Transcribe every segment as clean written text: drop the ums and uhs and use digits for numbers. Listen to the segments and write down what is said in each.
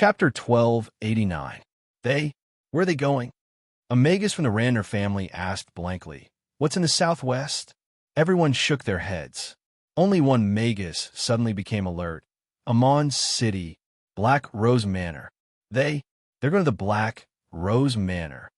Chapter 1289. Where are they going? A magus from the Ranner family asked blankly. What's in the southwest? Everyone shook their heads. Only one magus suddenly became alert. Amon City, Black Rose Manor. They're going to the Black Rose Manor.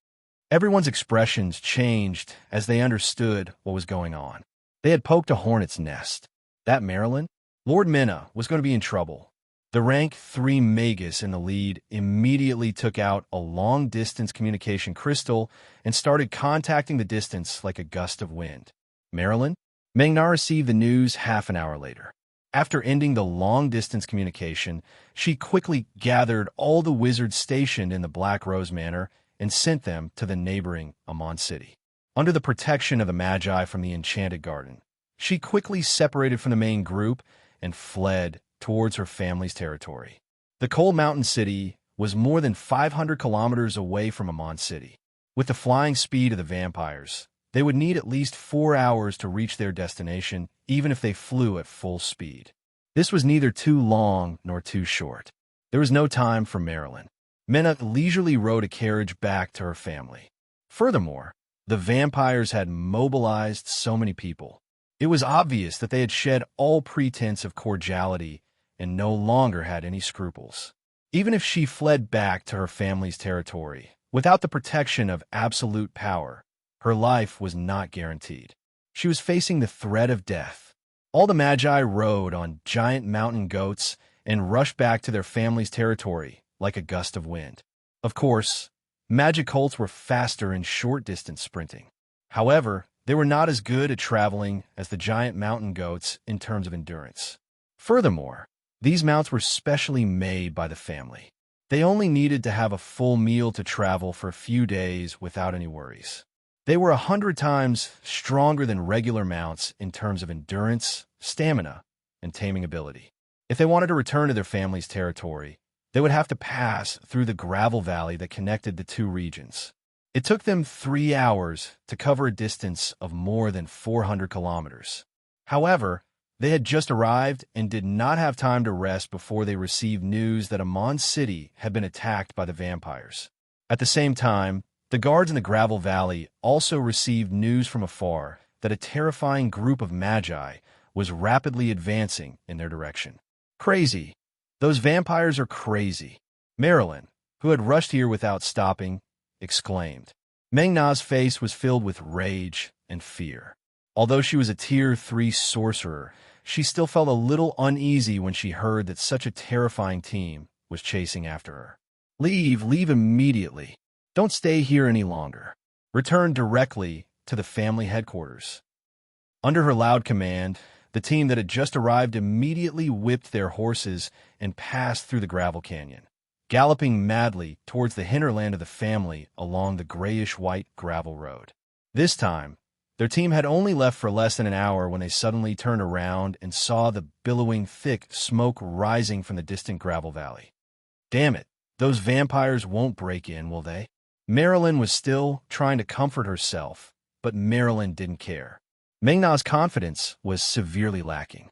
Everyone's expressions changed as they understood what was going on. They had poked a hornet's nest. That Marilyn? Lord Minna was going to be in trouble. The rank 3 magus in the lead immediately took out a long-distance communication crystal and started contacting the distance like a gust of wind. Marilyn? Mengna received the news half an hour later. After ending the long-distance communication, she quickly gathered all the wizards stationed in the Black Rose Manor and sent them to the neighboring Amon City. Under the protection of the Magi from the Enchanted Garden, she quickly separated from the main group and fled towards her family's territory. The Cold Mountain City was more than 500 kilometers away from Amon City. With the flying speed of the vampires, they would need at least 4 hours to reach their destination, even if they flew at full speed. This was neither too long nor too short. There was no time for Marilyn. Minna leisurely rode a carriage back to her family. Furthermore, the vampires had mobilized so many people. It was obvious that they had shed all pretense of cordiality and no longer had any scruples. Even if she fled back to her family's territory, without the protection of absolute power, her life was not guaranteed. She was facing the threat of death. All the Magi rode on giant mountain goats and rushed back to their family's territory like a gust of wind. Of course, magic colts were faster in short-distance sprinting. However, they were not as good at traveling as the giant mountain goats in terms of endurance. Furthermore, these mounts were specially made by the family. They only needed to have a full meal to travel for a few days without any worries. They were 100 times stronger than regular mounts in terms of endurance, stamina, and taming ability. If they wanted to return to their family's territory, they would have to pass through the gravel valley that connected the two regions. It took them 3 hours to cover a distance of more than 400 kilometers. However, they had just arrived and did not have time to rest before they received news that Amon City had been attacked by the vampires. At the same time, the guards in the gravel valley also received news from afar that a terrifying group of Magi was rapidly advancing in their direction. Crazy. Those vampires are crazy. Marilyn, who had rushed here without stopping, exclaimed. Mengna's face was filled with rage and fear. Although she was a Tier 3 sorcerer, she still felt a little uneasy when she heard that such a terrifying team was chasing after her. Leave immediately. Don't stay here any longer. Return directly to the family headquarters. Under her loud command, the team that had just arrived immediately whipped their horses and passed through the gravel canyon, galloping madly towards the hinterland of the family along the grayish-white gravel road. This time, their team had only left for less than an hour when they suddenly turned around and saw the billowing, thick smoke rising from the distant gravel valley. Damn it, those vampires won't break in, will they? Marilyn was still trying to comfort herself, but Marilyn didn't care. Mengna's confidence was severely lacking.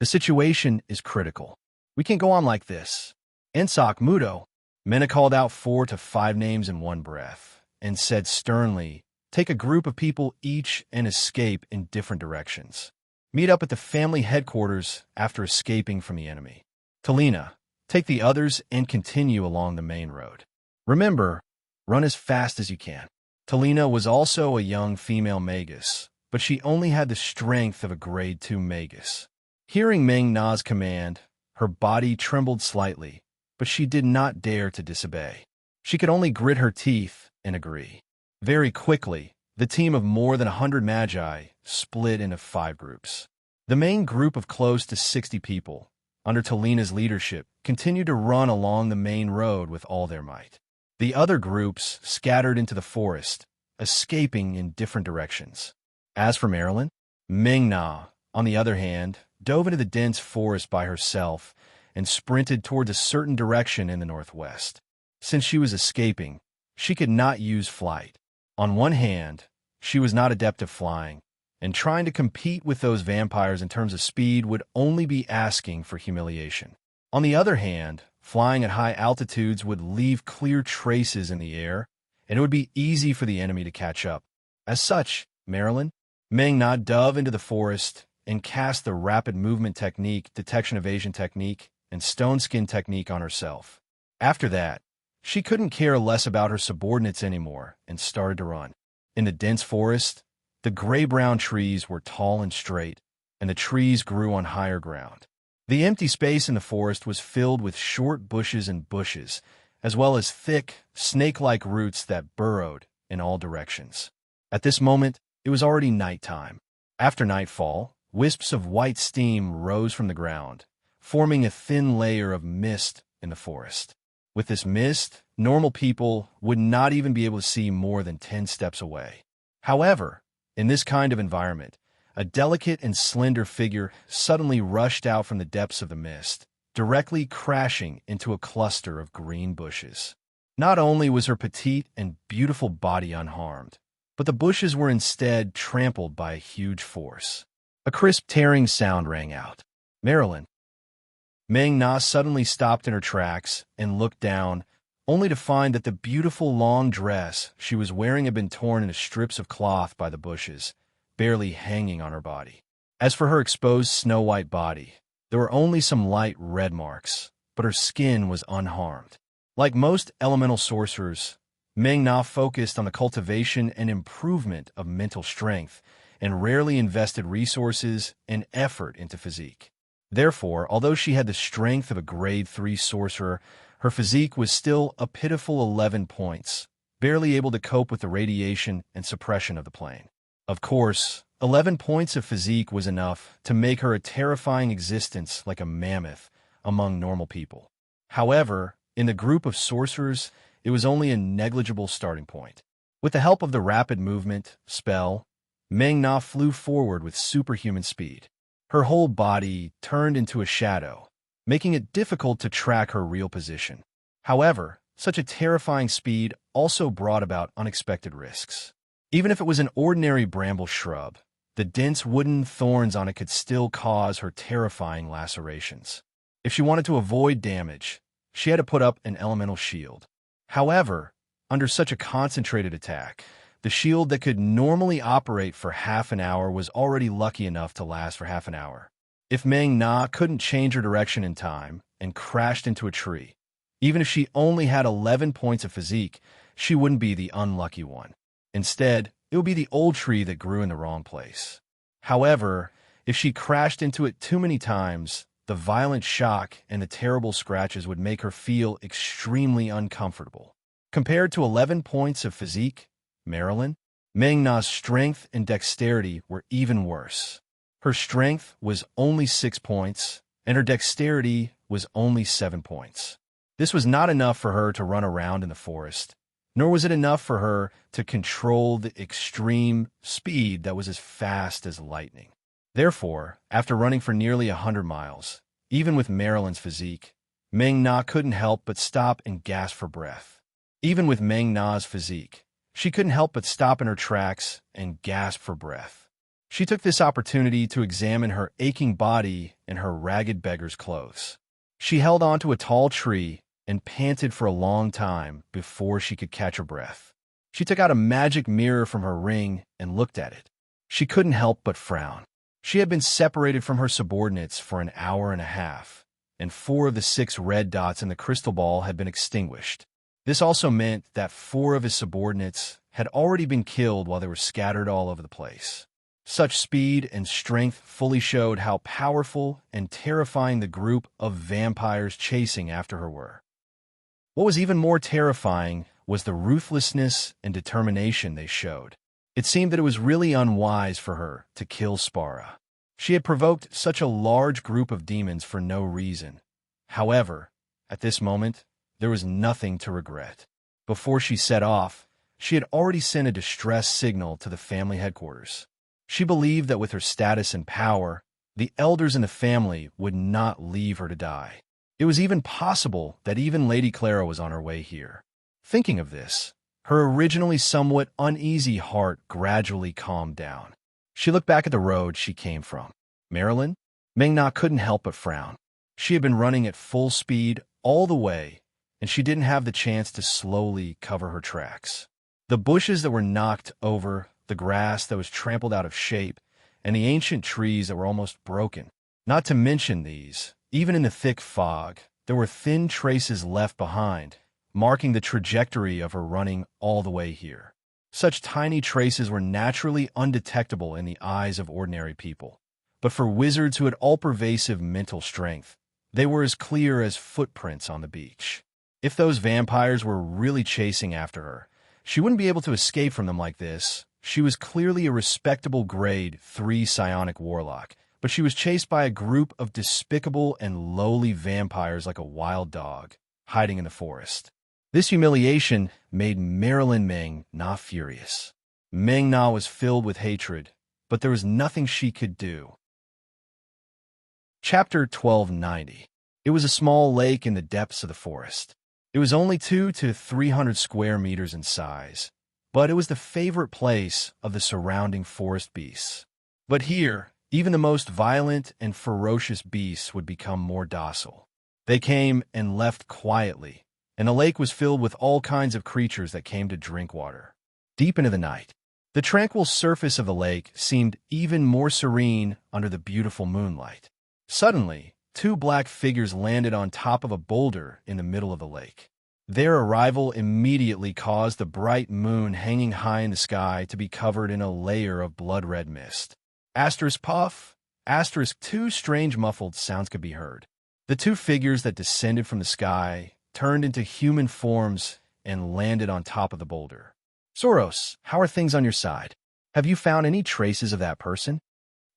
The situation is critical. We can't go on like this. Ensak Mudo. Minna called out 4 to 5 names in one breath and said sternly, take a group of people each and escape in different directions. Meet up at the family headquarters after escaping from the enemy. Talina, take the others and continue along the main road. Remember, run as fast as you can. Talina was also a young female magus, but she only had the strength of a grade 2 magus. Hearing Mengna's command, her body trembled slightly, but she did not dare to disobey. She could only grit her teeth and agree. Very quickly, the team of more than 100 Magi split into 5 groups. The main group of close to 60 people, under Talina's leadership, continued to run along the main road with all their might. The other groups scattered into the forest, escaping in different directions. As for Marilyn, Mengna, on the other hand, dove into the dense forest by herself and sprinted towards a certain direction in the northwest. Since she was escaping, she could not use flight. On one hand, she was not adept at flying, and trying to compete with those vampires in terms of speed would only be asking for humiliation. On the other hand, flying at high altitudes would leave clear traces in the air, and it would be easy for the enemy to catch up. As such, Meng Na dove into the forest and cast the rapid movement technique, detection evasion technique, and stone skin technique on herself. After that, she couldn't care less about her subordinates anymore and started to run. In the dense forest, the gray-brown trees were tall and straight, and the trees grew on higher ground. The empty space in the forest was filled with short bushes and bushes, as well as thick, snake-like roots that burrowed in all directions. At this moment, it was already nighttime. After nightfall, wisps of white steam rose from the ground, forming a thin layer of mist in the forest. With this mist, normal people would not even be able to see more than 10 steps away. However, in this kind of environment, a delicate and slender figure suddenly rushed out from the depths of the mist, directly crashing into a cluster of green bushes. Not only was her petite and beautiful body unharmed, but the bushes were instead trampled by a huge force. A crisp tearing sound rang out. Meng Na suddenly stopped in her tracks and looked down, only to find that the beautiful long dress she was wearing had been torn into strips of cloth by the bushes, barely hanging on her body. As for her exposed snow-white body, there were only some light red marks, but her skin was unharmed. Like most elemental sorcerers, Meng Na focused on the cultivation and improvement of mental strength and rarely invested resources and effort into physique. Therefore, although she had the strength of a grade 3 sorcerer, her physique was still a pitiful 11 points, barely able to cope with the radiation and suppression of the plane. Of course, 11 points of physique was enough to make her a terrifying existence like a mammoth among normal people. However, in the group of sorcerers, it was only a negligible starting point. With the help of the rapid movement spell, Meng Na flew forward with superhuman speed. Her whole body turned into a shadow, making it difficult to track her real position. However, such a terrifying speed also brought about unexpected risks. Even if it was an ordinary bramble shrub, the dense wooden thorns on it could still cause her terrifying lacerations. If she wanted to avoid damage, she had to put up an elemental shield. However, under such a concentrated attack, the shield that could normally operate for half an hour was already lucky enough to last for half an hour. If Meng Na couldn't change her direction in time and crashed into a tree, even if she only had 11 points of physique, she wouldn't be the unlucky one. Instead, it would be the old tree that grew in the wrong place. However, if she crashed into it too many times, the violent shock and the terrible scratches would make her feel extremely uncomfortable. Compared to 11 points of physique, Meng Na's strength and dexterity were even worse. Her strength was only 6 points, and her dexterity was only 7 points. This was not enough for her to run around in the forest, nor was it enough for her to control the extreme speed that was as fast as lightning. Therefore, after running for nearly 100 miles, even with Marilyn's physique, Meng Na couldn't help but stop and gasp for breath. Even with Meng Na's physique, she couldn't help but stop in her tracks and gasp for breath. She took this opportunity to examine her aching body in her ragged beggar's clothes. She held onto a tall tree and panted for a long time before she could catch her breath. She took out a magic mirror from her ring and looked at it. She couldn't help but frown. She had been separated from her subordinates for an hour and a half, and 4 of the 6 red dots in the crystal ball had been extinguished. This also meant that 4 of his subordinates had already been killed while they were scattered all over the place. Such speed and strength fully showed how powerful and terrifying the group of vampires chasing after her were. What was even more terrifying was the ruthlessness and determination they showed. It seemed that it was really unwise for her to kill Spara. She had provoked such a large group of demons for no reason. However, at this moment, there was nothing to regret. Before she set off, she had already sent a distress signal to the family headquarters. She believed that with her status and power, the elders in the family would not leave her to die. It was even possible that even Lady Clara was on her way here. Thinking of this, her originally somewhat uneasy heart gradually calmed down. She looked back at the road she came from. Meng Na couldn't help but frown. She had been running at full speed all the way, and she didn't have the chance to slowly cover her tracks. The bushes that were knocked over, the grass that was trampled out of shape, and the ancient trees that were almost broken. Not to mention these, even in the thick fog, there were thin traces left behind, marking the trajectory of her running all the way here. Such tiny traces were naturally undetectable in the eyes of ordinary people. But for wizards who had all-pervasive mental strength, they were as clear as footprints on the beach. If those vampires were really chasing after her, she wouldn't be able to escape from them like this. She was clearly a respectable grade 3 psionic warlock, but she was chased by a group of despicable and lowly vampires like a wild dog, hiding in the forest. This humiliation made Marilyn Meng Na furious. Meng Na was filled with hatred, but there was nothing she could do. Chapter 1290. It was a small lake in the depths of the forest. It was only 200 to 300 square meters in size, but it was the favorite place of the surrounding forest beasts. But here, even the most violent and ferocious beasts would become more docile. They came and left quietly, and the lake was filled with all kinds of creatures that came to drink water. Deep into the night, the tranquil surface of the lake seemed even more serene under the beautiful moonlight. Suddenly, 2 black figures landed on top of a boulder in the middle of the lake. Their arrival immediately caused the bright moon hanging high in the sky to be covered in a layer of blood-red mist. Asterisk puff, asterisk 2 strange muffled sounds could be heard. The 2 figures that descended from the sky turned into human forms and landed on top of the boulder. Soros, how are things on your side? Have you found any traces of that person?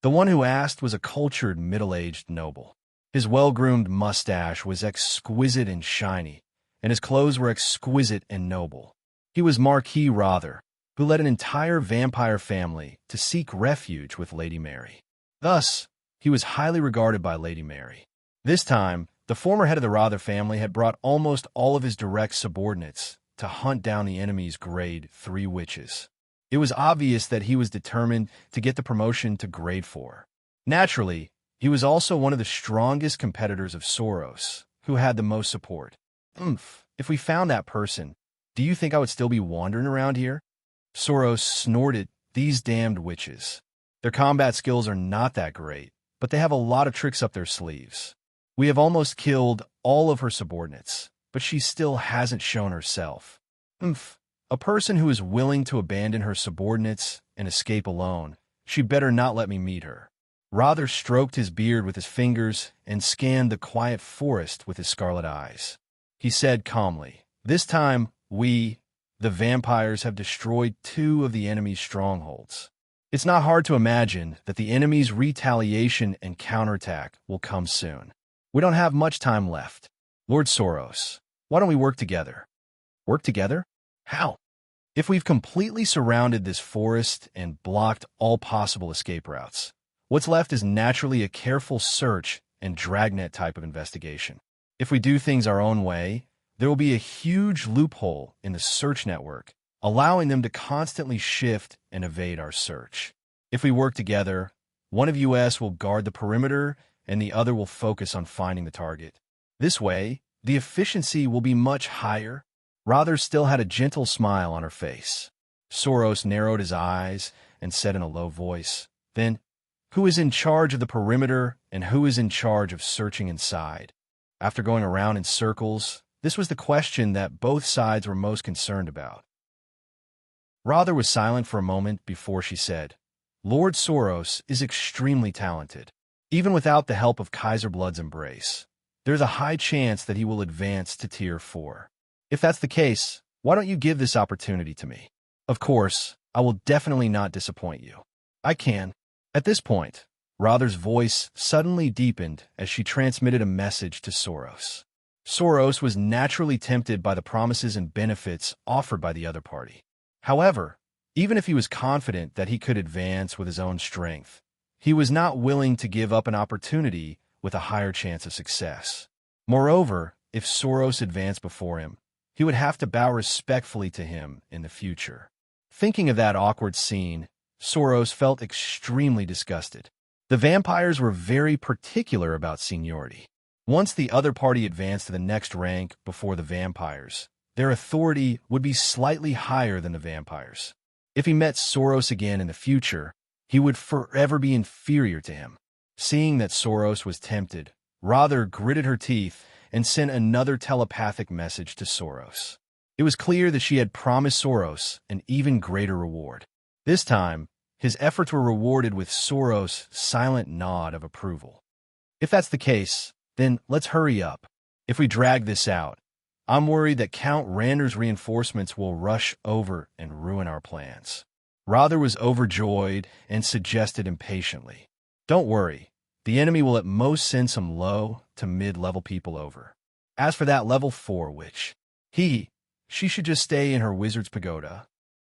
The one who asked was a cultured, middle-aged noble. His well-groomed mustache was exquisite and shiny, and his clothes were exquisite and noble. He was Marquis Rother, who led an entire vampire family to seek refuge with Lady Mary. Thus, he was highly regarded by Lady Mary. This time, the former head of the Rother family had brought almost all of his direct subordinates to hunt down the enemy's grade 3 witches. It was obvious that he was determined to get the promotion to grade 4. Naturally, he was also one of the strongest competitors of Soros, who had the most support. If we found that person, do you think I would still be wandering around here? Soros snorted. These damned witches. Their combat skills are not that great, but they have a lot of tricks up their sleeves. We have almost killed all of her subordinates, but she still hasn't shown herself. A person who is willing to abandon her subordinates and escape alone, she'd better not let me meet her. Rother stroked his beard with his fingers and scanned the quiet forest with his scarlet eyes. He said calmly, "This time, we, the vampires, have destroyed 2 of the enemy's strongholds. It's not hard to imagine that the enemy's retaliation and counterattack will come soon. We don't have much time left. Lord Soros, why don't we work together?" Work together? How? If we've completely surrounded this forest and blocked all possible escape routes, what's left is naturally a careful search and dragnet type of investigation. If we do things our own way, there will be a huge loophole in the search network, allowing them to constantly shift and evade our search. If we work together, one of us will guard the perimeter and the other will focus on finding the target. This way, the efficiency will be much higher. Rother still had a gentle smile on her face. Soros narrowed his eyes and said in a low voice, "Then, who is in charge of the perimeter and who is in charge of searching inside?" After going around in circles, this was the question that both sides were most concerned about. Rother was silent for a moment before she said, "Lord Soros is extremely talented. Even without the help of Kaiser Blood's embrace, there's a high chance that he will advance to Tier 4. If that's the case, why don't you give this opportunity to me? Of course, I will definitely not disappoint you. I can." At this point, Rother's voice suddenly deepened as she transmitted a message to Soros. Soros was naturally tempted by the promises and benefits offered by the other party. However, even if he was confident that he could advance with his own strength, he was not willing to give up an opportunity with a higher chance of success. Moreover, if Soros advanced before him, he would have to bow respectfully to him in the future. Thinking of that awkward scene, Soros felt extremely disgusted. The vampires were very particular about seniority. Once the other party advanced to the next rank before the vampires, their authority would be slightly higher than the vampires. If he met Soros again in the future, he would forever be inferior to him. Seeing that Soros was tempted, Rather gritted her teeth and sent another telepathic message to Soros. It was clear that she had promised Soros an even greater reward. This time, his efforts were rewarded with Soros' silent nod of approval. If that's the case, then let's hurry up. If we drag this out, I'm worried that Count Rander's reinforcements will rush over and ruin our plans. Rother was overjoyed and suggested impatiently, "Don't worry. The enemy will at most send some low to mid-level people over. As for that level 4 witch, she should just stay in her wizard's pagoda."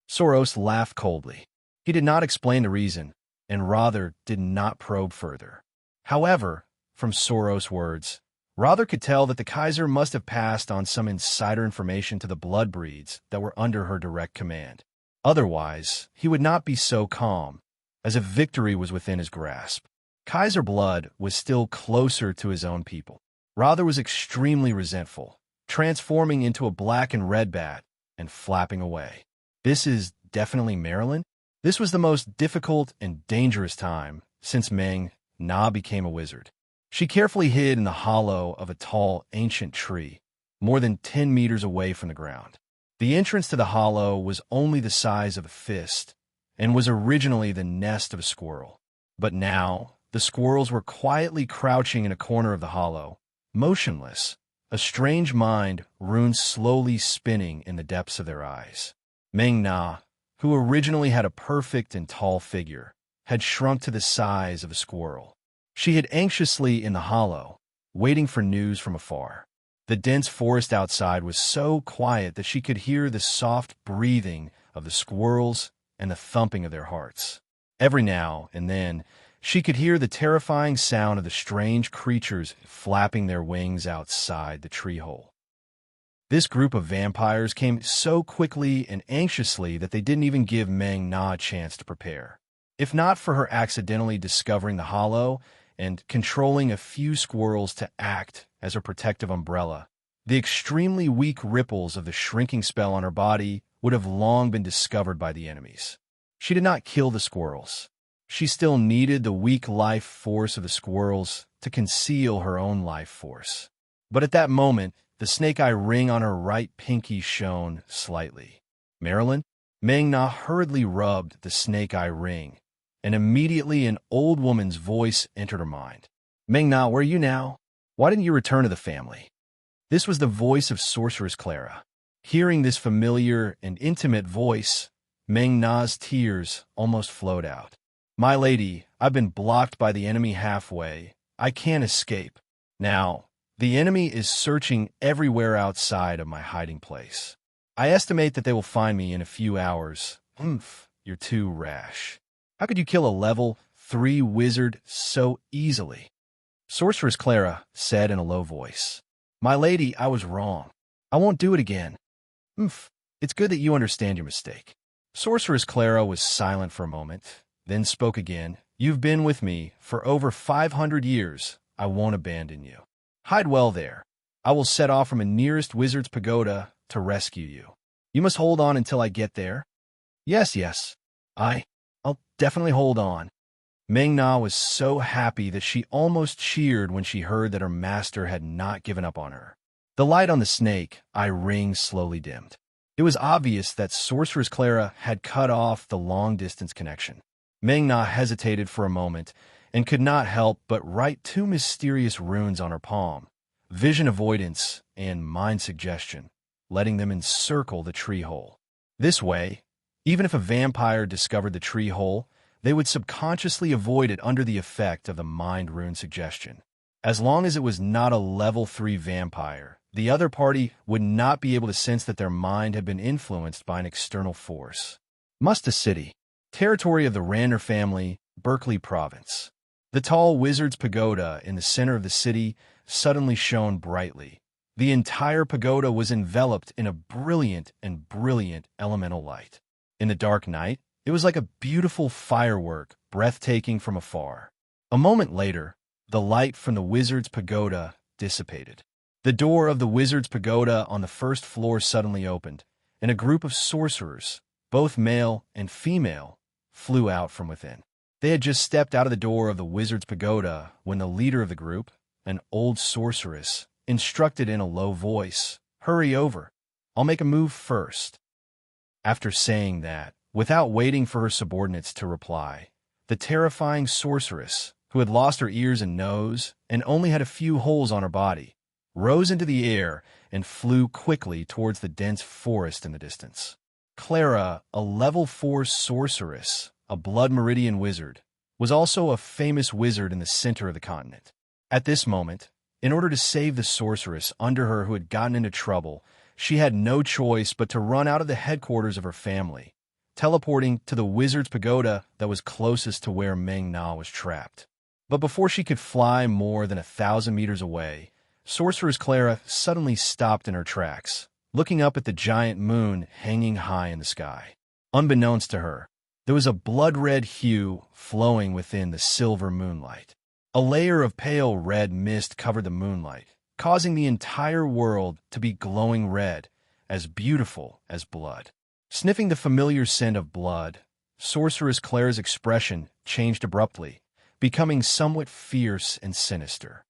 Soros laughed coldly. He did not explain the reason, and Rother did not probe further. However, from Soros' words, Rother could tell that the Kaiser must have passed on some insider information to the bloodbreeds that were under her direct command. Otherwise, he would not be so calm, as if victory was within his grasp. Kaiser blood was still closer to his own people. Rother was extremely resentful, transforming into a black and red bat and flapping away. This is definitely Maryland? This was the most difficult and dangerous time since Meng Na became a wizard. She carefully hid in the hollow of a tall, ancient tree, more than 10 meters away from the ground. The entrance to the hollow was only the size of a fist and was originally the nest of a squirrel. But now, the squirrels were quietly crouching in a corner of the hollow, motionless, a strange mind rune slowly spinning in the depths of their eyes. Meng Na, who originally had a perfect and tall figure, had shrunk to the size of a squirrel. She hid anxiously in the hollow, waiting for news from afar. The dense forest outside was so quiet that she could hear the soft breathing of the squirrels and the thumping of their hearts. Every now and then, she could hear the terrifying sound of the strange creatures flapping their wings outside the tree hole. This group of vampires came so quickly and anxiously that they didn't even give Meng Na a chance to prepare. If not for her accidentally discovering the hollow and controlling a few squirrels to act as her protective umbrella, the extremely weak ripples of the shrinking spell on her body would have long been discovered by the enemies. She did not kill the squirrels. She still needed the weak life force of the squirrels to conceal her own life force. But at that moment, the snake-eye ring on her right pinky shone slightly. "Marilyn?" Meng Na hurriedly rubbed the snake-eye ring, and immediately an old woman's voice entered her mind. "Meng Na, where are you now? Why didn't you return to the family?" This was the voice of Sorceress Clara. Hearing this familiar and intimate voice, Meng Na's tears almost flowed out. "My lady, I've been blocked by the enemy halfway. I can't escape. Now, the enemy is searching everywhere outside of my hiding place. I estimate that they will find me in a few hours." You're too rash. How could you kill a level 3 wizard so easily?" Sorceress Clara said in a low voice. "My lady, I was wrong. I won't do it again." It's good that you understand your mistake." Sorceress Clara was silent for a moment, then spoke again. "You've been with me for over 500 years. I won't abandon you. Hide well there. I will set off from a nearest wizard's pagoda to rescue you. You must hold on until I get there." Yes. I'll definitely hold on." Meng Na was so happy that she almost cheered when she heard that her master had not given up on her. The light on the snake-eye ring slowly dimmed. It was obvious that Sorceress Clara had cut off the long-distance connection. Meng Na hesitated for a moment and could not help but write 2 mysterious runes on her palm: vision avoidance and mind suggestion, letting them encircle the tree hole. This way, even if a vampire discovered the tree hole, they would subconsciously avoid it under the effect of the mind rune suggestion. As long as it was not a level 3 vampire, the other party would not be able to sense that their mind had been influenced by an external force. Musta City, territory of the Rander family, Berkeley Province. The tall wizard's pagoda in the center of the city suddenly shone brightly. The entire pagoda was enveloped in a brilliant elemental light. In the dark night, it was like a beautiful firework, breathtaking from afar. A moment later, the light from the wizard's pagoda dissipated. The door of the wizard's pagoda on the first floor suddenly opened, and a group of sorcerers, both male and female, flew out from within. They had just stepped out of the door of the wizard's pagoda when the leader of the group, an old sorceress, instructed in a low voice, "Hurry over. I'll make a move first." After saying that, without waiting for her subordinates to reply, the terrifying sorceress, who had lost her ears and nose and only had a few holes on her body, rose into the air and flew quickly towards the dense forest in the distance. Clara, a level 4 sorceress, a blood meridian wizard, was also a famous wizard in the center of the continent. At this moment, in order to save the sorceress under her who had gotten into trouble, she had no choice but to run out of the headquarters of her family, teleporting to the wizard's pagoda that was closest to where Meng Na was trapped. But before she could fly more than 1,000 meters away, Sorceress Clara suddenly stopped in her tracks, looking up at the giant moon hanging high in the sky. Unbeknownst to her, there was a blood-red hue flowing within the silver moonlight. A layer of pale red mist covered the moonlight, causing the entire world to be glowing red, as beautiful as blood. Sniffing the familiar scent of blood, Sorceress Clara's expression changed abruptly, becoming somewhat fierce and sinister.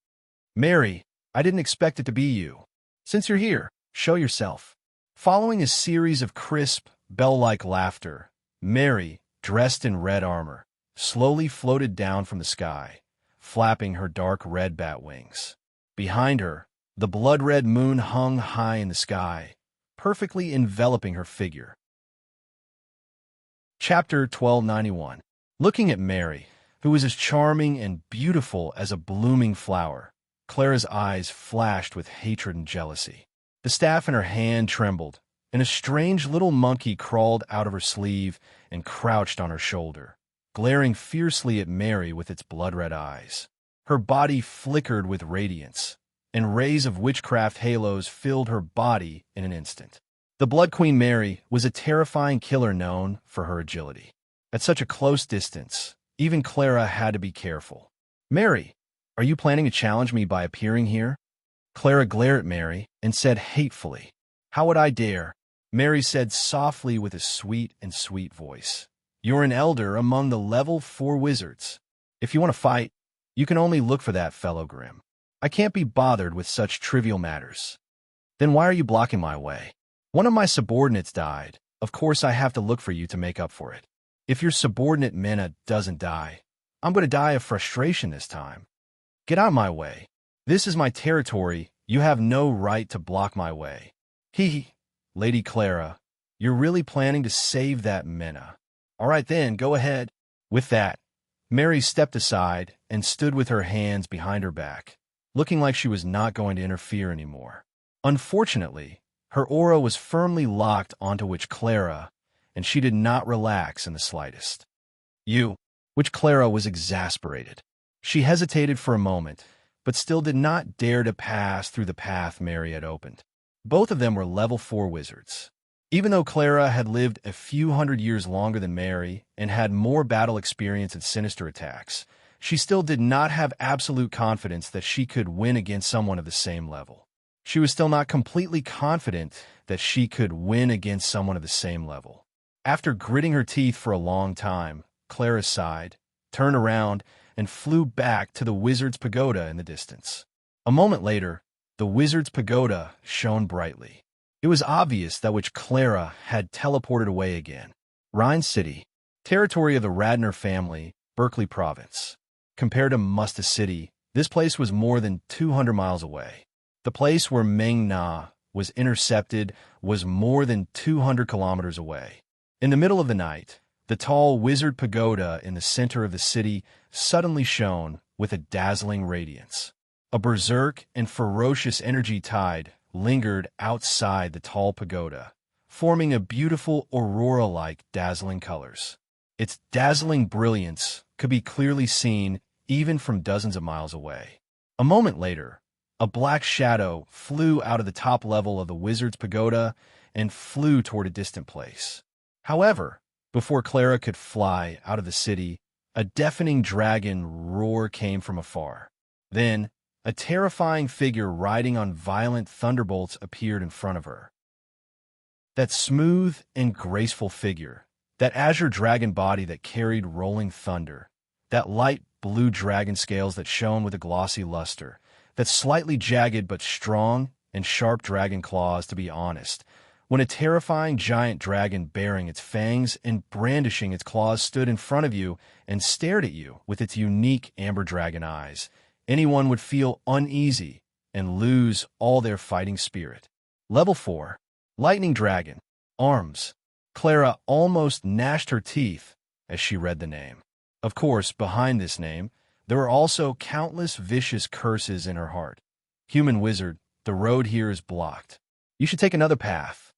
"Mary, I didn't expect it to be you. Since you're here, show yourself." Following a series of crisp, bell-like laughter, Mary, dressed in red armor, slowly floated down from the sky, flapping her dark red bat wings. Behind her, the blood-red moon hung high in the sky, perfectly enveloping her figure. Chapter 1291. Looking at Mary, who was as charming and beautiful as a blooming flower, Clara's eyes flashed with hatred and jealousy. The staff in her hand trembled, and a strange little monkey crawled out of her sleeve and crouched on her shoulder, glaring fiercely at Mary with its blood-red eyes. Her body flickered with radiance, and rays of witchcraft halos filled her body in an instant. The Blood Queen Mary was a terrifying killer known for her agility. At such a close distance, even Clara had to be careful. "Mary, are you planning to challenge me by appearing here?" Clara glared at Mary and said hatefully. "How would I dare?" Mary said softly with a sweet voice. "You're an elder among the level 4 wizards. If you want to fight, you can only look for that fellow Grimm. I can't be bothered with such trivial matters." "Then why are you blocking my way?" "One of my subordinates died. Of course I have to look for you to make up for it. If your subordinate Mena doesn't die, I'm going to die of frustration this time. Get out of my way. This is my territory. You have no right to block my way." "Hee, Lady Clara, you're really planning to save that Mena. All right then, go ahead." With that, Mary stepped aside and stood with her hands behind her back, looking like she was not going to interfere anymore. Unfortunately, her aura was firmly locked onto Witch Clara, and she did not relax in the slightest. Witch Clara was exasperated. She hesitated for a moment, but still did not dare to pass through the path Mary had opened. Both of them were level 4 wizards. Even though Clara had lived a few hundred years longer than Mary and had more battle experience and sinister attacks, she still did not have absolute confidence that she could win against someone of the same level. She was still not completely confident that she could win against someone of the same level. After gritting her teeth for a long time, Clara sighed, turned around, and flew back to the wizard's pagoda in the distance. A moment later, the wizard's pagoda shone brightly. It was obvious that Witch Clara had teleported away again. Rhine City, territory of the Radner family, Berkeley Province. Compared to Musta City, this place was more than 200 miles away. The place where Meng Na was intercepted was more than 200 kilometers away. In the middle of the night, the tall wizard pagoda in the center of the city suddenly shone with a dazzling radiance. A berserk and ferocious energy tide lingered outside the tall pagoda, forming a beautiful aurora-like dazzling colors. Its dazzling brilliance could be clearly seen even from dozens of miles away. A moment later, a black shadow flew out of the top level of the wizard's pagoda and flew toward a distant place. However, before Clara could fly out of the city, a deafening dragon roar came from afar. Then, A terrifying figure riding on violent thunderbolts appeared in front of her. That smooth and graceful figure, that azure dragon body that carried rolling thunder, that light blue dragon scales that shone with a glossy luster, that slightly jagged but strong and sharp dragon claws. To be honest, when a terrifying giant dragon bearing its fangs and brandishing its claws stood in front of you and stared at you with its unique amber dragon eyes, anyone would feel uneasy and lose all their fighting spirit. Level 4. Lightning Dragon. Arms. Clara almost gnashed her teeth as she read the name. Of course, behind this name, there were also countless vicious curses in her heart. Human wizard, the road here is blocked. You should take another path.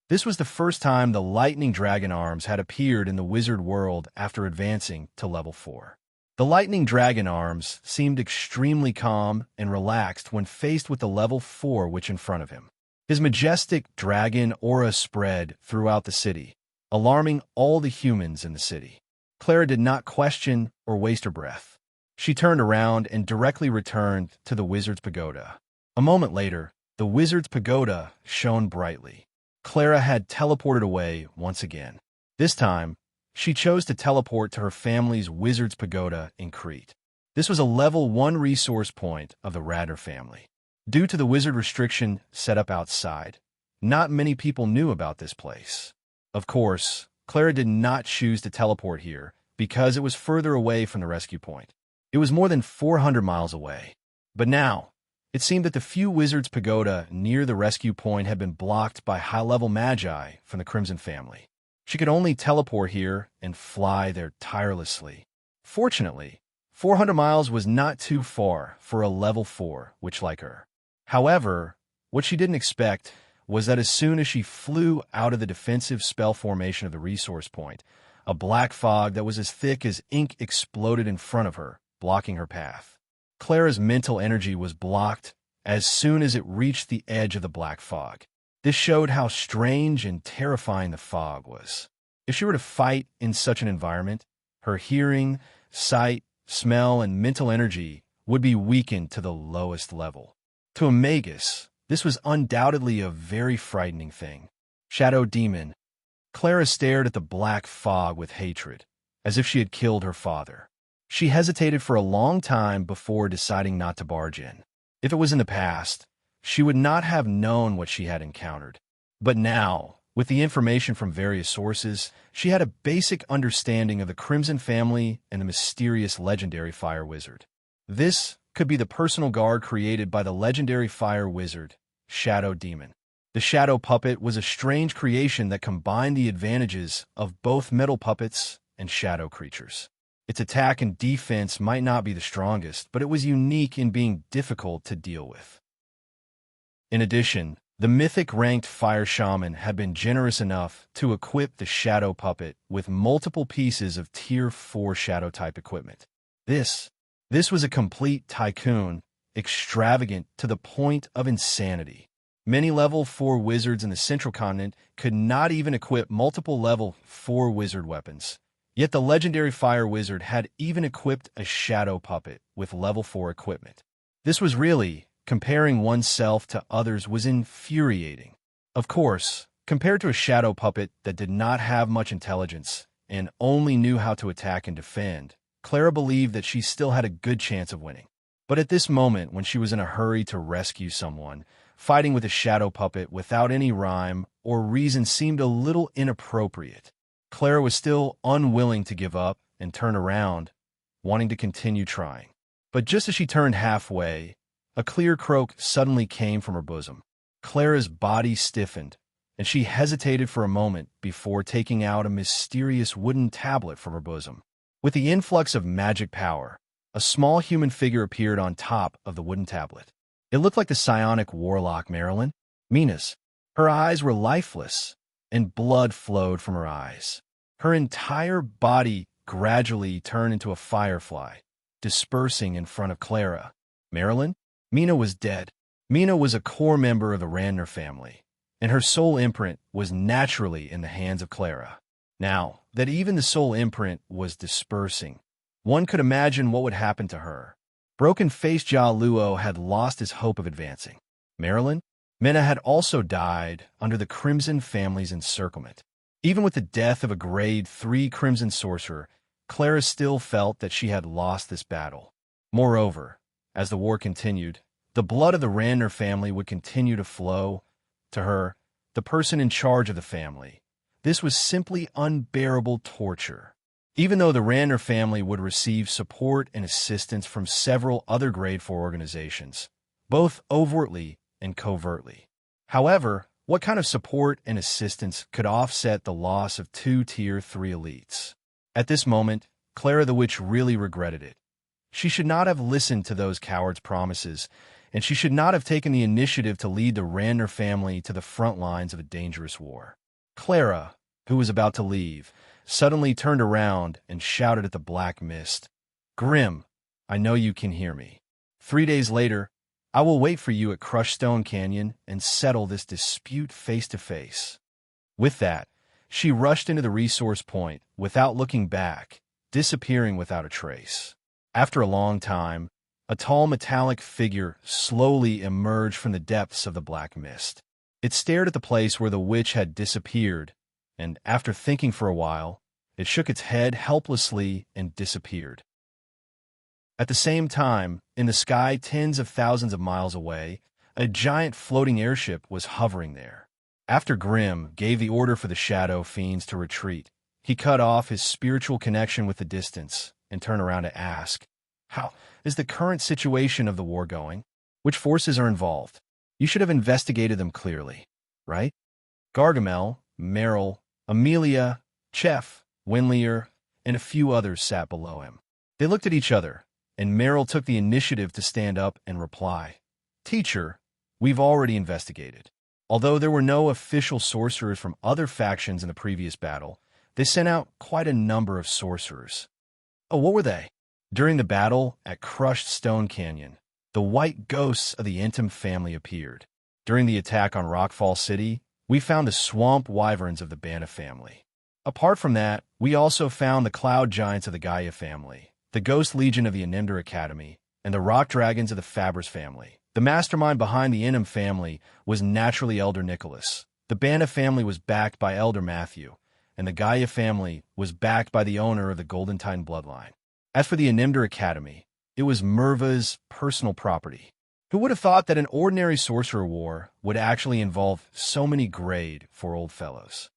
This was the first time the lightning dragon arms had appeared in the wizard world after advancing to level 4. The lightning dragon arms seemed extremely calm and relaxed when faced with the level 4 witch in front of him. His majestic dragon aura spread throughout the city, alarming all the humans in the city. Clara did not question or waste her breath. She turned around and directly returned to the wizard's pagoda. A moment later, the wizard's pagoda shone brightly. Clara had teleported away once again. This time, she chose to teleport to her family's wizard's pagoda in Crete. This was a level 1 resource point of the Radner family. Due to the wizard restriction set up outside, not many people knew about this place. Of course, Clara did not choose to teleport here because it was further away from the rescue point. It was more than 400 miles away. But now, it seemed that the few wizards' pagoda near the rescue point had been blocked by high-level magi from the Crimson family. She could only teleport here and fly there tirelessly. Fortunately, 400 miles was not too far for a level 4 witch like her. However, what she didn't expect was that as soon as she flew out of the defensive spell formation of the resource point, a black fog that was as thick as ink exploded in front of her, blocking her path. Clara's mental energy was blocked as soon as it reached the edge of the black fog. This showed how strange and terrifying the fog was. If she were to fight in such an environment, her hearing, sight, smell, and mental energy would be weakened to the lowest level. To a magus, this was undoubtedly a very frightening thing. Shadow Demon. Clara stared at the black fog with hatred, as if she had killed her father. She hesitated for a long time before deciding not to barge in. If it was in the past, she would not have known what she had encountered. But now, with the information from various sources, she had a basic understanding of the Crimson family and the mysterious legendary fire wizard. This could be the personal guard created by the legendary fire wizard, Shadow Demon. The shadow puppet was a strange creation that combined the advantages of both metal puppets and shadow creatures. Its attack and defense might not be the strongest, but it was unique in being difficult to deal with. In addition, the mythic-ranked fire shaman had been generous enough to equip the shadow puppet with multiple pieces of Tier 4 shadow-type equipment. This was a complete tycoon, extravagant to the point of insanity. Many level 4 wizards in the central continent could not even equip multiple level 4 wizard weapons. Yet the legendary fire wizard had even equipped a shadow puppet with level 4 equipment. This was really, comparing oneself to others was infuriating. Of course, compared to a shadow puppet that did not have much intelligence and only knew how to attack and defend, Clara believed that she still had a good chance of winning. But at this moment, when she was in a hurry to rescue someone, fighting with a shadow puppet without any rhyme or reason seemed a little inappropriate. Clara was still unwilling to give up and turn around, wanting to continue trying. But just as she turned halfway, a clear croak suddenly came from her bosom. Clara's body stiffened, and she hesitated for a moment before taking out a mysterious wooden tablet from her bosom. With the influx of magic power, a small human figure appeared on top of the wooden tablet. It looked like the psionic warlock Marilyn, Mina's. Her eyes were lifeless, and blood flowed from her eyes. Her entire body gradually turned into a firefly, dispersing in front of Clara. Marilyn? Mina was dead. Mina was a core member of the Radner family, and her soul imprint was naturally in the hands of Clara. Now that even the soul imprint was dispersing, one could imagine what would happen to her. Broken-faced Jia Luo had lost his hope of advancing. Marilyn? Minna had also died under the Crimson family's encirclement. Even with the death of a Grade 3 Crimson sorcerer, Clara still felt that she had lost this battle. Moreover, as the war continued, the blood of the Randner family would continue to flow. To her, the person in charge of the family, this was simply unbearable torture. Even though the Randner family would receive support and assistance from several other Grade 4 organizations, both overtly and covertly. However, what kind of support and assistance could offset the loss of 2 Tier 3 elites? At this moment, Clara the Witch really regretted it. She should not have listened to those cowards' promises, and she should not have taken the initiative to lead the Randner family to the front lines of a dangerous war. Clara, who was about to leave, suddenly turned around and shouted at the black mist, "Grim, I know you can hear me. 3 days later, I will wait for you at Crushed Stone Canyon and settle this dispute face to face." With that, she rushed into the resource point without looking back, disappearing without a trace. After a long time, a tall metallic figure slowly emerged from the depths of the black mist. It stared at the place where the witch had disappeared, and after thinking for a while, it shook its head helplessly and disappeared. At the same time, in the sky tens of thousands of miles away, a giant floating airship was hovering there. After Grimm gave the order for the shadow fiends to retreat, he cut off his spiritual connection with the distance and turned around to ask, "How is the current situation of the war going? Which forces are involved? You should have investigated them clearly, right?" Gargamel, Merrill, Amelia, Chef, Winlier, and a few others sat below him. They looked at each other, and Merrill took the initiative to stand up and reply, "Teacher, we've already investigated. Although there were no official sorcerers from other factions in the previous battle, they sent out quite a number of sorcerers." "Oh, what were they?" "During the battle at Crushed Stone Canyon, the white ghosts of the Intim family appeared. During the attack on Rockfall City, we found the swamp wyverns of the Banna family. Apart from that, we also found the cloud giants of the Gaia family, the Ghost Legion of the Animdar Academy, and the rock dragons of the Fabris family. The mastermind behind the Intim family was naturally Elder Nicholas. The Banna family was backed by Elder Matthew, and the Gaia family was backed by the owner of the Golden Titan bloodline. As for the Animdar Academy, it was Merva's personal property. Who would have thought that an ordinary sorcerer war would actually involve so many Grade 4 old fellows?"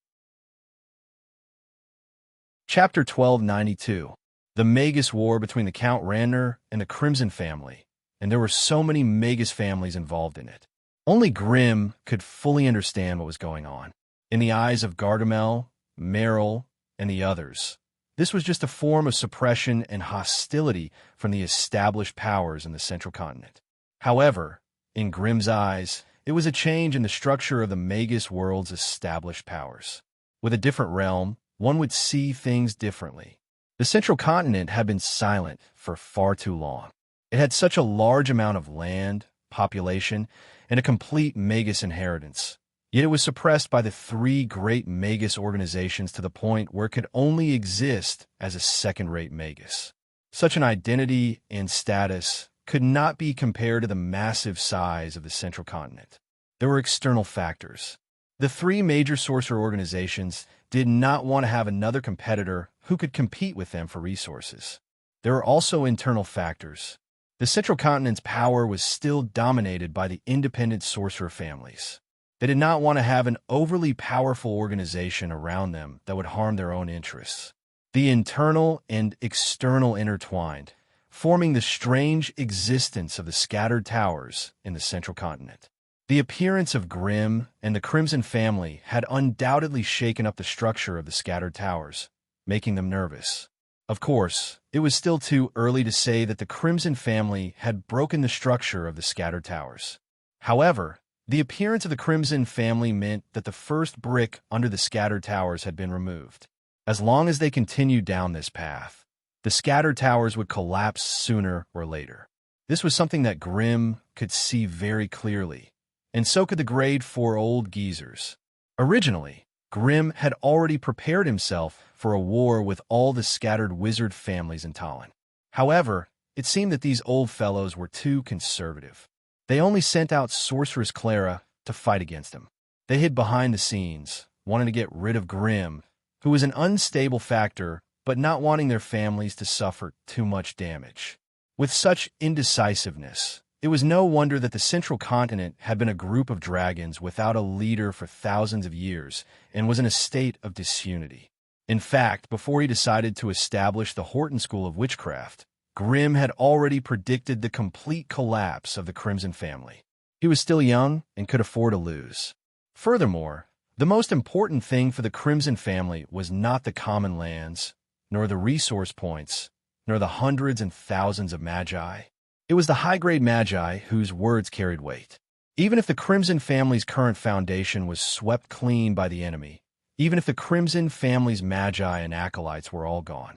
Chapter 1292. The Magus War between the Count Randner and the Crimson family, and there were so many Magus families involved in it. Only Grimm could fully understand what was going on. In the eyes of Gargamel, Merrill, and the others, this was just a form of suppression and hostility from the established powers in the Central Continent. However, in Grimm's eyes, it was a change in the structure of the Magus world's established powers. With a different realm, one would see things differently. The Central Continent had been silent for far too long. It had such a large amount of land, population, and a complete Magus inheritance. Yet it was suppressed by the 3 great Magus organizations to the point where it could only exist as a second-rate Magus. Such an identity and status could not be compared to the massive size of the Central Continent. There were external factors. The 3 major sorcerer organizations did not want to have another competitor who could compete with them for resources. There were also internal factors. The Central Continent's power was still dominated by the independent sorcerer families. They did not want to have an overly powerful organization around them that would harm their own interests. The internal and external intertwined, forming the strange existence of the scattered towers in the Central Continent. The appearance of Grimm and the Crimson family had undoubtedly shaken up the structure of the scattered towers, making them nervous. Of course, it was still too early to say that the Crimson family had broken the structure of the scattered towers. However, the appearance of the Crimson family meant that the first brick under the scattered towers had been removed. As long as they continued down this path, the scattered towers would collapse sooner or later. This was something that Grimm could see very clearly, and so could the Grade 4 old geezers. Originally, Grimm had already prepared himself for a war with all the scattered wizard families in Talon. However, it seemed that these old fellows were too conservative. They only sent out Sorceress Clara to fight against him. They hid behind the scenes, wanting to get rid of Grimm, who was an unstable factor, but not wanting their families to suffer too much damage. With such indecisiveness, it was no wonder that the central continent had been a group of dragons without a leader for thousands of years and was in a state of disunity. In fact, before he decided to establish the Horton School of Witchcraft, Grimm had already predicted the complete collapse of the Crimson family. He was still young and could afford to lose. Furthermore, the most important thing for the Crimson family was not the common lands, nor the resource points, nor the hundreds and thousands of magi. It was the high-grade magi whose words carried weight. Even if the Crimson family's current foundation was swept clean by the enemy, even if the Crimson family's magi and acolytes were all gone,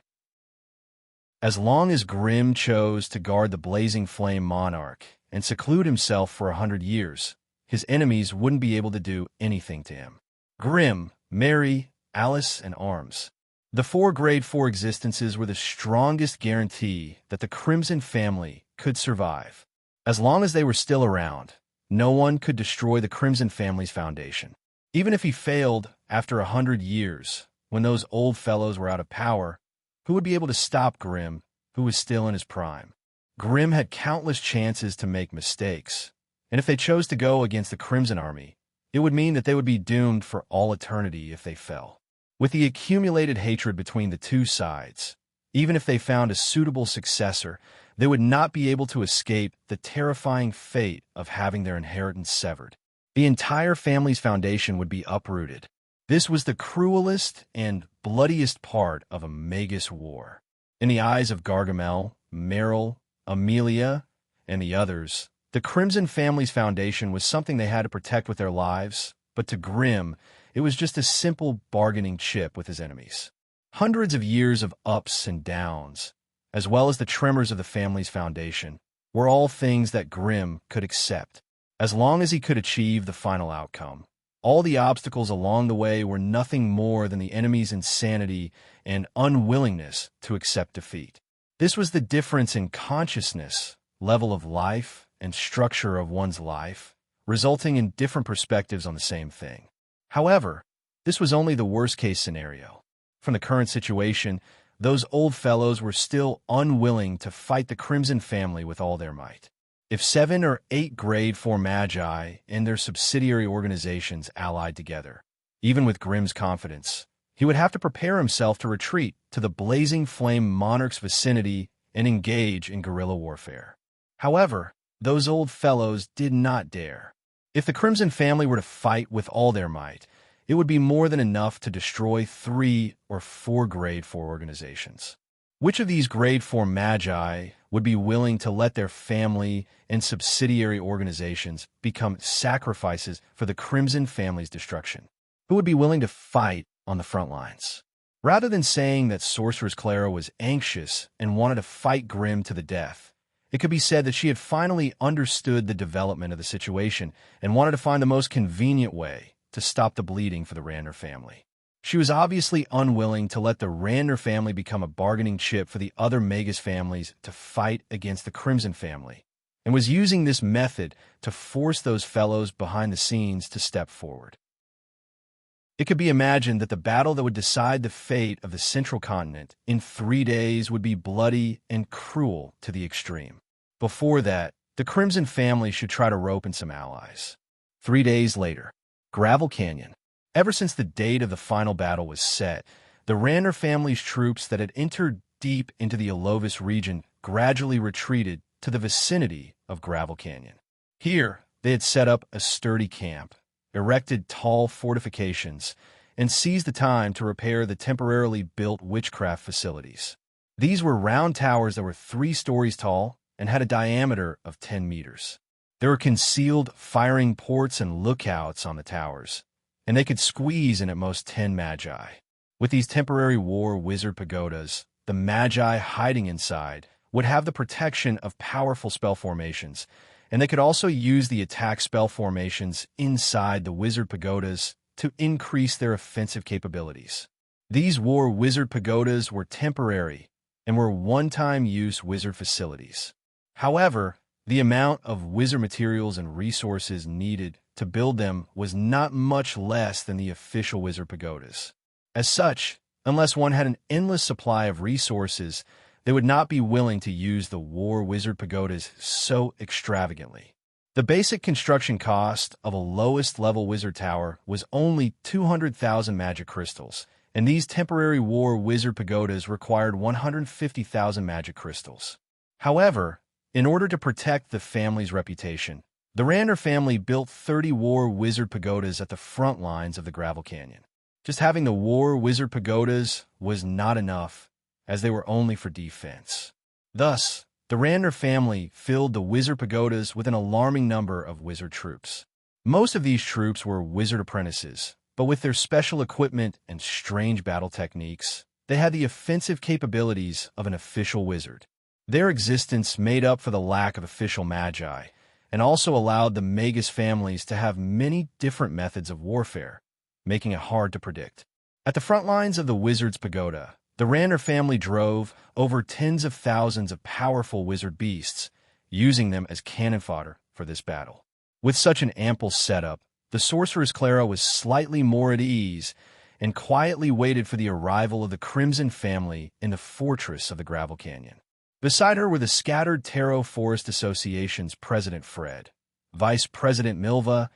as long as Grimm chose to guard the blazing flame monarch and seclude himself for 100 years, his enemies wouldn't be able to do anything to him. Grimm, Mary, Alice, and Arms. The 4 Grade 4 existences were the strongest guarantee that the Crimson family could survive. As long as they were still around, no one could destroy the Crimson family's foundation. Even if he failed after 100 years, when those old fellows were out of power, who would be able to stop Grimm, who was still in his prime? Grimm had countless chances to make mistakes, and if they chose to go against the Crimson army, it would mean that they would be doomed for all eternity if they fell. With the accumulated hatred between the two sides, even if they found a suitable successor, they would not be able to escape the terrifying fate of having their inheritance severed. The entire family's foundation would be uprooted. This was the cruelest and bloodiest part of a Magus war. In the eyes of Gargamel, Meryl, Amelia, and the others, the Crimson family's foundation was something they had to protect with their lives, but to Grimm, it was just a simple bargaining chip with his enemies. Hundreds of years of ups and downs, as well as the tremors of the family's foundation, were all things that Grimm could accept, as long as he could achieve the final outcome. All the obstacles along the way were nothing more than the enemy's insanity and unwillingness to accept defeat. This was the difference in consciousness, level of life, and structure of one's life, resulting in different perspectives on the same thing. However, this was only the worst-case scenario. From the current situation, those old fellows were still unwilling to fight the Crimson family with all their might. If 7 or 8 Grade 4 magi and their subsidiary organizations allied together, even with Grimm's confidence, he would have to prepare himself to retreat to the blazing flame monarch's vicinity and engage in guerrilla warfare. However, those old fellows did not dare. If the Crimson family were to fight with all their might, it would be more than enough to destroy 3 or 4 Grade 4 organizations. Which of these Grade 4 magi would be willing to let their family and subsidiary organizations become sacrifices for the Crimson family's destruction? Who would be willing to fight on the front lines? Rather than saying that Sorceress Clara was anxious and wanted to fight Grimm to the death, it could be said that she had finally understood the development of the situation and wanted to find the most convenient way to stop the bleeding for the Ranner family. She was obviously unwilling to let the Ranner family become a bargaining chip for the other Magus families to fight against the Crimson family, and was using this method to force those fellows behind the scenes to step forward. It could be imagined that the battle that would decide the fate of the Central Continent in 3 days would be bloody and cruel to the extreme. Before that, the Crimson family should try to rope in some allies. 3 days later, Gravel Canyon. Ever since the date of the final battle was set, the Ranner family's troops that had entered deep into the Alovis region gradually retreated to the vicinity of Gravel Canyon. Here, they had set up a sturdy camp, erected tall fortifications, and seized the time to repair the temporarily built witchcraft facilities. These were round towers that were 3 stories tall and had a diameter of 10 meters. There were concealed firing ports and lookouts on the towers, and they could squeeze in at most 10 magi. With these temporary war wizard pagodas, the magi hiding inside would have the protection of powerful spell formations, and they could also use the attack spell formations inside the wizard pagodas to increase their offensive capabilities. These war wizard pagodas were temporary and were one-time-use wizard facilities. However, the amount of wizard materials and resources needed to build them was not much less than the official wizard pagodas. As such, unless one had an endless supply of resources, they would not be willing to use the war wizard pagodas so extravagantly. The basic construction cost of a lowest-level wizard tower was only 200,000 magic crystals, and these temporary war wizard pagodas required 150,000 magic crystals. However, in order to protect the family's reputation, the Rander family built 30 war wizard pagodas at the front lines of the gravel canyon. Just having the war wizard pagodas was not enough, as they were only for defense. Thus, the Rander family filled the wizard pagodas with an alarming number of wizard troops. Most of these troops were wizard apprentices, but with their special equipment and strange battle techniques, they had the offensive capabilities of an official wizard. Their existence made up for the lack of official magi, and also allowed the Magus families to have many different methods of warfare, making it hard to predict. At the front lines of the wizard's pagoda, the Rander family drove over tens of thousands of powerful wizard beasts, using them as cannon fodder for this battle. With such an ample setup, the sorceress Clara was slightly more at ease and quietly waited for the arrival of the Crimson family in the fortress of the Gravel Canyon. Beside her were the scattered Tarot Forest Association's President Fred, Vice President Milva,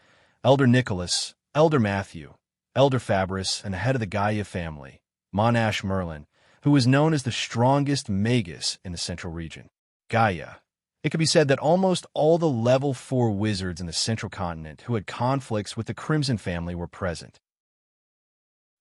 Elder Nicholas, Elder Matthew, Elder Fabris, and the head of the Gaia family, Monash Merlin, who was known as the strongest magus in the central region. Gaia. It could be said that almost all the level 4 wizards in the central continent who had conflicts with the Crimson family were present.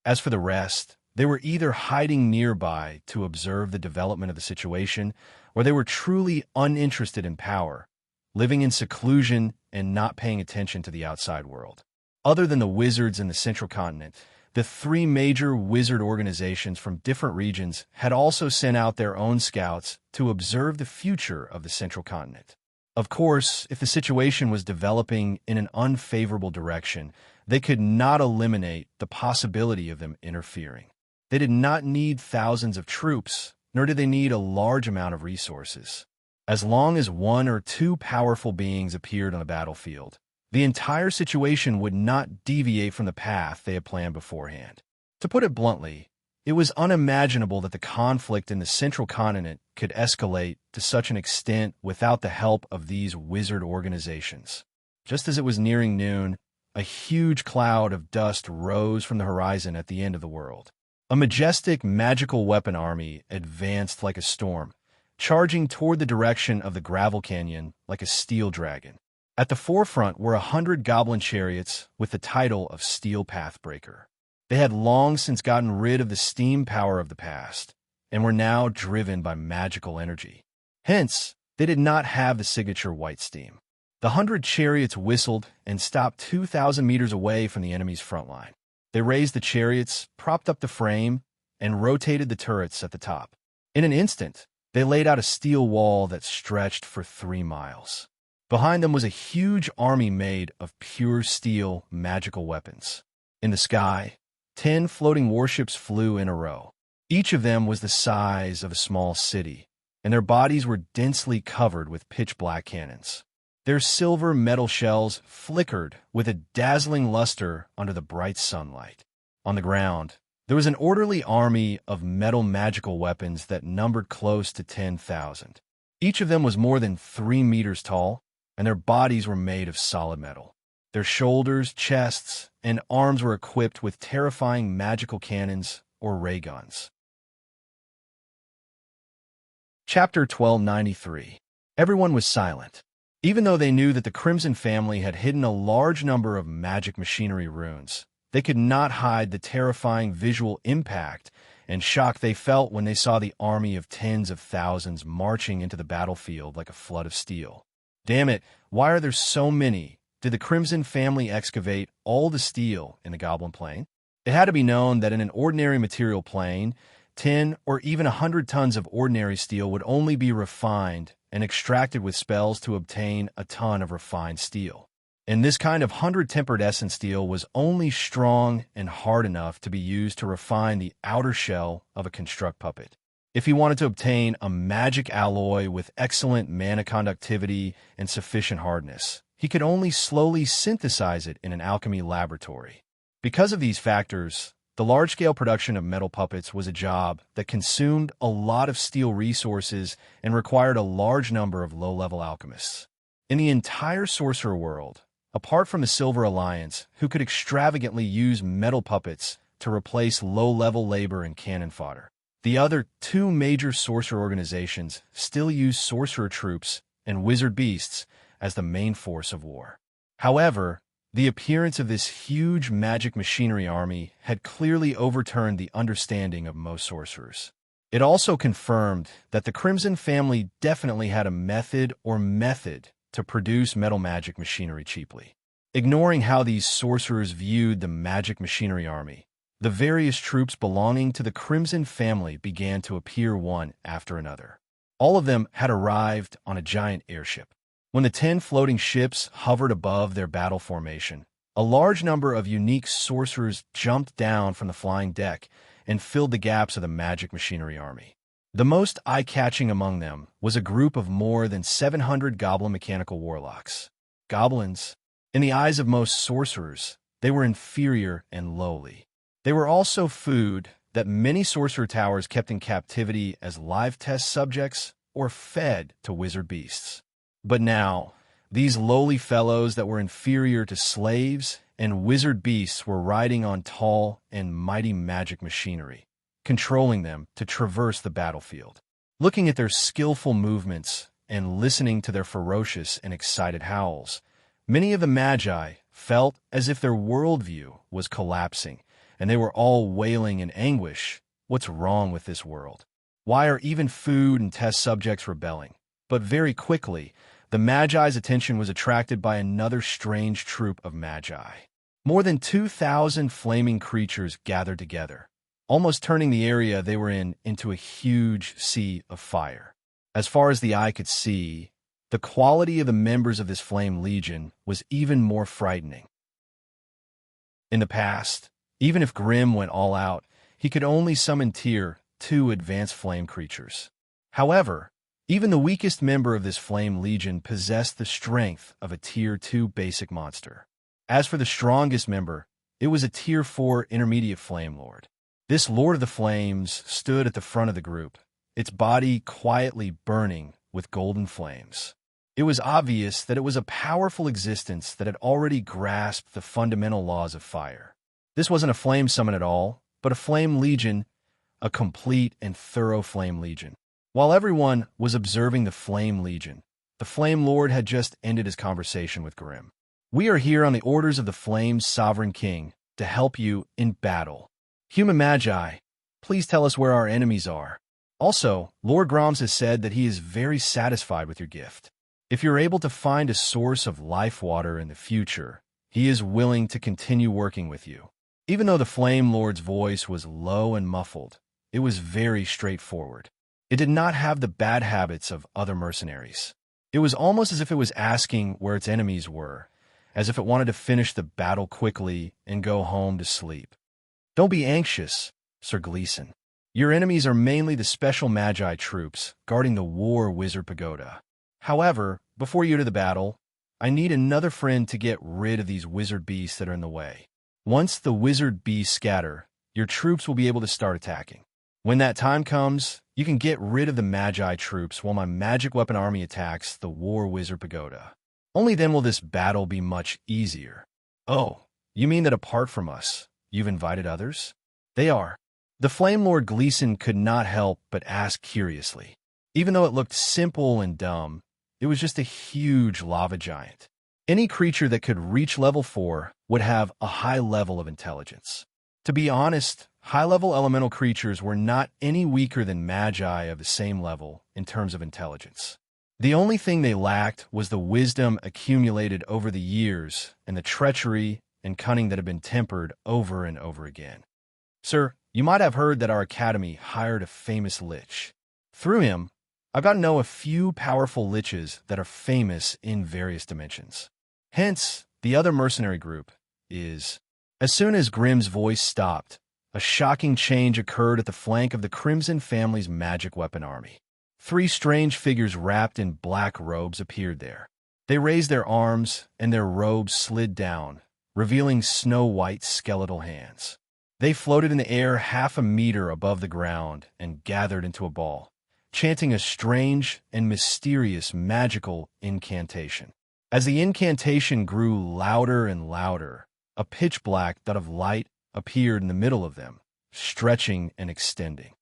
As for the rest, they were either hiding nearby to observe the development of the situation, or they were truly uninterested in power, living in seclusion and not paying attention to the outside world. Other than the wizards in the central continent, the 3 major wizard organizations from different regions had also sent out their own scouts to observe the future of the central continent. Of course, if the situation was developing in an unfavorable direction, they could not eliminate the possibility of them interfering. They did not need thousands of troops, nor did they need a large amount of resources. As long as 1 or 2 powerful beings appeared on the battlefield, the entire situation would not deviate from the path they had planned beforehand. To put it bluntly, it was unimaginable that the conflict in the central continent could escalate to such an extent without the help of these wizard organizations. Just as it was nearing noon, a huge cloud of dust rose from the horizon at the end of the world. A majestic magical weapon army advanced like a storm, charging toward the direction of the gravel canyon like a steel dragon. At the forefront were 100 goblin chariots with the title of Steel Pathbreaker. They had long since gotten rid of the steam power of the past, and were now driven by magical energy. Hence, they did not have the signature white steam. The 100 chariots whistled and stopped 2,000 meters away from the enemy's front line. They raised the chariots, propped up the frame, and rotated the turrets at the top. In an instant, they laid out a steel wall that stretched for 3 miles. Behind them was a huge army made of pure steel magical weapons. In the sky, 10 floating warships flew in a row. Each of them was the size of a small city, and their bodies were densely covered with pitch-black cannons. Their silver metal shells flickered with a dazzling luster under the bright sunlight. On the ground, there was an orderly army of metal magical weapons that numbered close to 10,000. Each of them was more than 3 meters tall, and their bodies were made of solid metal. Their shoulders, chests, and arms were equipped with terrifying magical cannons or ray guns. Chapter 1293. Everyone was silent. Even though they knew that the Crimson family had hidden a large number of magic machinery runes, they could not hide the terrifying visual impact and shock they felt when they saw the army of tens of thousands marching into the battlefield like a flood of steel. Damn it, why are there so many? Did the Crimson family excavate all the steel in the Goblin Plain? It had to be known that in an ordinary material plane, 10 or even 100 tons of ordinary steel would only be refined and extracted with spells to obtain a ton of refined steel. And this kind of 100-tempered essence steel was only strong and hard enough to be used to refine the outer shell of a construct puppet. If he wanted to obtain a magic alloy with excellent mana conductivity and sufficient hardness, he could only slowly synthesize it in an alchemy laboratory. Because of these factors, the large-scale production of metal puppets was a job that consumed a lot of steel resources and required a large number of low-level alchemists. In the entire sorcerer world, apart from the Silver Alliance, who could extravagantly use metal puppets to replace low-level labor and cannon fodder, the other two major sorcerer organizations still use sorcerer troops and wizard beasts as the main force of war. However, the appearance of this huge magic machinery army had clearly overturned the understanding of most sorcerers. It also confirmed that the Crimson family definitely had a method to produce metal magic machinery cheaply. Ignoring how these sorcerers viewed the magic machinery army, the various troops belonging to the Crimson family began to appear one after another. All of them had arrived on a giant airship. When the 10 floating ships hovered above their battle formation, a large number of unique sorcerers jumped down from the flying deck and filled the gaps of the magic machinery army. The most eye-catching among them was a group of more than 700 goblin mechanical warlocks. Goblins, in the eyes of most sorcerers, they were inferior and lowly. They were also food that many sorcerer towers kept in captivity as live test subjects or fed to wizard beasts. But now, these lowly fellows that were inferior to slaves and wizard beasts were riding on tall and mighty magic machinery, controlling them to traverse the battlefield. Looking at their skillful movements and listening to their ferocious and excited howls, many of the Magi felt as if their worldview was collapsing, and they were all wailing in anguish. What's wrong with this world? Why are even food and test subjects rebelling? But very quickly, the Magi's attention was attracted by another strange troop of Magi. More than 2,000 flaming creatures gathered together, almost turning the area they were in into a huge sea of fire. As far as the eye could see, the quality of the members of this flame legion was even more frightening. In the past, even if Grimm went all out, he could only summon Tier 2 advanced flame creatures. However, even the weakest member of this flame legion possessed the strength of a Tier 2 basic monster. As for the strongest member, it was a Tier 4 intermediate flame lord. This Lord of the Flames stood at the front of the group, its body quietly burning with golden flames. It was obvious that it was a powerful existence that had already grasped the fundamental laws of fire. This wasn't a flame summon at all, but a flame legion, a complete and thorough flame legion. While everyone was observing the flame legion, the Flame Lord had just ended his conversation with Grimm. "We are here on the orders of the Flame's sovereign king to help you in battle. Human Magi, please tell us where our enemies are. Also, Lord Groms has said that he is very satisfied with your gift. If you're able to find a source of life water in the future, he is willing to continue working with you." Even though the Flame Lord's voice was low and muffled, it was very straightforward. It did not have the bad habits of other mercenaries. It was almost as if it was asking where its enemies were, as if it wanted to finish the battle quickly and go home to sleep. "Don't be anxious, Sir Gleason. Your enemies are mainly the special Magi troops guarding the War Wizard Pagoda. However, before you enter the battle, I need another friend to get rid of these wizard beasts that are in the way. Once the wizard beasts scatter, your troops will be able to start attacking. When that time comes, you can get rid of the Magi troops while my magic weapon army attacks the War Wizard Pagoda. Only then will this battle be much easier." "Oh, you mean that apart from us, you've invited others?" "They are." The Flame Lord Gleason could not help but ask curiously. Even though it looked simple and dumb, it was just a huge lava giant. Any creature that could reach level 4 would have a high level of intelligence. To be honest, high-level elemental creatures were not any weaker than Magi of the same level in terms of intelligence. The only thing they lacked was the wisdom accumulated over the years and the treachery and cunning that had been tempered over and over again. "Sir, you might have heard that our academy hired a famous lich. Through him, I've got to know a few powerful liches that are famous in various dimensions. Hence, the other mercenary group is..." As soon as Grimm's voice stopped, a shocking change occurred at the flank of the Crimson family's magic weapon army. 3 strange figures wrapped in black robes appeared there. They raised their arms, and their robes slid down, revealing snow-white skeletal hands. They floated in the air half a meter above the ground and gathered into a ball, chanting a strange and mysterious magical incantation. As the incantation grew louder and louder, a pitch-black dot of light appeared in the middle of them, stretching and extending.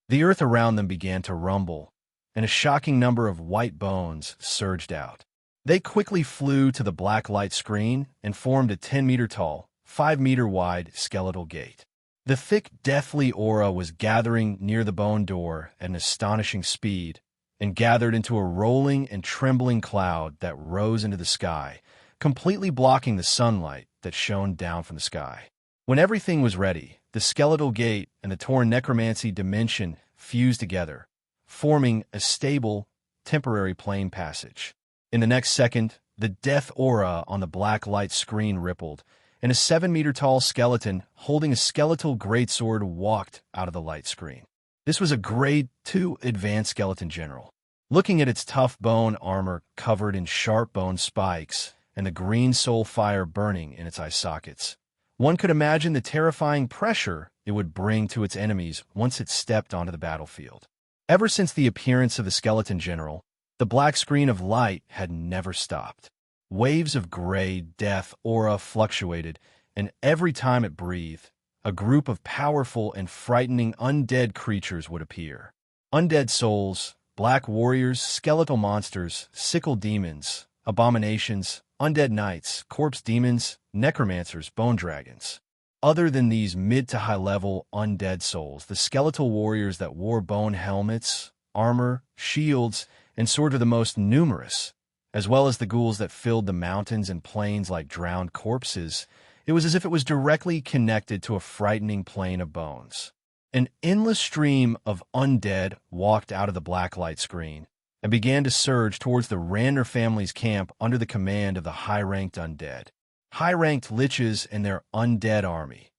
The earth around them began to rumble, and a shocking number of white bones surged out. They quickly flew to the black light screen and formed a 10-meter-tall, 5-meter-wide skeletal gate. The thick, deathly aura was gathering near the bone door at an astonishing speed and gathered into a rolling and trembling cloud that rose into the sky, completely blocking the sunlight that shone down from the sky. When everything was ready, the skeletal gate and the torn necromancy dimension fused together, forming a stable, temporary plane passage. In the next second, the death aura on the black light screen rippled, and a 7-meter-tall skeleton holding a skeletal greatsword walked out of the light screen. This was a Grade 2 advanced skeleton general. Looking at its tough bone armor covered in sharp bone spikes and the green soul fire burning in its eye sockets, one could imagine the terrifying pressure it would bring to its enemies once it stepped onto the battlefield. Ever since the appearance of the skeleton general, the black screen of light had never stopped. Waves of gray death aura fluctuated, and every time it breathed, a group of powerful and frightening undead creatures would appear. Undead souls, black warriors, skeletal monsters, sickle demons, abominations, undead knights, corpse demons, necromancers, bone dragons. Other than these mid to high-level undead souls, the skeletal warriors that wore bone helmets, armor, shields, and swords were the most numerous, as well as the ghouls that filled the mountains and plains like drowned corpses. It was as if it was directly connected to a frightening plane of bones. An endless stream of undead walked out of the black light screen and began to surge towards the Ranner family's camp under the command of the high-ranked undead. High-ranked liches and their undead army.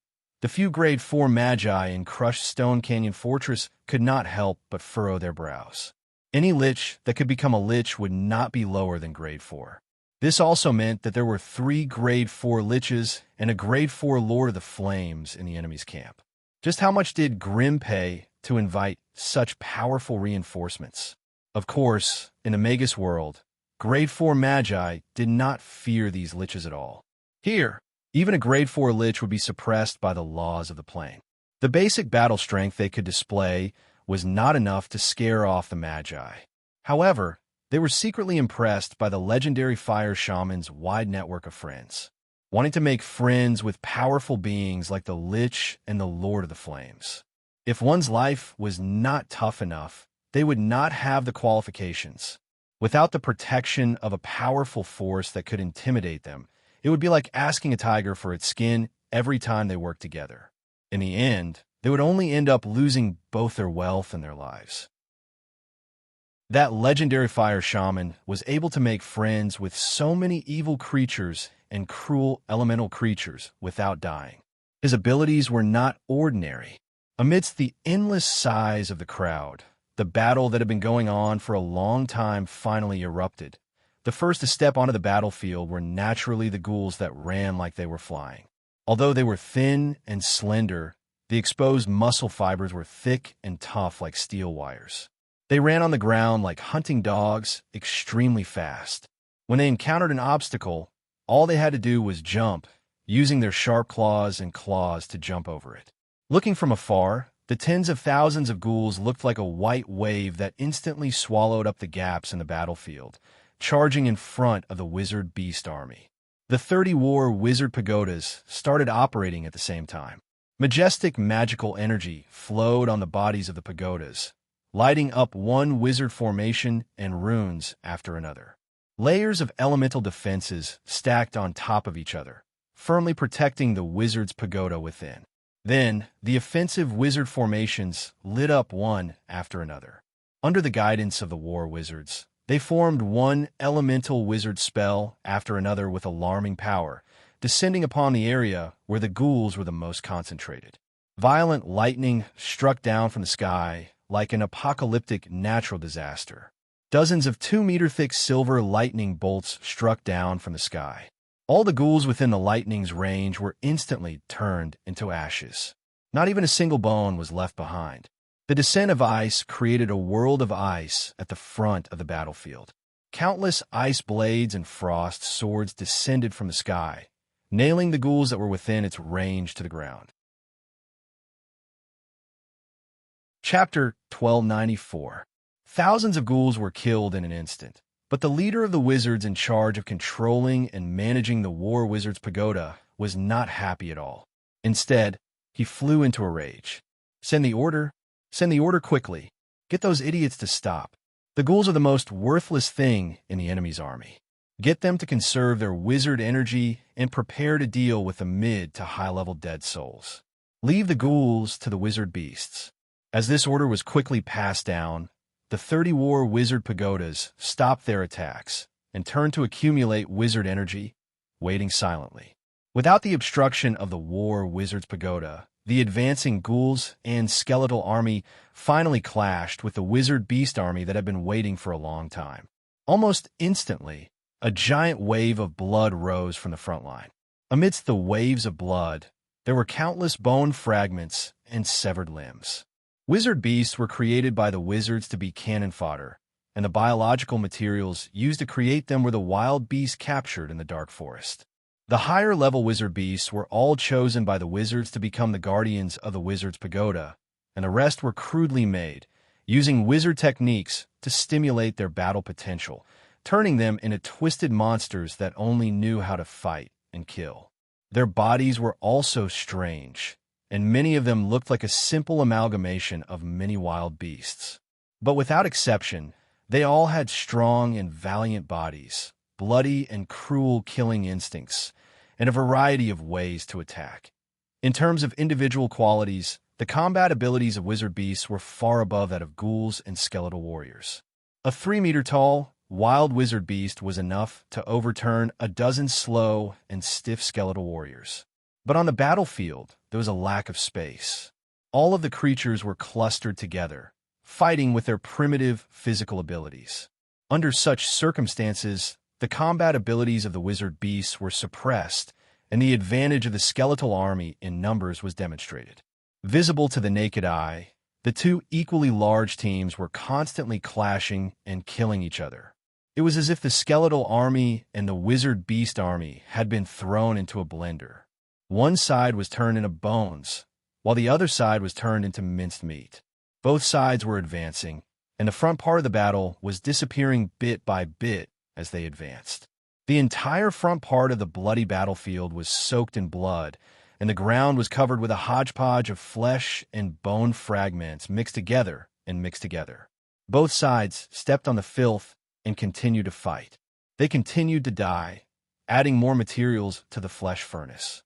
The few Grade 4 magi in crushed Stone Canyon Fortress could not help but furrow their brows. Any lich that could become a lich would not be lower than Grade 4. This also meant that there were 3 Grade 4 liches and a Grade 4 Lord of the Flames in the enemy's camp. Just how much did Grimm pay to invite such powerful reinforcements? Of course, in the Magus world, Grade 4 magi did not fear these liches at all. Here, even a Grade 4 lich would be suppressed by the laws of the plane. The basic battle strength they could display was not enough to scare off the magi. However, they were secretly impressed by the legendary fire shaman's wide network of friends, wanting to make friends with powerful beings like the Lich and the Lord of the Flames. If one's life was not tough enough, they would not have the qualifications. Without the protection of a powerful force that could intimidate them, it would be like asking a tiger for its skin every time they worked together. In the end, they would only end up losing both their wealth and their lives. That legendary fire shaman was able to make friends with so many evil creatures and cruel elemental creatures without dying. His abilities were not ordinary. Amidst the endless size of the crowd, the battle that had been going on for a long time finally erupted. The first to step onto the battlefield were naturally the ghouls that ran like they were flying. Although they were thin and slender, the exposed muscle fibers were thick and tough like steel wires. They ran on the ground like hunting dogs, extremely fast. When they encountered an obstacle, all they had to do was jump, using their sharp claws to jump over it. Looking from afar, the tens of thousands of ghouls looked like a white wave that instantly swallowed up the gaps in the battlefield, charging in front of the wizard beast army. The 30 war wizard pagodas started operating at the same time. Majestic magical energy flowed on the bodies of the pagodas, lighting up one wizard formation and runes after another. Layers of elemental defenses stacked on top of each other, firmly protecting the wizard's pagoda within. Then, the offensive wizard formations lit up one after another. Under the guidance of the war wizards, they formed one elemental wizard spell after another with alarming power, descending upon the area where the ghouls were the most concentrated. Violent lightning struck down from the sky like an apocalyptic natural disaster. Dozens of 2-meter-thick silver lightning bolts struck down from the sky. All the ghouls within the lightning's range were instantly turned into ashes. Not even a single bone was left behind. The descent of ice created a world of ice at the front of the battlefield. Countless ice blades and frost swords descended from the sky, nailing the ghouls that were within its range to the ground. Chapter 1294. Thousands of ghouls were killed in an instant, but the leader of the wizards in charge of controlling and managing the War Wizard's Pagoda was not happy at all. Instead, he flew into a rage. Send the order quickly. Get those idiots to stop. The ghouls are the most worthless thing in the enemy's army. Get them to conserve their wizard energy and prepare to deal with the mid to high-level dead souls. Leave the ghouls to the wizard beasts. As this order was quickly passed down, the 30 War Wizard Pagodas stopped their attacks and turned to accumulate wizard energy, waiting silently. Without the obstruction of the War Wizard's Pagoda, the advancing ghouls and skeletal army finally clashed with the wizard beast army that had been waiting for a long time. Almost instantly, a giant wave of blood rose from the front line. Amidst the waves of blood, there were countless bone fragments and severed limbs. Wizard beasts were created by the wizards to be cannon fodder, and the biological materials used to create them were the wild beasts captured in the dark forest. The higher-level wizard beasts were all chosen by the wizards to become the guardians of the wizard's pagoda, and the rest were crudely made, using wizard techniques to stimulate their battle potential, turning them into twisted monsters that only knew how to fight and kill. Their bodies were also strange, and many of them looked like a simple amalgamation of many wild beasts. But without exception, they all had strong and valiant bodies, bloody and cruel killing instincts, and a variety of ways to attack. In terms of individual qualities, the combat abilities of wizard beasts were far above that of ghouls and skeletal warriors. A 3-meter-tall, wild wizard beast was enough to overturn a dozen slow and stiff skeletal warriors. But on the battlefield, there was a lack of space. All of the creatures were clustered together, fighting with their primitive physical abilities. Under such circumstances, the combat abilities of the wizard beasts were suppressed, and the advantage of the skeletal army in numbers was demonstrated. Visible to the naked eye, the two equally large teams were constantly clashing and killing each other. It was as if the skeletal army and the wizard beast army had been thrown into a blender. One side was turned into bones, while the other side was turned into minced meat. Both sides were advancing, and the front part of the battle was disappearing bit by bit as they advanced. The entire front part of the bloody battlefield was soaked in blood, and the ground was covered with a hodgepodge of flesh and bone fragments mixed together. Both sides stepped on the filth and continued to fight. They continued to die, adding more materials to the flesh furnace.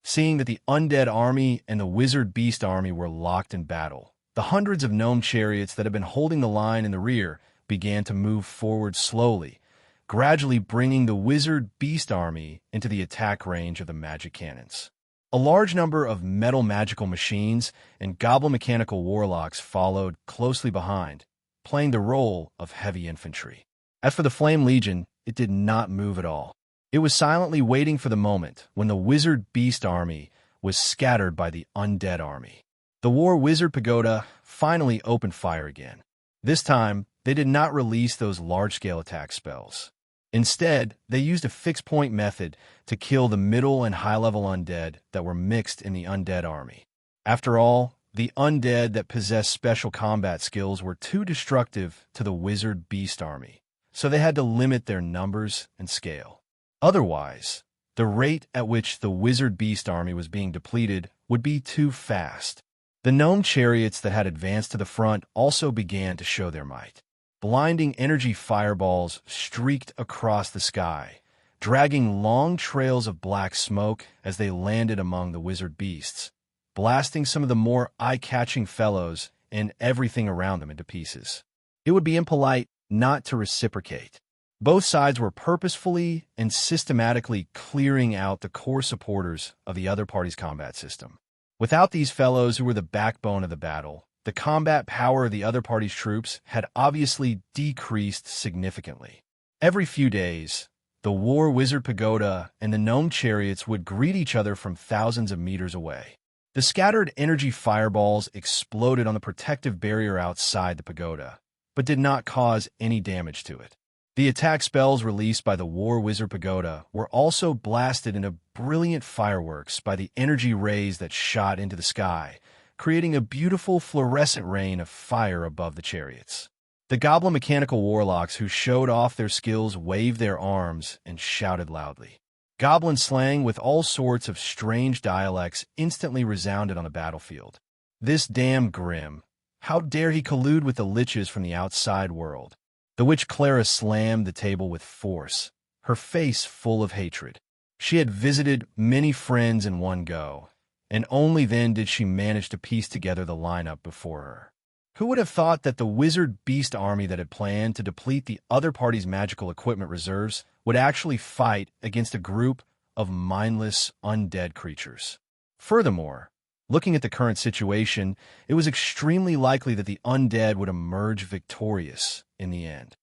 Seeing that the undead army and the wizard beast army were locked in battle, the hundreds of gnome chariots that had been holding the line in the rear began to move forward slowly, gradually bringing the wizard beast army into the attack range of the magic cannons. A large number of metal magical machines and goblin mechanical warlocks followed closely behind, playing the role of heavy infantry. As for the Flame Legion, it did not move at all. It was silently waiting for the moment when the wizard beast army was scattered by the undead army. The War Wizard Pagoda finally opened fire again. This time, they did not release those large-scale attack spells. Instead, they used a fixed-point method to kill the middle and high-level undead that were mixed in the undead army. After all, the undead that possessed special combat skills were too destructive to the wizard beast army, so they had to limit their numbers and scale. Otherwise, the rate at which the wizard beast army was being depleted would be too fast. The gnome chariots that had advanced to the front also began to show their might. Blinding energy fireballs streaked across the sky, dragging long trails of black smoke as they landed among the wizard beasts, blasting some of the more eye-catching fellows and everything around them into pieces. It would be impolite not to reciprocate. Both sides were purposefully and systematically clearing out the core supporters of the other party's combat system. Without these fellows who were the backbone of the battle, the combat power of the other party's troops had obviously decreased significantly. Every few days, the war wizard pagoda and the gnome chariots would greet each other from thousands of meters away. The scattered energy fireballs exploded on the protective barrier outside the pagoda, but did not cause any damage to it. The attack spells released by the War Wizard Pagoda were also blasted into brilliant fireworks by the energy rays that shot into the sky, creating a beautiful fluorescent rain of fire above the chariots. The goblin mechanical warlocks who showed off their skills waved their arms and shouted loudly. Goblin slang with all sorts of strange dialects instantly resounded on the battlefield. This damn Grim! How dare he collude with the liches from the outside world? The witch Clara slammed the table with force, her face full of hatred. She had visited many friends in one go, and only then did she manage to piece together the lineup before her. Who would have thought that the wizard beast army that had planned to deplete the other party's magical equipment reserves would actually fight against a group of mindless, undead creatures? Furthermore, looking at the current situation, it was extremely likely that the undead would emerge victorious in the end.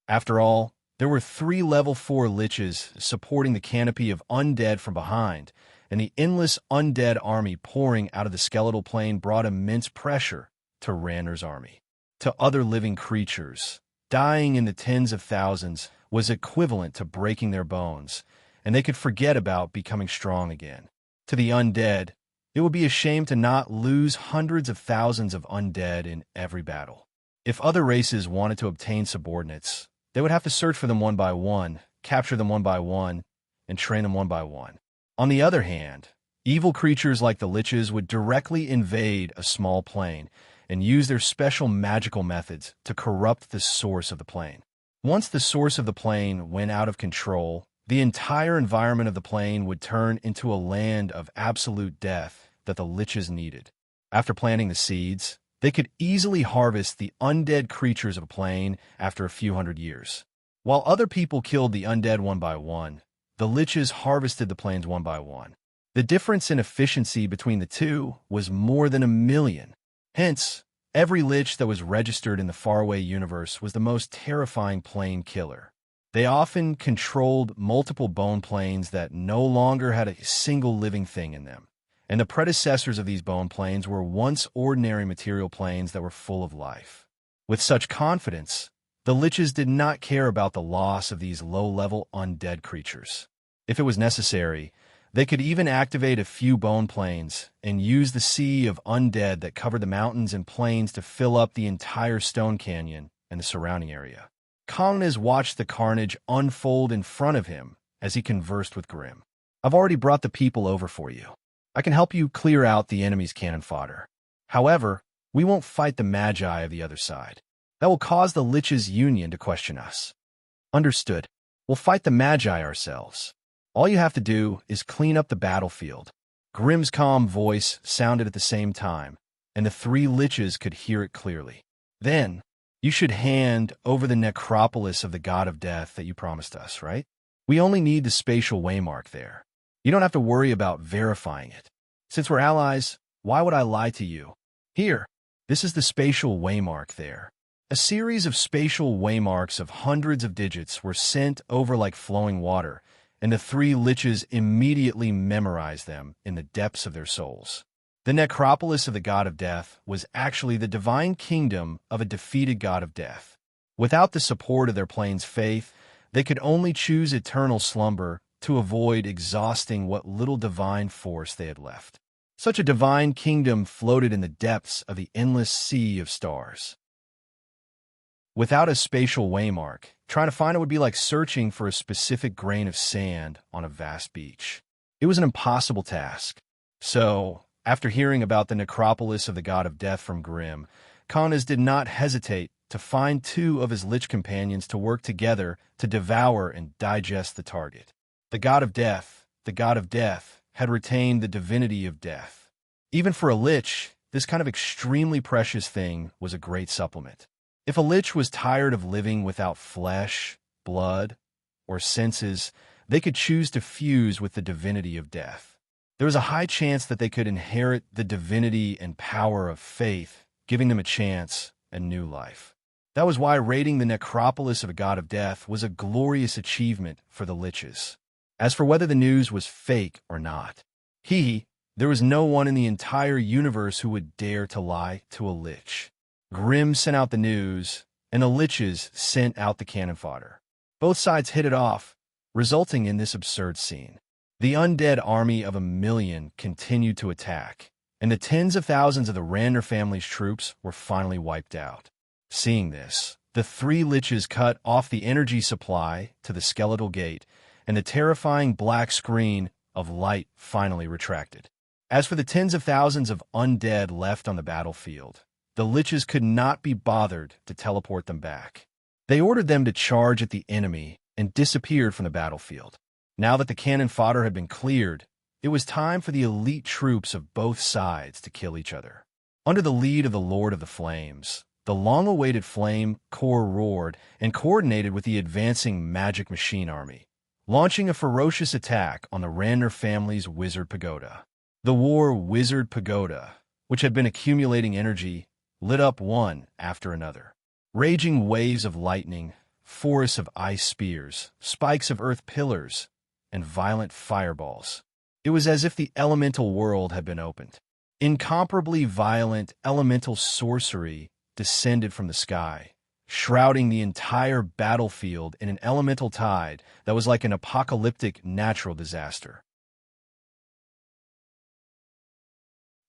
After all, there were 3 level 4 liches supporting the canopy of undead from behind, and the endless undead army pouring out of the skeletal plane brought immense pressure to Ranner's army. To other living creatures, dying in the tens of thousands was equivalent to breaking their bones, and they could forget about becoming strong again. To the undead, it would be a shame to not lose hundreds of thousands of undead in every battle. If other races wanted to obtain subordinates, they would have to search for them one by one, capture them one by one, and train them one by one. On the other hand, evil creatures like the liches would directly invade a small plane and use their special magical methods to corrupt the source of the plane. Once the source of the plane went out of control, the entire environment of the plane would turn into a land of absolute death that the liches needed. After planting the seeds, they could easily harvest the undead creatures of a plane after a few hundred years. While other people killed the undead one by one, the liches harvested the planes one by one. The difference in efficiency between the two was more than 1,000,000. Hence, every lich that was registered in the faraway universe was the most terrifying plane killer. They often controlled multiple bone planes that no longer had a single living thing in them. And the predecessors of these bone planes were once ordinary material planes that were full of life. With such confidence, the liches did not care about the loss of these low-level undead creatures. If it was necessary, they could even activate a few bone planes and use the sea of undead that covered the mountains and plains to fill up the entire stone canyon and the surrounding area. Connes watched the carnage unfold in front of him as he conversed with Grim. "I've already brought the people over for you. I can help you clear out the enemy's cannon fodder. However, we won't fight the magi of the other side. That will cause the liches' union to question us." "Understood. We'll fight the magi ourselves. All you have to do is clean up the battlefield." Grim's calm voice sounded at the same time, and the 3 liches could hear it clearly. "Then, you should hand over the necropolis of the god of death that you promised us, right? We only need the spatial waymark there. You don't have to worry about verifying it. Since we're allies, why would I lie to you? Here, this is the spatial waymark there." A series of spatial waymarks of hundreds of digits were sent over like flowing water, and the 3 liches immediately memorized them in the depths of their souls. The necropolis of the god of death was actually the divine kingdom of a defeated god of death. Without the support of their plane's faith, they could only choose eternal slumber to avoid exhausting what little divine force they had left. Such a divine kingdom floated in the depths of the endless sea of stars. Without a spatial waymark, trying to find it would be like searching for a specific grain of sand on a vast beach. It was an impossible task. So, after hearing about the necropolis of the god of death from Grim, Connes did not hesitate to find 2 of his lich companions to work together to devour and digest the target. The god of death, had retained the divinity of death. Even for a lich, this kind of extremely precious thing was a great supplement. If a lich was tired of living without flesh, blood, or senses, they could choose to fuse with the divinity of death. There was a high chance that they could inherit the divinity and power of faith, giving them a chance and new life. That was why raiding the necropolis of a god of death was a glorious achievement for the liches. As for whether the news was fake or not, there was no one in the entire universe who would dare to lie to a lich. Grimm sent out the news, and the liches sent out the cannon fodder. Both sides hit it off, resulting in this absurd scene. The undead army of 1,000,000 continued to attack, and the tens of thousands of the Ranner family's troops were finally wiped out. Seeing this, the three liches cut off the energy supply to the skeletal gate, and the terrifying black screen of light finally retracted. As for the tens of thousands of undead left on the battlefield, the liches could not be bothered to teleport them back. They ordered them to charge at the enemy and disappeared from the battlefield. Now that the cannon fodder had been cleared, it was time for the elite troops of both sides to kill each other. Under the lead of the Lord of the Flames, the long-awaited Flame Corps roared and coordinated with the advancing Magic Machine Army, launching a ferocious attack on the Ranner family's Wizard Pagoda. The War Wizard Pagoda, which had been accumulating energy, lit up one after another. Raging waves of lightning, forests of ice spears, spikes of earth pillars, and violent fireballs. It was as if the elemental world had been opened. Incomparably violent elemental sorcery descended from the sky, shrouding the entire battlefield in an elemental tide that was like an apocalyptic natural disaster.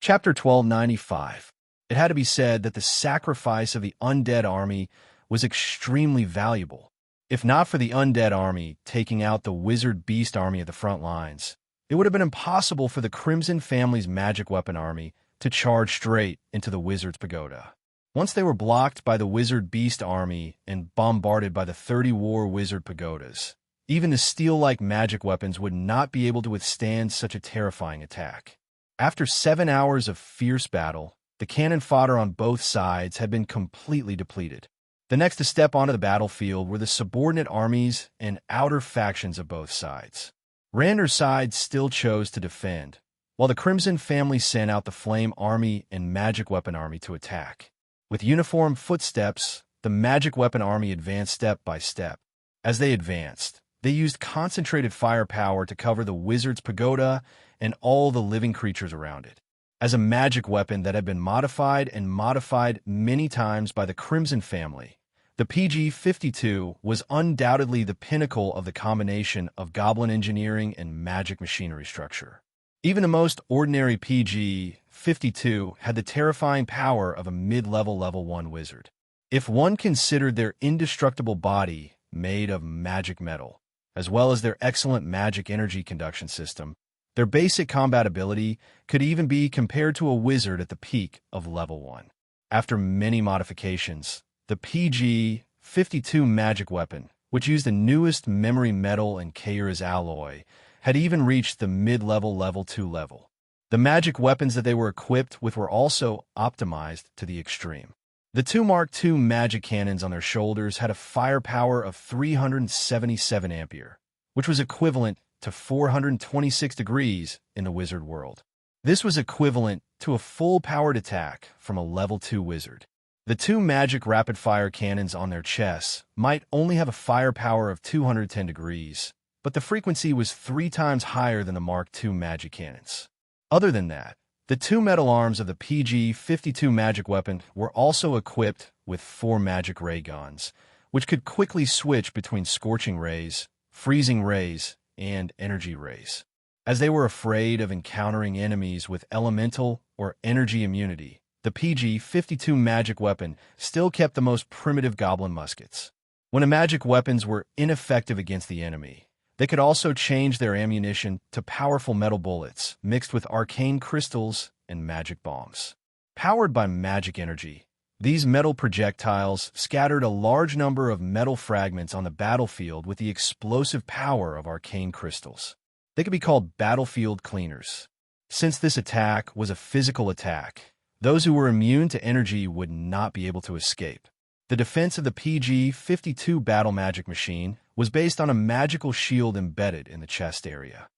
Chapter 1295. It had to be said that the sacrifice of the undead army was extremely valuable. If not for the undead army taking out the wizard beast army at the front lines, it would have been impossible for the Crimson family's magic weapon army to charge straight into the wizard's pagoda. Once they were blocked by the wizard beast army and bombarded by the 30 war wizard pagodas, even the steel-like magic weapons would not be able to withstand such a terrifying attack. After 7 hours of fierce battle, the cannon fodder on both sides had been completely depleted. The next to step onto the battlefield were the subordinate armies and outer factions of both sides. Rander's side still chose to defend, while the Crimson family sent out the Flame Army and Magic Weapon Army to attack. With uniform footsteps, the Magic Weapon Army advanced step by step. As they advanced, they used concentrated firepower to cover the wizard's pagoda and all the living creatures around it. As a magic weapon that had been modified and modified many times by the Crimson family, the PG-52 was undoubtedly the pinnacle of the combination of goblin engineering and magic machinery structure. Even the most ordinary PG-52 had the terrifying power of a mid-level level 1 wizard. If one considered their indestructible body made of magic metal, as well as their excellent magic energy conduction system, their basic combat ability could even be compared to a wizard at the peak of level 1. After many modifications, the PG-52 magic weapon, which used the newest memory metal and Kaira's alloy, had even reached the mid-level level 2 level. The magic weapons that they were equipped with were also optimized to the extreme. The 2 Mark II magic cannons on their shoulders had a firepower of 377 ampere, which was equivalent to 426 degrees in the wizard world. This was equivalent to a full-powered attack from a level 2 wizard. The 2 magic rapid-fire cannons on their chests might only have a firepower of 210 degrees, but the frequency was 3 times higher than the Mark II magic cannons. Other than that, the 2 metal arms of the PG-52 magic weapon were also equipped with 4 magic ray guns, which could quickly switch between scorching rays, freezing rays, and energy rays. As they were afraid of encountering enemies with elemental or energy immunity, the PG-52 magic weapon still kept the most primitive goblin muskets. When the magic weapons were ineffective against the enemy, they could also change their ammunition to powerful metal bullets mixed with arcane crystals and magic bombs. Powered by magic energy, these metal projectiles scattered a large number of metal fragments on the battlefield with the explosive power of arcane crystals. They could be called battlefield cleaners. Since this attack was a physical attack, those who were immune to energy would not be able to escape. The defense of the PG-52 battle magic machine was based on a magical shield embedded in the chest area.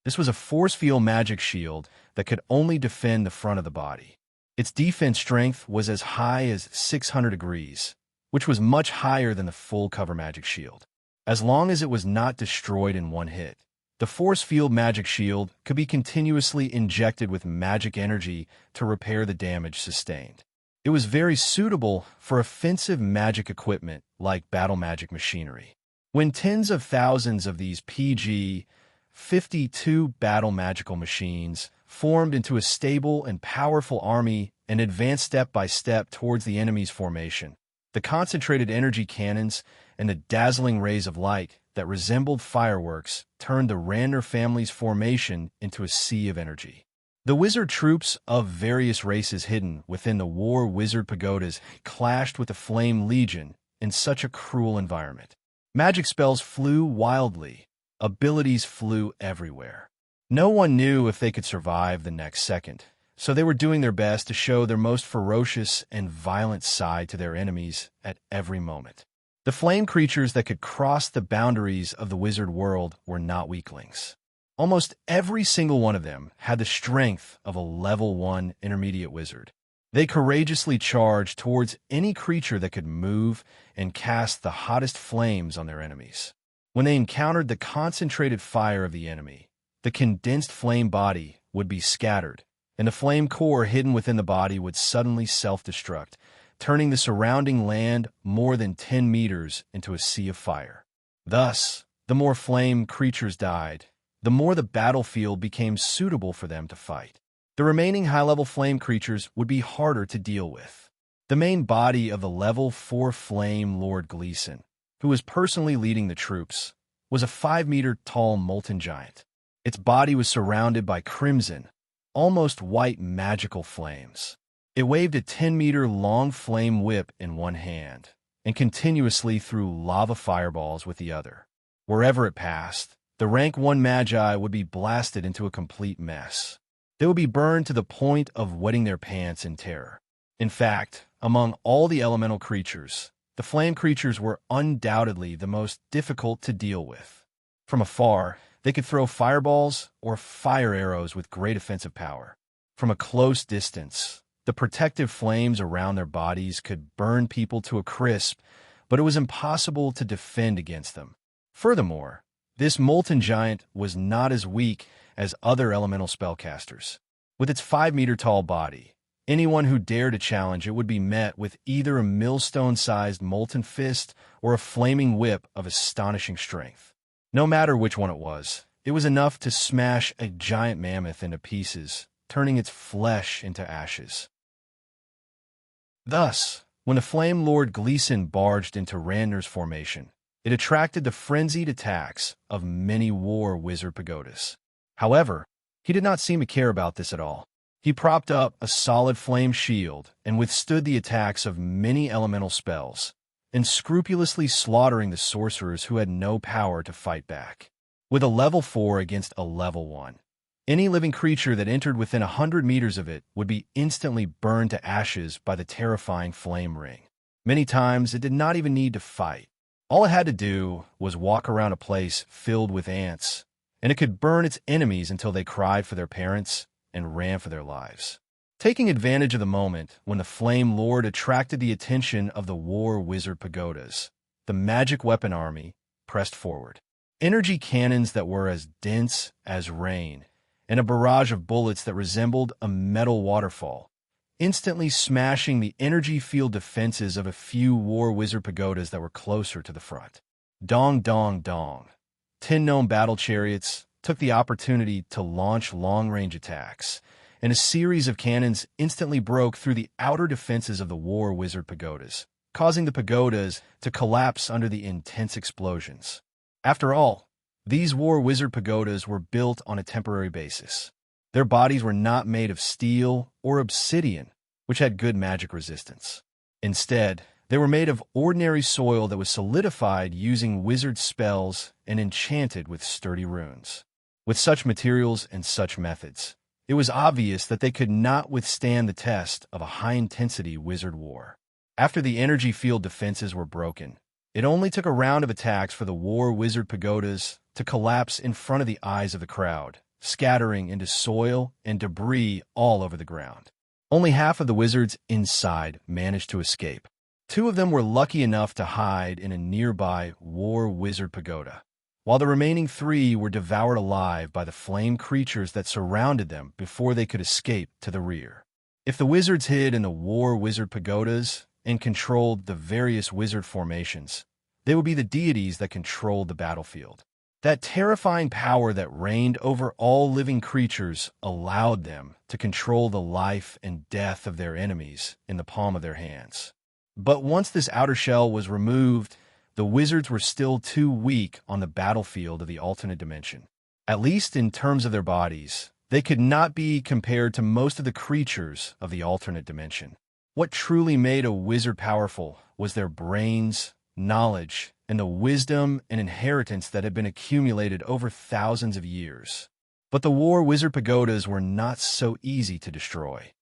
This was a force field magic shield that could only defend the front of the body. Its defense strength was as high as 600 degrees, which was much higher than the full cover magic shield. As long as it was not destroyed in one hit, the force field magic shield could be continuously injected with magic energy to repair the damage sustained. It was very suitable for offensive magic equipment like battle magic machinery. When tens of thousands of these PG-52 battle magical machines formed into a stable and powerful army and advanced step by step towards the enemy's formation, the concentrated energy cannons and the dazzling rays of light that resembled fireworks turned the Randner family's formation into a sea of energy. The wizard troops of various races hidden within the war wizard pagodas clashed with the Flame Legion in such a cruel environment. Magic spells flew wildly. Abilities flew everywhere. No one knew if they could survive the next second, so they were doing their best to show their most ferocious and violent side to their enemies at every moment. The flame creatures that could cross the boundaries of the wizard world were not weaklings. Almost every single one of them had the strength of a level 1 intermediate wizard. They courageously charged towards any creature that could move and cast the hottest flames on their enemies. When they encountered the concentrated fire of the enemy, the condensed flame body would be scattered, and the flame core hidden within the body would suddenly self-destruct, turning the surrounding land more than 10 meters into a sea of fire. Thus, the more flame creatures died, the more the battlefield became suitable for them to fight. The remaining high-level flame creatures would be harder to deal with. The main body of the level 4 flame Lord Gleason, who was personally leading the troops, was a 5-meter-tall molten giant. Its body was surrounded by crimson, almost white magical flames. It waved a 10-meter-long flame whip in one hand and continuously threw lava fireballs with the other. Wherever it passed, the rank 1 magi would be blasted into a complete mess. They would be burned to the point of wetting their pants in terror. In fact, among all the elemental creatures, the flame creatures were undoubtedly the most difficult to deal with. From afar, they could throw fireballs or fire arrows with great offensive power. From a close distance, the protective flames around their bodies could burn people to a crisp, but it was impossible to defend against them. Furthermore, this molten giant was not as weak as other elemental spellcasters. With its 5-meter-tall body, anyone who dared to challenge it would be met with either a millstone-sized molten fist or a flaming whip of astonishing strength. No matter which one it was enough to smash a giant mammoth into pieces, turning its flesh into ashes. Thus, when the Flame Lord Gleason barged into Randner's formation, it attracted the frenzied attacks of many war wizard pagodas. However, he did not seem to care about this at all. He propped up a solid flame shield and withstood the attacks of many elemental spells, unscrupulously slaughtering the sorcerers who had no power to fight back. With a level 4 against a level 1, any living creature that entered within 100 meters of it would be instantly burned to ashes by the terrifying flame ring. Many times, it did not even need to fight. All it had to do was walk around a place filled with ants, and it could burn its enemies until they cried for their parents and ran for their lives. Taking advantage of the moment when the Flame Lord attracted the attention of the war wizard pagodas, the magic weapon army pressed forward. Energy cannons that were as dense as rain, and a barrage of bullets that resembled a metal waterfall, instantly smashing the energy field defenses of a few war wizard pagodas that were closer to the front. Dong, dong, dong. 10 known battle chariots took the opportunity to launch long-range attacks, and a series of cannons instantly broke through the outer defenses of the war wizard pagodas, causing the pagodas to collapse under the intense explosions. After all, these war wizard pagodas were built on a temporary basis. Their bodies were not made of steel or obsidian, which had good magic resistance. Instead, they were made of ordinary soil that was solidified using wizard spells and enchanted with sturdy runes. With such materials and such methods, it was obvious that they could not withstand the test of a high-intensity wizard war. After the energy field defenses were broken, it only took a round of attacks for the war wizard pagodas to collapse in front of the eyes of the crowd, scattering into soil and debris all over the ground. Only half of the wizards inside managed to escape. Two of them were lucky enough to hide in a nearby war wizard pagoda, while the remaining three were devoured alive by the flame creatures that surrounded them before they could escape to the rear. If the wizards hid in the war wizard pagodas and controlled the various wizard formations, they would be the deities that controlled the battlefield. That terrifying power that reigned over all living creatures allowed them to control the life and death of their enemies in the palm of their hands. But once this outer shell was removed, the wizards were still too weak on the battlefield of the alternate dimension. At least in terms of their bodies, they could not be compared to most of the creatures of the alternate dimension. What truly made a wizard powerful was their brains, knowledge, and the wisdom and inheritance that had been accumulated over thousands of years. But the war wizard pagodas were not so easy to destroy.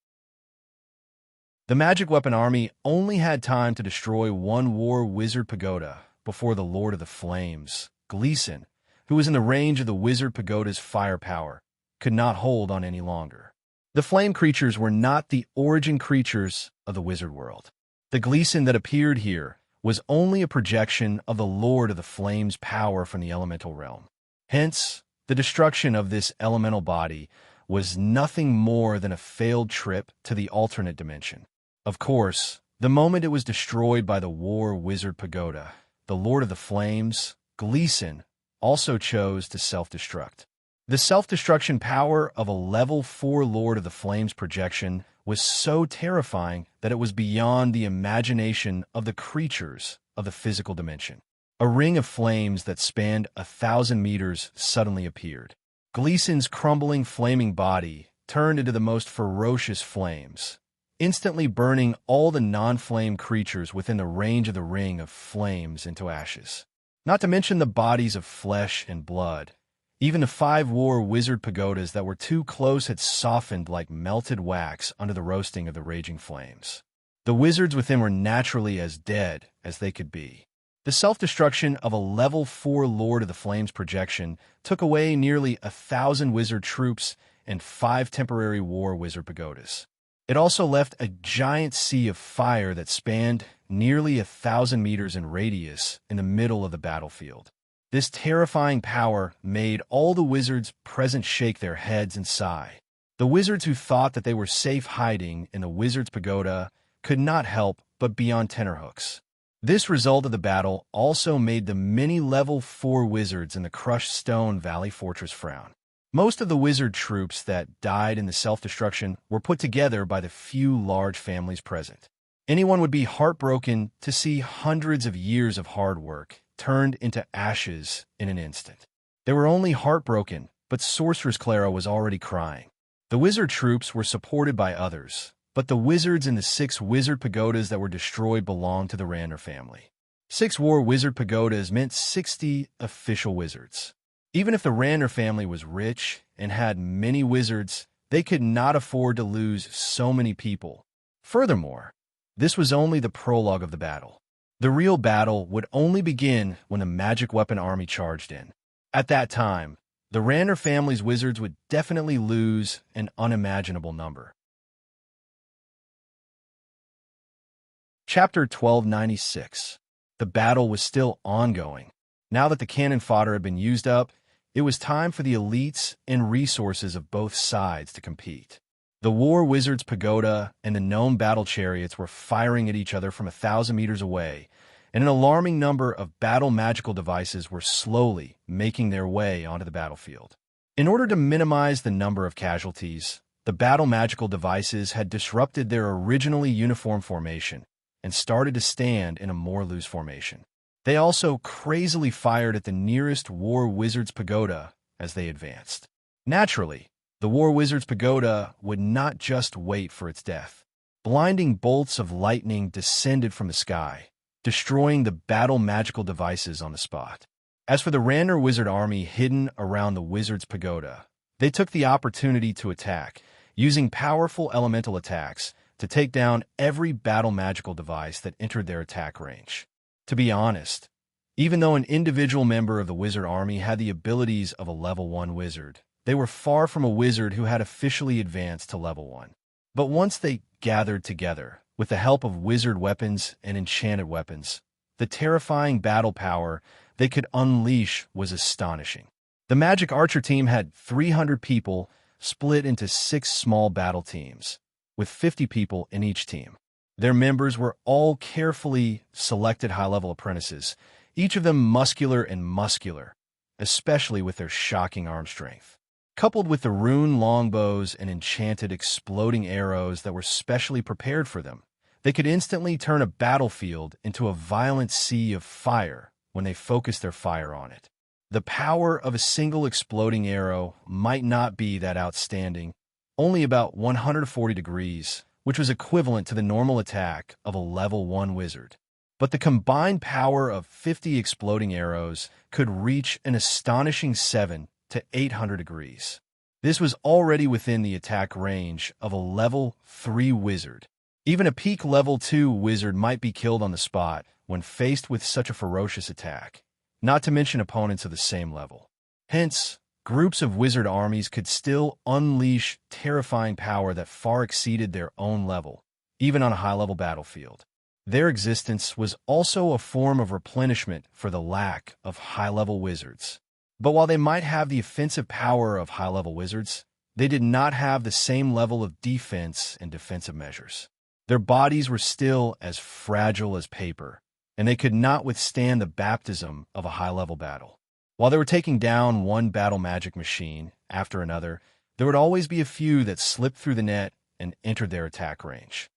The magic weapon army only had time to destroy one war wizard pagoda before the Lord of the Flames, Gleason, who was in the range of the wizard pagoda's firepower, could not hold on any longer. The flame creatures were not the origin creatures of the wizard world. The Gleason that appeared here was only a projection of the Lord of the Flames' power from the elemental realm. Hence, the destruction of this elemental body was nothing more than a failed trip to the alternate dimension. Of course, the moment it was destroyed by the war wizard pagoda, the Lord of the Flames, Gleason, also chose to self-destruct. The self-destruction power of a level 4 Lord of the Flames projection was so terrifying that it was beyond the imagination of the creatures of the physical dimension. A ring of flames that spanned 1,000 meters suddenly appeared. Gleason's crumbling flaming body turned into the most ferocious flames, instantly burning all the non-flame creatures within the range of the ring of flames into ashes. Not to mention the bodies of flesh and blood. Even the 5 war wizard pagodas that were too close had softened like melted wax under the roasting of the raging flames. The wizards within were naturally as dead as they could be. The self-destruction of a level 4 Lord of the Flames projection took away nearly 1,000 wizard troops and 5 temporary war wizard pagodas. It also left a giant sea of fire that spanned nearly 1,000 meters in radius in the middle of the battlefield. This terrifying power made all the wizards present shake their heads and sigh. The wizards who thought that they were safe hiding in the wizard's pagoda could not help but be on tenterhooks. This result of the battle also made the many level 4 wizards in the crushed stone Valley Fortress frown. Most of the wizard troops that died in the self-destruction were put together by the few large families present. Anyone would be heartbroken to see hundreds of years of hard work turned into ashes in an instant. They were only heartbroken, but Sorceress Clara was already crying. The wizard troops were supported by others, but the wizards in the 6 wizard pagodas that were destroyed belonged to the Ranner family. 6 war wizard pagodas meant 60 official wizards. Even if the Ranner family was rich and had many wizards, they could not afford to lose so many people. Furthermore, this was only the prologue of the battle. The real battle would only begin when the magic weapon army charged in. At that time, the Ranner family's wizards would definitely lose an unimaginable number. Chapter 1296. The battle was still ongoing. Now that the cannon fodder had been used up, it was time for the elites and resources of both sides to compete. The war wizard's pagoda and the gnome battle chariots were firing at each other from 1,000 meters away, and an alarming number of battle magical devices were slowly making their way onto the battlefield. In order to minimize the number of casualties, the battle magical devices had disrupted their originally uniform formation and started to stand in a more loose formation. They also crazily fired at the nearest war wizard's pagoda as they advanced. Naturally, the war wizard's pagoda would not just wait for its death. Blinding bolts of lightning descended from the sky, destroying the battle magical devices on the spot. As for the Ranner wizard army hidden around the wizard's pagoda, they took the opportunity to attack, using powerful elemental attacks to take down every battle magical device that entered their attack range. To be honest, even though an individual member of the wizard army had the abilities of a level 1 wizard, they were far from a wizard who had officially advanced to level 1. But once they gathered together, with the help of wizard weapons and enchanted weapons, the terrifying battle power they could unleash was astonishing. The Magic Archer team had 300 people split into 6 small battle teams, with 50 people in each team. Their members were all carefully selected high-level apprentices, each of them muscular, especially with their shocking arm strength. Coupled with the rune longbows and enchanted exploding arrows that were specially prepared for them, they could instantly turn a battlefield into a violent sea of fire when they focused their fire on it. The power of a single exploding arrow might not be that outstanding, only about 140 degrees, which was equivalent to the normal attack of a level 1 wizard. But the combined power of 50 exploding arrows could reach an astonishing 700 to 800 degrees. This was already within the attack range of a level 3 wizard. Even a peak level 2 wizard might be killed on the spot when faced with such a ferocious attack, not to mention opponents of the same level. Hence, groups of wizard armies could still unleash terrifying power that far exceeded their own level, even on a high-level battlefield. Their existence was also a form of replenishment for the lack of high-level wizards. But while they might have the offensive power of high-level wizards, they did not have the same level of defense and defensive measures. Their bodies were still as fragile as paper, and they could not withstand the baptism of a high-level battle. While they were taking down one battle magic machine after another, there would always be a few that slipped through the net and entered their attack range.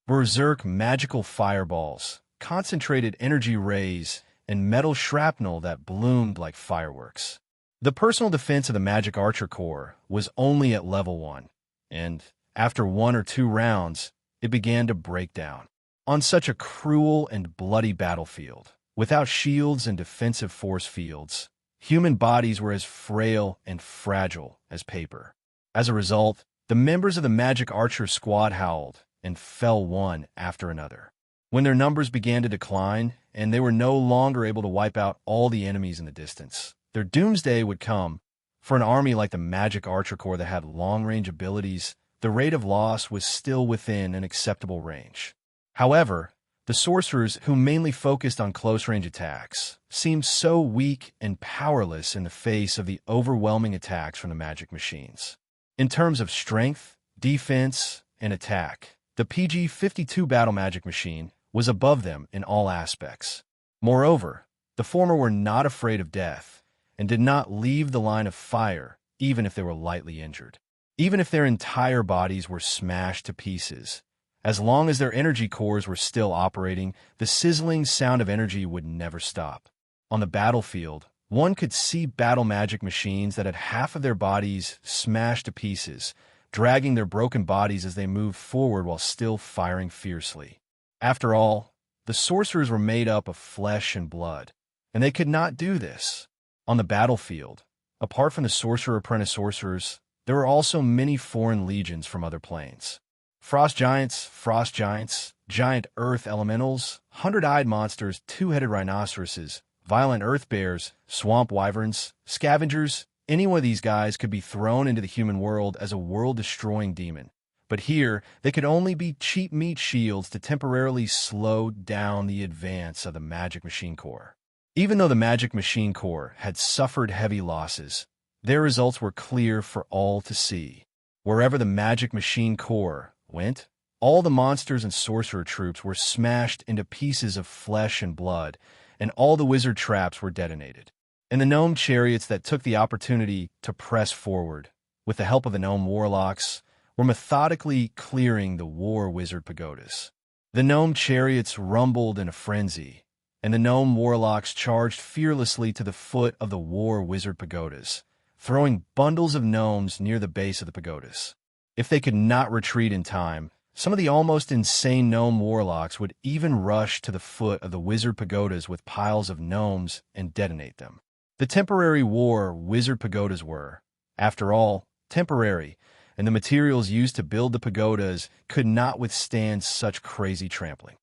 Berserk magical fireballs, concentrated energy rays, and metal shrapnel that bloomed like fireworks. The personal defense of the Magic Archer Corps was only at level 1, and after 1 or 2 rounds, it began to break down. On such a cruel and bloody battlefield, without shields and defensive force fields, human bodies were as frail and fragile as paper. As a result, the members of the Magic Archer squad howled and fell one after another. When their numbers began to decline, and they were no longer able to wipe out all the enemies in the distance, their doomsday would come. For an army like the Magic Archer Corps that had long-range abilities, the rate of loss was still within an acceptable range. However, the sorcerers, who mainly focused on close-range attacks, seemed so weak and powerless in the face of the overwhelming attacks from the magic machines. In terms of strength, defense, and attack, the PG-52 battle magic machine was above them in all aspects. Moreover, the former were not afraid of death and did not leave the line of fire even if they were lightly injured. Even if their entire bodies were smashed to pieces, as long as their energy cores were still operating, the sizzling sound of energy would never stop. On the battlefield, one could see battle magic machines that had half of their bodies smashed to pieces, dragging their broken bodies as they moved forward while still firing fiercely. After all, the sorcerers were made up of flesh and blood, and they could not do this. On the battlefield, apart from the sorcerer apprentice sorcerers, there were also many foreign legions from other planes. Frost giants, giant earth elementals, 100-eyed monsters, 2-headed rhinoceroses, violent earth bears, swamp wyverns, scavengers. Any one of these guys could be thrown into the human world as a world-destroying demon. But here, they could only be cheap meat shields to temporarily slow down the advance of the Magic Machine Corps. Even though the Magic Machine Corps had suffered heavy losses, their results were clear for all to see. Wherever the Magic Machine Corps went, all the monsters and sorcerer troops were smashed into pieces of flesh and blood, and all the wizard traps were detonated. And the gnome chariots that took the opportunity to press forward, with the help of the gnome warlocks, were methodically clearing the war wizard pagodas. The gnome chariots rumbled in a frenzy, and the gnome warlocks charged fearlessly to the foot of the war wizard pagodas, throwing bundles of gnomes near the base of the pagodas. If they could not retreat in time, some of the almost insane gnome warlocks would even rush to the foot of the wizard pagodas with piles of gnomes and detonate them. The temporary war wizard pagodas were, after all, temporary, and the materials used to build the pagodas could not withstand such crazy trampling.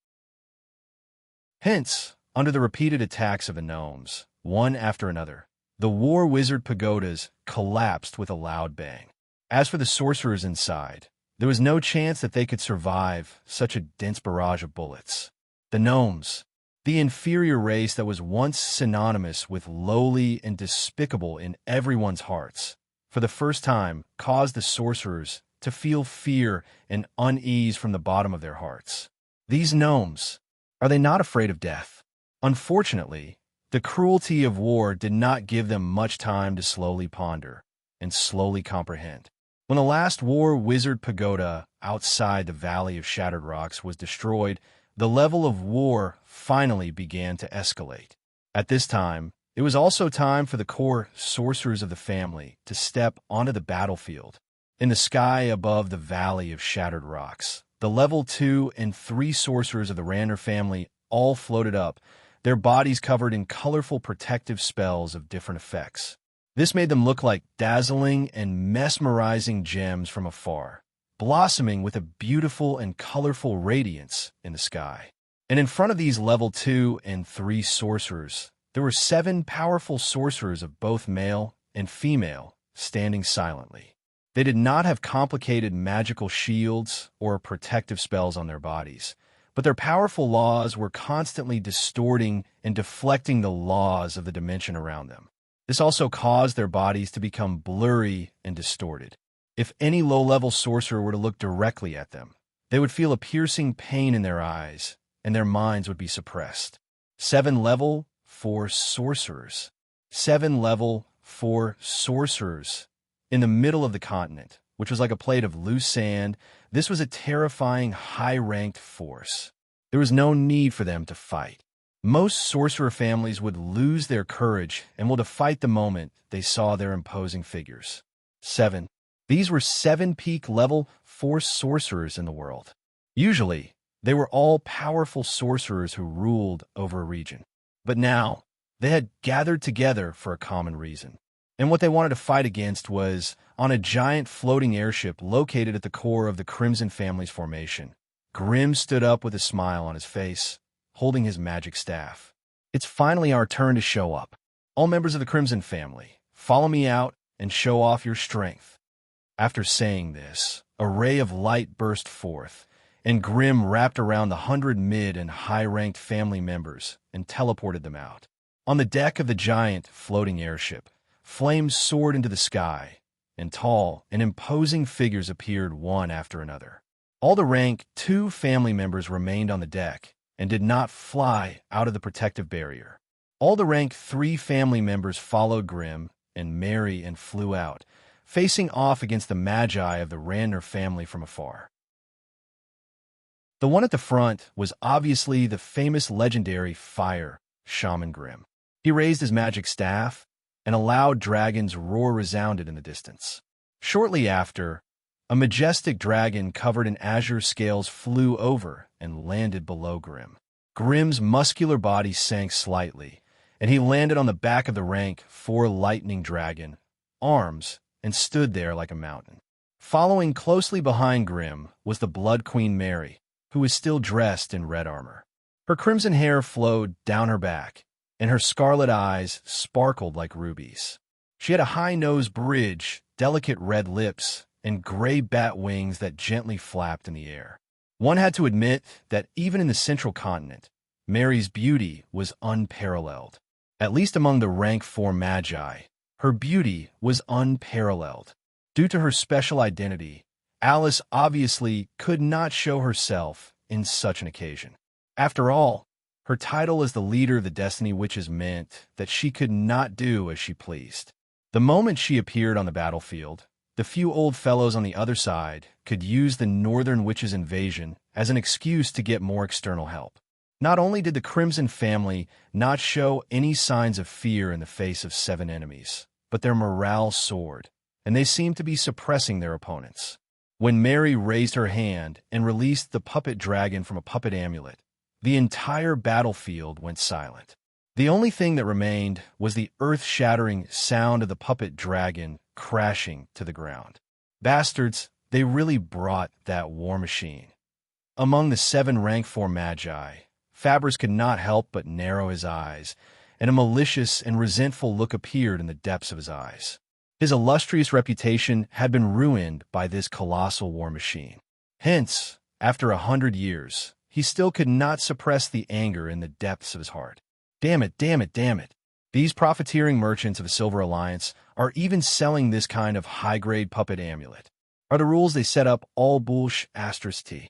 Hence, under the repeated attacks of the gnomes, one after another, the war wizard pagodas collapsed with a loud bang. As for the sorcerers inside, there was no chance that they could survive such a dense barrage of bullets. The gnomes, the inferior race that was once synonymous with lowly and despicable in everyone's hearts, for the first time caused the sorcerers to feel fear and unease from the bottom of their hearts. These gnomes, are they not afraid of death? Unfortunately, the cruelty of war did not give them much time to slowly ponder and slowly comprehend. When the last war wizard pagoda outside the Valley of Shattered Rocks was destroyed, the level of war finally began to escalate. At this time, it was also time for the core sorcerers of the family to step onto the battlefield. In the sky above the Valley of Shattered Rocks, the level 2 and 3 sorcerers of the Ranner family all floated up, their bodies covered in colorful protective spells of different effects. This made them look like dazzling and mesmerizing gems from afar, blossoming with a beautiful and colorful radiance in the sky. And in front of these level 2 and 3 sorcerers, there were 7 powerful sorcerers of both male and female standing silently. They did not have complicated magical shields or protective spells on their bodies, but their powerful laws were constantly distorting and deflecting the laws of the dimension around them. This also caused their bodies to become blurry and distorted. If any low-level sorcerer were to look directly at them, they would feel a piercing pain in their eyes, and their minds would be suppressed. 7 level 4 sorcerers. 7 level 4 sorcerers. In the middle of the continent, which was like a plate of loose sand, this was a terrifying, high-ranked force. There was no need for them to fight. Most sorcerer families would lose their courage and will to fight the moment they saw their imposing figures. 7. These were 7 peak level 4 sorcerers in the world. Usually, they were all powerful sorcerers who ruled over a region. But now, they had gathered together for a common reason. And what they wanted to fight against was on a giant floating airship located at the core of the Crimson family's formation. Grimm stood up with a smile on his face, holding his magic staff. It's finally our turn to show up. All members of the Crimson family, follow me out and show off your strength. After saying this, a ray of light burst forth, and Grimm wrapped around the 100 mid and high-ranked family members and teleported them out. On the deck of the giant floating airship, flames soared into the sky, and tall and imposing figures appeared one after another. All the rank 2 family members remained on the deck and did not fly out of the protective barrier. All the rank 3 family members followed Grimm and Mary and flew out, facing off against the Magi of the Ranner family from afar. The one at the front was obviously the famous legendary fire shaman Grimm. He raised his magic staff, and a loud dragon's roar resounded in the distance. Shortly after, a majestic dragon covered in azure scales flew over and landed below Grimm. Grimm's muscular body sank slightly, and he landed on the back of the rank 4 lightning dragon, arms, and stood there like a mountain. Following closely behind Grimm was the Blood Queen Mary, who was still dressed in red armor. Her crimson hair flowed down her back, and her scarlet eyes sparkled like rubies. She had a high-nosed bridge, delicate red lips, and gray bat wings that gently flapped in the air. One had to admit that even in the central continent, Mary's beauty was unparalleled. At least among the rank 4 Magi, her beauty was unparalleled. Due to her special identity, Alice obviously could not show herself in such an occasion. After all, her title as the leader of the Destiny Witches meant that she could not do as she pleased. The moment she appeared on the battlefield, the few old fellows on the other side could use the Northern Witches' invasion as an excuse to get more external help. Not only did the Crimson family not show any signs of fear in the face of 7 enemies, but their morale soared, and they seemed to be suppressing their opponents. When Mary raised her hand and released the puppet dragon from a puppet amulet, the entire battlefield went silent. The only thing that remained was the earth-shattering sound of the puppet dragon crashing to the ground. Bastards, they really brought that war machine. Among the 7 rank 4 magi, Fabris could not help but narrow his eyes, and a malicious and resentful look appeared in the depths of his eyes. His illustrious reputation had been ruined by this colossal war machine. Hence, after 100 years, he still could not suppress the anger in the depths of his heart. Damn it, damn it, damn it. These profiteering merchants of the Silver Alliance are even selling this kind of high-grade puppet amulet. Are the rules they set up all bullsh *T?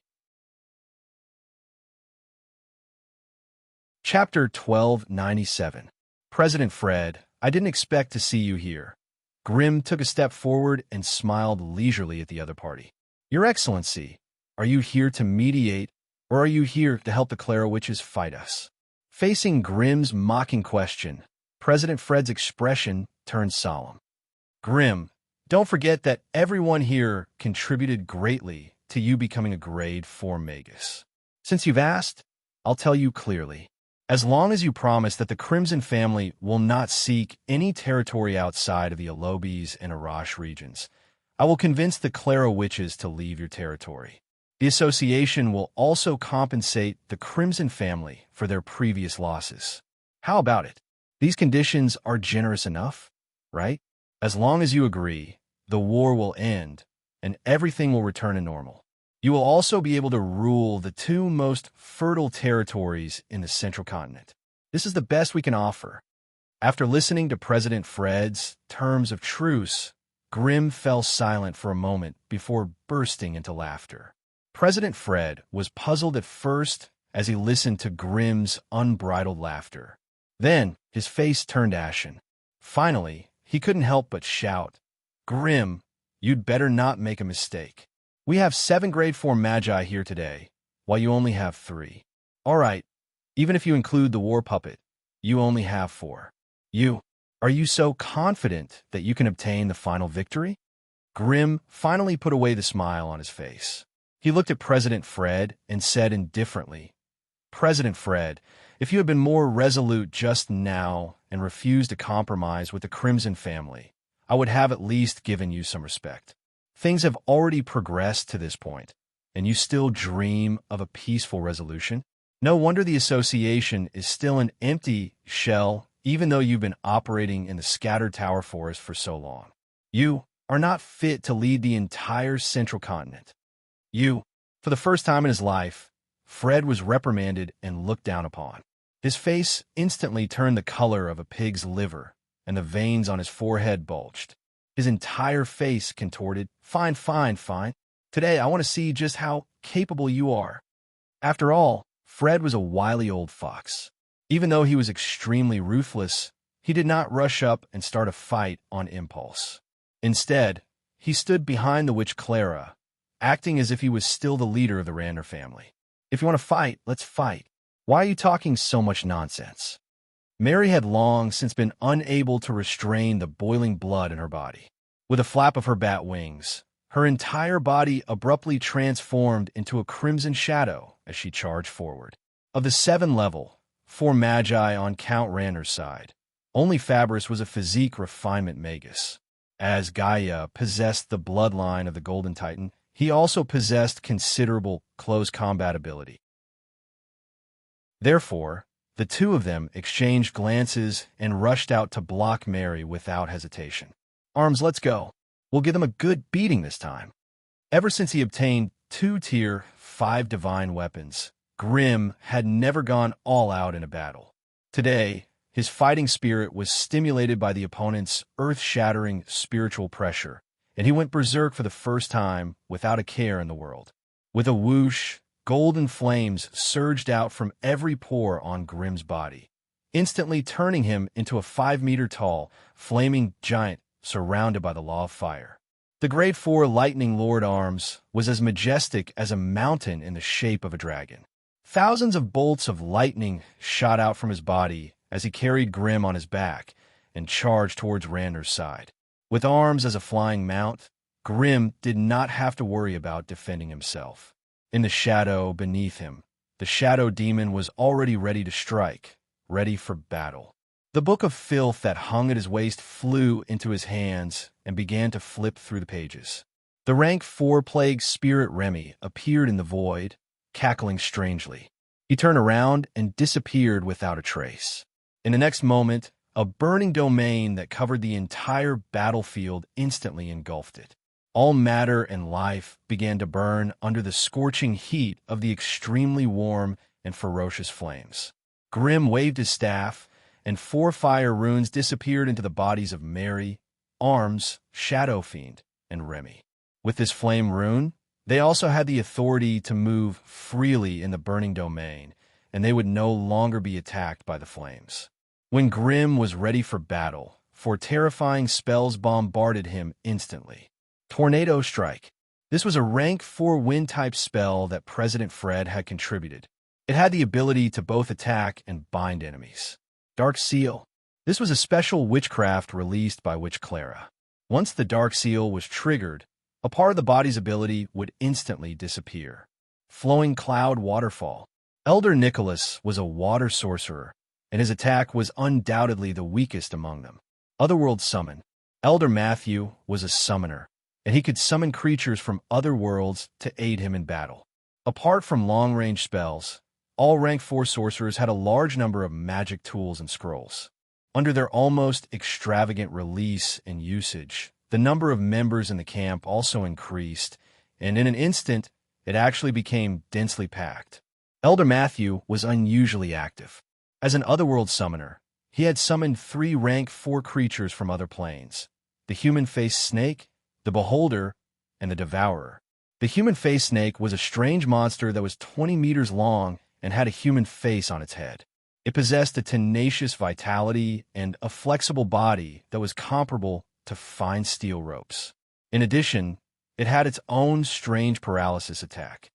Chapter 1297. President Fred, I didn't expect to see you here. Grimm took a step forward and smiled leisurely at the other party. Your Excellency, are you here to mediate, or are you here to help the Clara Witches fight us? Facing Grimm's mocking question, President Fred's expression turned solemn. Grimm, don't forget that everyone here contributed greatly to you becoming a grade 4 magus. Since you've asked, I'll tell you clearly. As long as you promise that the Crimson family will not seek any territory outside of the Alobis and Arash regions, I will convince the Clara Witches to leave your territory. The association will also compensate the Crimson family for their previous losses. How about it? These conditions are generous enough, right? As long as you agree, the war will end, and everything will return to normal. You will also be able to rule the 2 most fertile territories in the Central Continent. This is the best we can offer. After listening to President Fred's terms of truce, Grimm fell silent for a moment before bursting into laughter. President Fred was puzzled at first as he listened to Grimm's unbridled laughter. Then his face turned ashen. Finally, he couldn't help but shout, Grimm, you'd better not make a mistake. We have 7 grade 4 magi here today, while you only have 3. All right, even if you include the war puppet, you only have 4. Are you so confident that you can obtain the final victory? Grimm finally put away the smile on his face. He looked at President Fred and said indifferently, President Fred, if you had been more resolute just now and refused to compromise with the Crimson family, I would have at least given you some respect. Things have already progressed to this point, and you still dream of a peaceful resolution? No wonder the association is still an empty shell, even though you've been operating in the scattered tower forest for so long. You are not fit to lead the entire Central Continent. For the first time in his life, Fred was reprimanded and looked down upon. His face instantly turned the color of a pig's liver, and the veins on his forehead bulged. His entire face contorted. Fine. Today I want to see just how capable you are. After all, Fred was a wily old fox. Even though he was extremely ruthless, he did not rush up and start a fight on impulse. Instead, he stood behind the witch Clara, acting as if he was still the leader of the Rander family. If you want to fight, let's fight. Why are you talking so much nonsense? Mary had long since been unable to restrain the boiling blood in her body. With a flap of her bat wings, her entire body abruptly transformed into a crimson shadow as she charged forward. Of the 7 level, 4 magi on Count Rander's side, only Fabris was a physique refinement magus. As Gaia possessed the bloodline of the Golden Titan, he also possessed considerable close combat ability. Therefore, the 2 of them exchanged glances and rushed out to block Mary without hesitation. Arms, let's go. We'll give them a good beating this time. Ever since he obtained 2 tier 5 divine weapons, Grimm had never gone all out in a battle. Today, his fighting spirit was stimulated by the opponent's earth-shattering spiritual pressure, and he went berserk for the first time without a care in the world. With a whoosh, golden flames surged out from every pore on Grimm's body, instantly turning him into a 5-meter-tall, flaming giant surrounded by the law of fire. The Grade 4 Lightning Lord Arms was as majestic as a mountain in the shape of a dragon. Thousands of bolts of lightning shot out from his body as he carried Grimm on his back and charged towards Rander's side. With arms as a flying mount, Grimm did not have to worry about defending himself. In the shadow beneath him, the shadow demon was already ready to strike, ready for battle. The book of filth that hung at his waist flew into his hands and began to flip through the pages. The The rank 4 plague spirit Remy appeared in the void, cackling strangely. He turned around and disappeared without a trace. In the next moment, a burning domain that covered the entire battlefield instantly engulfed it. All matter and life began to burn under the scorching heat of the extremely warm and ferocious flames. Grim waved his staff, and 4 fire runes disappeared into the bodies of Mary, Arms, Shadow Fiend, and Remy. With this flame rune, they also had the authority to move freely in the burning domain, and they would no longer be attacked by the flames. When Grim was ready for battle, 4 terrifying spells bombarded him instantly. Tornado Strike. This was a rank 4 wind-type spell that President Fred had contributed. It had the ability to both attack and bind enemies. Dark Seal. This was a special witchcraft released by Witch Clara. Once the Dark Seal was triggered, a part of the body's ability would instantly disappear. Flowing Cloud Waterfall. Elder Nicholas was a water sorcerer, and his attack was undoubtedly the weakest among them. Otherworld Summon. Elder Matthew was a summoner, and he could summon creatures from other worlds to aid him in battle. Apart from long-range spells, all rank 4 sorcerers had a large number of magic tools and scrolls. Under their almost extravagant release and usage, the number of members in the camp also increased, and in an instant, it actually became densely packed. Elder Matthew was unusually active. As an otherworld summoner, he had summoned 3 rank 4 creatures from other planes: the human-faced snake, the beholder, and the devourer. The human-faced snake was a strange monster that was 20 meters long and had a human face on its head. It possessed a tenacious vitality and a flexible body that was comparable to fine steel ropes. In addition, it had its own strange paralysis attack.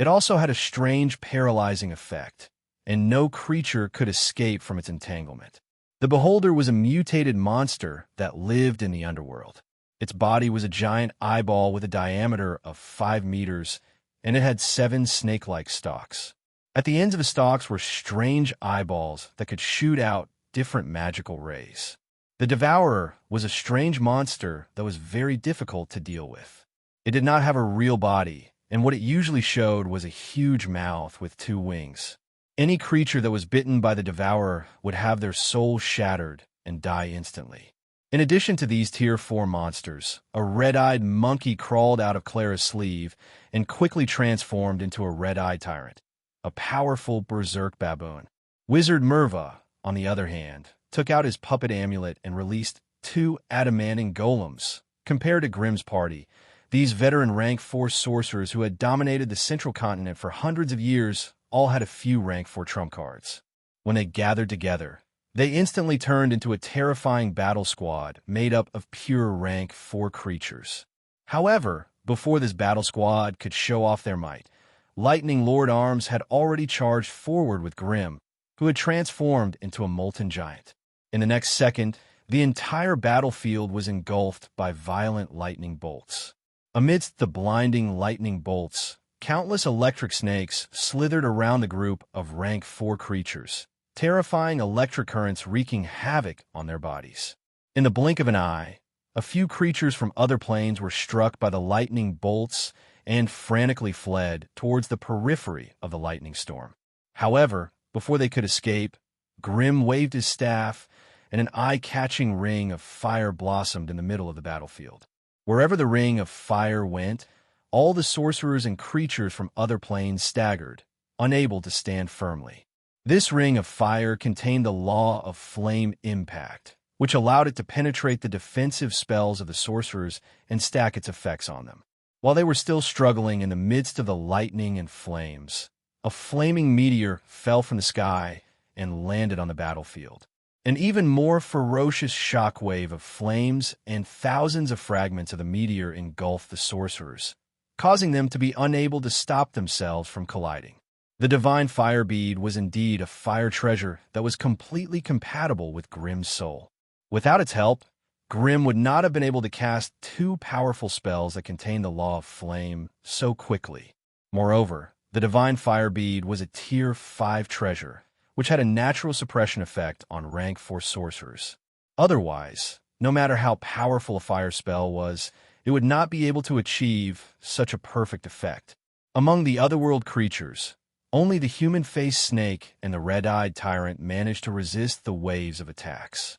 It also had a strange paralyzing effect, and no creature could escape from its entanglement. The Beholder was a mutated monster that lived in the underworld. Its body was a giant eyeball with a diameter of 5 meters, and it had 7 snake-like stalks. At the ends of the stalks were strange eyeballs that could shoot out different magical rays. The Devourer was a strange monster that was very difficult to deal with. It did not have a real body, and what it usually showed was a huge mouth with 2 wings. Any creature that was bitten by the Devourer would have their soul shattered and die instantly. In addition to these Tier 4 monsters, a red-eyed monkey crawled out of Clara's sleeve and quickly transformed into a red-eyed tyrant, a powerful berserk baboon. Wizard Merva, on the other hand, took out his puppet amulet and released 2 adamantine golems. Compared to Grimm's party, these veteran rank 4 sorcerers who had dominated the central continent for hundreds of years all had a few rank 4 trump cards. When they gathered together, they instantly turned into a terrifying battle squad made up of pure rank 4 creatures. However, before this battle squad could show off their might, Lightning Lord Arms had already charged forward with Grimm, who had transformed into a molten giant. In the next second, the entire battlefield was engulfed by violent lightning bolts. Amidst the blinding lightning bolts, countless electric snakes slithered around the group of rank 4 creatures, terrifying electric currents wreaking havoc on their bodies. In the blink of an eye, a few creatures from other planes were struck by the lightning bolts and frantically fled towards the periphery of the lightning storm. However, before they could escape, Grimm waved his staff, and an eye-catching ring of fire blossomed in the middle of the battlefield. Wherever the ring of fire went, all the sorcerers and creatures from other planes staggered, unable to stand firmly. This ring of fire contained the law of flame impact, which allowed it to penetrate the defensive spells of the sorcerers and stack its effects on them. While they were still struggling in the midst of the lightning and flames, a flaming meteor fell from the sky and landed on the battlefield. An even more ferocious shockwave of flames and thousands of fragments of the meteor engulfed the sorcerers, causing them to be unable to stop themselves from colliding. The divine fire bead was indeed a fire treasure that was completely compatible with Grimm's soul. Without its help, Grimm would not have been able to cast 2 powerful spells that contained the law of flame so quickly. Moreover, the divine fire bead was a Tier 5 treasure, which had a natural suppression effect on rank 4 sorcerers. Otherwise, no matter how powerful a fire spell was, it would not be able to achieve such a perfect effect. Among the otherworld creatures, only the human-faced snake and the red-eyed tyrant managed to resist the waves of attacks.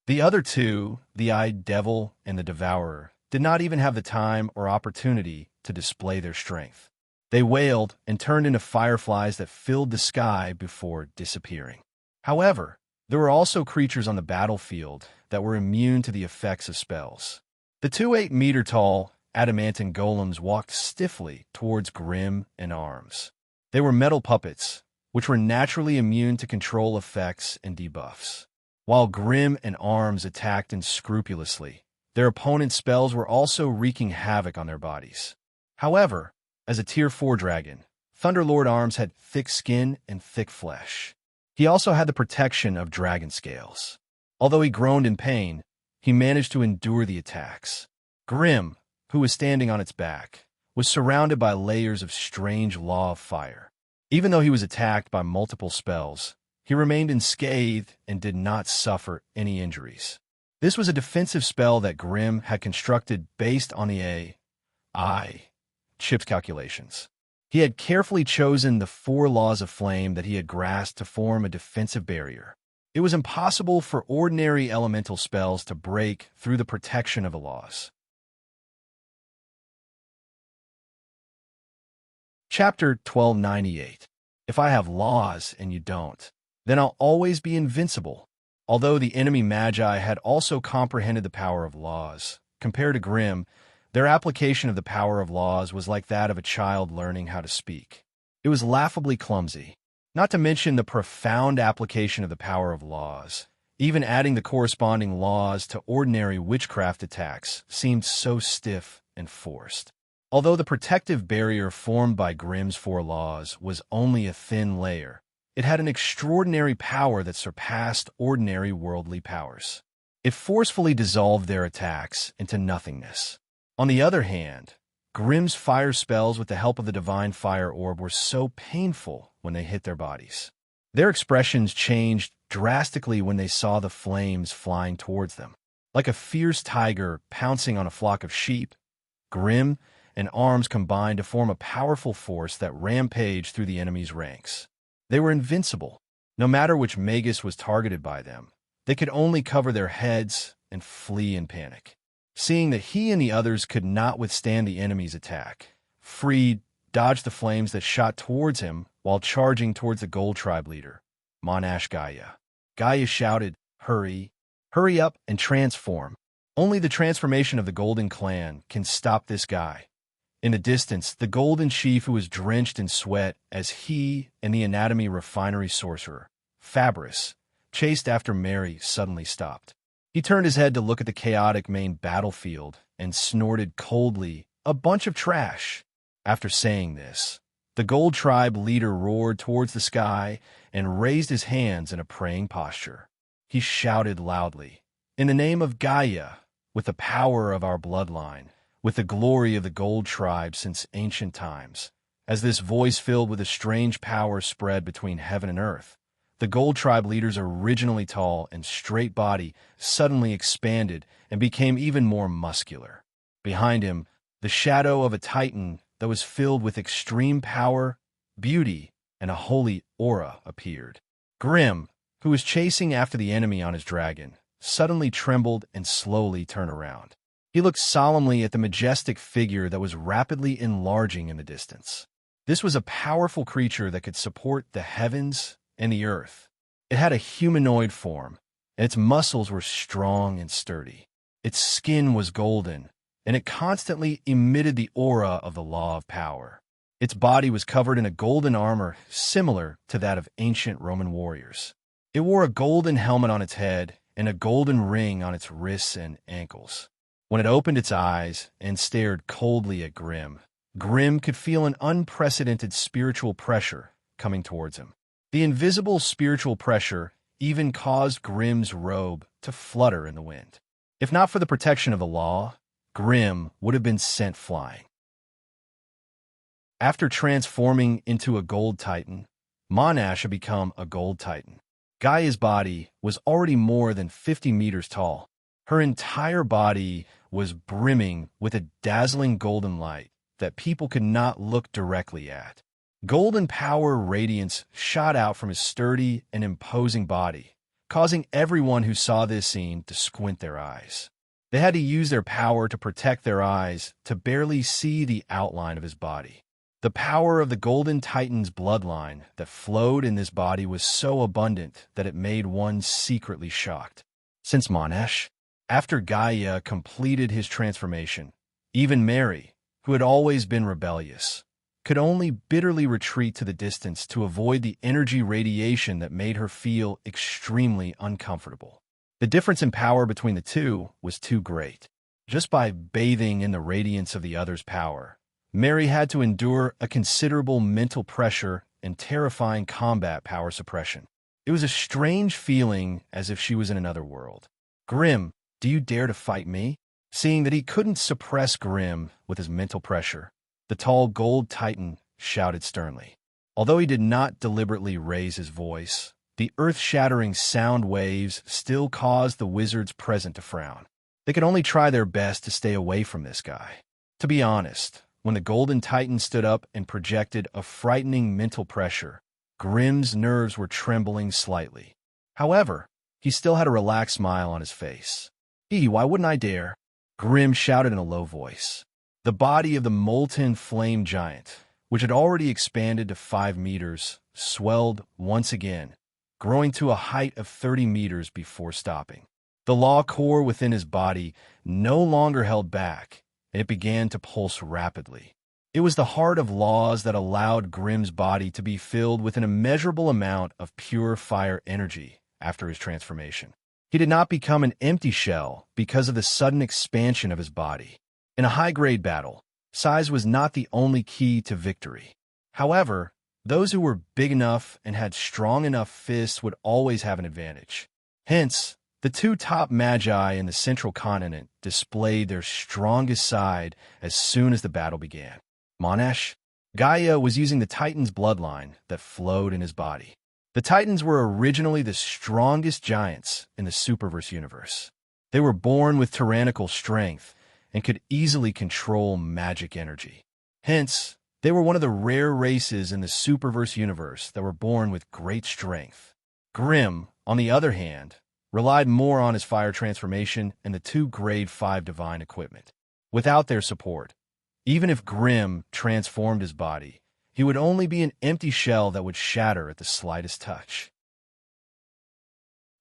The other two, the eyed devil and the devourer, did not even have the time or opportunity to display their strength. They wailed and turned into fireflies that filled the sky before disappearing. However, there were also creatures on the battlefield that were immune to the effects of spells. The two 8-meter-tall adamantine golems walked stiffly towards Grim and Arms. They were metal puppets, which were naturally immune to control effects and debuffs. While Grim and Arms attacked unscrupulously, their opponent's spells were also wreaking havoc on their bodies. However, as a Tier 4 dragon, Thunderlord Arms had thick skin and thick flesh. He also had the protection of dragon scales. Although he groaned in pain, he managed to endure the attacks. Grim, who was standing on its back, was surrounded by layers of strange law of fire. Even though he was attacked by multiple spells, he remained unscathed and did not suffer any injuries. This was a defensive spell that Grim had constructed based on the AI chip's calculations. He had carefully chosen the 4 laws of flame that he had grasped to form a defensive barrier. It was impossible for ordinary elemental spells to break through the protection of the laws. Chapter 1298. If I have laws and you don't, then I'll always be invincible. Although the enemy magi had also comprehended the power of laws, compared to Grim, their application of the power of laws was like that of a child learning how to speak. It was laughably clumsy. Not to mention the profound application of the power of laws. Even adding the corresponding laws to ordinary witchcraft attacks seemed so stiff and forced. Although the protective barrier formed by Grimm's 4 laws was only a thin layer, it had an extraordinary power that surpassed ordinary worldly powers. It forcefully dissolved their attacks into nothingness. On the other hand, Grimm's fire spells with the help of the divine fire orb were so painful when they hit their bodies. Their expressions changed drastically when they saw the flames flying towards them. Like a fierce tiger pouncing on a flock of sheep, Grim and Arms combined to form a powerful force that rampaged through the enemy's ranks. They were invincible. No matter which Magus was targeted by them, they could only cover their heads and flee in panic. Seeing that he and the others could not withstand the enemy's attack, Freed dodged the flames that shot towards him while charging towards the Gold Tribe leader, Monash Gaia. Gaia shouted, "Hurry! Hurry up and transform! Only the transformation of the Golden Clan can stop this guy." In the distance, the Golden Chief, who was drenched in sweat as he and the anatomy refinery sorcerer, Fabris, chased after Mary, suddenly stopped. He turned his head to look at the chaotic main battlefield and snorted coldly, "A bunch of trash." After saying this, the Gold Tribe leader roared towards the sky and raised his hands in a praying posture. He shouted loudly, "In the name of Gaia, with the power of our bloodline, with the glory of the Gold Tribe since ancient times." As this voice filled with a strange power spread between heaven and earth, the Gold Tribe leader's originally tall and straight body suddenly expanded and became even more muscular. Behind him, the shadow of a titan that was filled with extreme power, beauty, and a holy aura appeared. Grim, who was chasing after the enemy on his dragon, suddenly trembled and slowly turned around. He looked solemnly at the majestic figure that was rapidly enlarging in the distance. This was a powerful creature that could support the heavens and the earth. It had a humanoid form, and its muscles were strong and sturdy. Its skin was golden, and it constantly emitted the aura of the law of power. Its body was covered in a golden armor similar to that of ancient Roman warriors. It wore a golden helmet on its head and a golden ring on its wrists and ankles. When it opened its eyes and stared coldly at Grim, Grim could feel an unprecedented spiritual pressure coming towards him. The invisible spiritual pressure even caused Grim's robe to flutter in the wind. If not for the protection of the law, Grim would have been sent flying. After transforming into a gold titan, Monash had become a gold titan. Gaia's body was already more than 50 meters tall. Her entire body was brimming with a dazzling golden light that people could not look directly at. Golden power radiance shot out from his sturdy and imposing body, causing everyone who saw this scene to squint their eyes. They had to use their power to protect their eyes to barely see the outline of his body. The power of the Golden Titan's bloodline that flowed in this body was so abundant that it made one secretly shocked. Since Monash, after Gaia completed his transformation, even Mary, who had always been rebellious, could only bitterly retreat to the distance to avoid the energy radiation that made her feel extremely uncomfortable. The difference in power between the two was too great. Just by bathing in the radiance of the other's power, Mary had to endure a considerable mental pressure and terrifying combat power suppression. It was a strange feeling, as if she was in another world. "Grim, do you dare to fight me?" Seeing that he couldn't suppress Grim with his mental pressure, the tall gold titan shouted sternly. Although he did not deliberately raise his voice, the earth-shattering sound waves still caused the wizards present to frown. They could only try their best to stay away from this guy. To be honest, when the Golden Titan stood up and projected a frightening mental pressure, Grim's nerves were trembling slightly. However, he still had a relaxed smile on his face. Why wouldn't I dare?" Grim shouted in a low voice. The body of the molten flame giant, which had already expanded to 5 meters, swelled once again, growing to a height of 30 meters before stopping. The law core within his body no longer held back, and it began to pulse rapidly. It was the heart of laws that allowed Grim's body to be filled with an immeasurable amount of pure fire energy after his transformation. He did not become an empty shell because of the sudden expansion of his body. In a high-grade battle, size was not the only key to victory. However, those who were big enough and had strong enough fists would always have an advantage. Hence, the two top magi in the central continent displayed their strongest side as soon as the battle began. Monash, Gaia was using the Titan's bloodline that flowed in his body. The Titans were originally the strongest giants in the Superverse universe. They were born with tyrannical strength and could easily control magic energy. Hence, they were one of the rare races in the Superverse universe that were born with great strength. Grim, on the other hand, relied more on his fire transformation and the 2 Grade 5 divine equipment. Without their support, even if Grim transformed his body, he would only be an empty shell that would shatter at the slightest touch.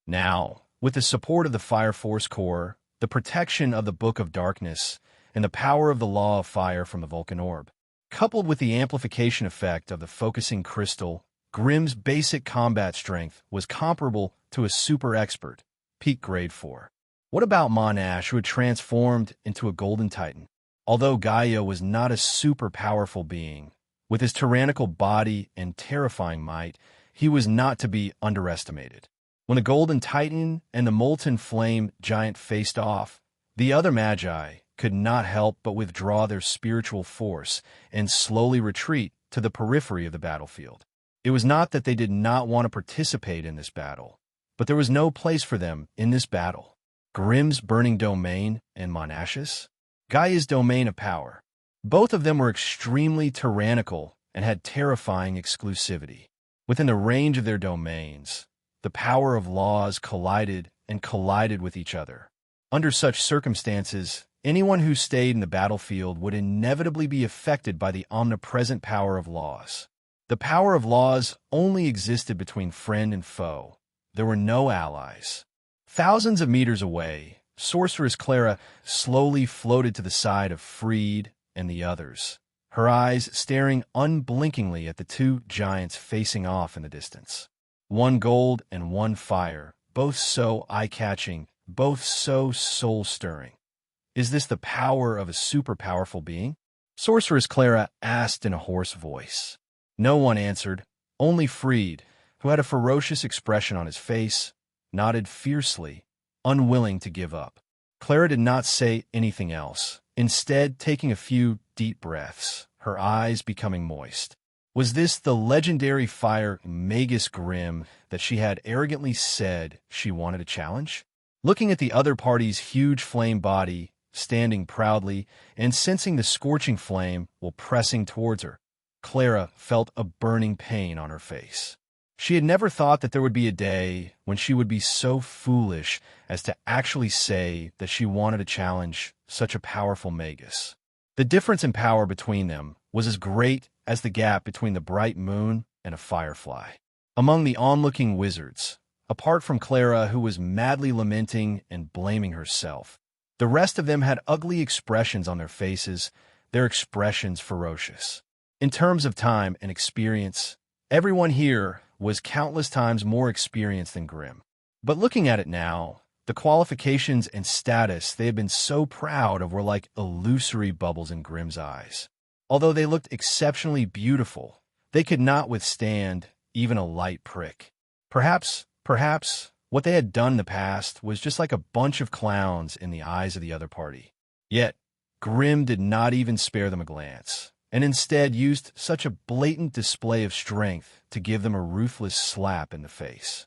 Now, with the support of the Fire Force Core, the protection of the Book of Darkness, and the power of the Law of Fire from the Vulcan Orb, coupled with the amplification effect of the focusing crystal, Grim's basic combat strength was comparable to a super expert, peak grade 4. What about Monash, who had transformed into a Golden Titan? Although Gaia was not a super powerful being, with his tyrannical body and terrifying might, he was not to be underestimated. When the Golden Titan and the Molten Flame giant faced off, the other Magi could not help but withdraw their spiritual force and slowly retreat to the periphery of the battlefield. It was not that they did not want to participate in this battle, but there was no place for them in this battle. Grim's burning domain and Monash's, Gaia's domain of power. Both of them were extremely tyrannical and had terrifying exclusivity. Within the range of their domains, the power of laws collided with each other. Under such circumstances, anyone who stayed in the battlefield would inevitably be affected by the omnipresent power of laws. The power of laws only existed between friend and foe. There were no allies. Thousands of meters away, Sorceress Clara slowly floated to the side of Freed and the others, her eyes staring unblinkingly at the 2 giants facing off in the distance. One gold and one fire, both so eye-catching, both so soul-stirring. Is this the power of a super-powerful being? Sorceress Clara asked in a hoarse voice. No one answered, only Freed, who had a ferocious expression on his face, nodded fiercely, unwilling to give up. Clara did not say anything else, instead taking a few deep breaths, her eyes becoming moist. Was this the legendary fire Magus Grim that she had arrogantly said she wanted to challenge? Looking at the other party's huge flame body, standing proudly and sensing the scorching flame while pressing towards her, Clara felt a burning pain on her face. She had never thought that there would be a day when she would be so foolish as to actually say that she wanted to challenge such a powerful magus. The difference in power between them was as great as the gap between the bright moon and a firefly. Among the onlooking wizards, apart from Clara, who was madly lamenting and blaming herself, the rest of them had ugly expressions on their faces, their expressions ferocious. In terms of time and experience, everyone here was countless times more experienced than Grimm. But looking at it now, the qualifications and status they had been so proud of were like illusory bubbles in Grimm's eyes. Although they looked exceptionally beautiful, they could not withstand even a light prick. Perhaps, what they had done in the past was just like a bunch of clowns in the eyes of the other party. Yet, Grimm did not even spare them a glance, and instead used such a blatant display of strength to give them a ruthless slap in the face.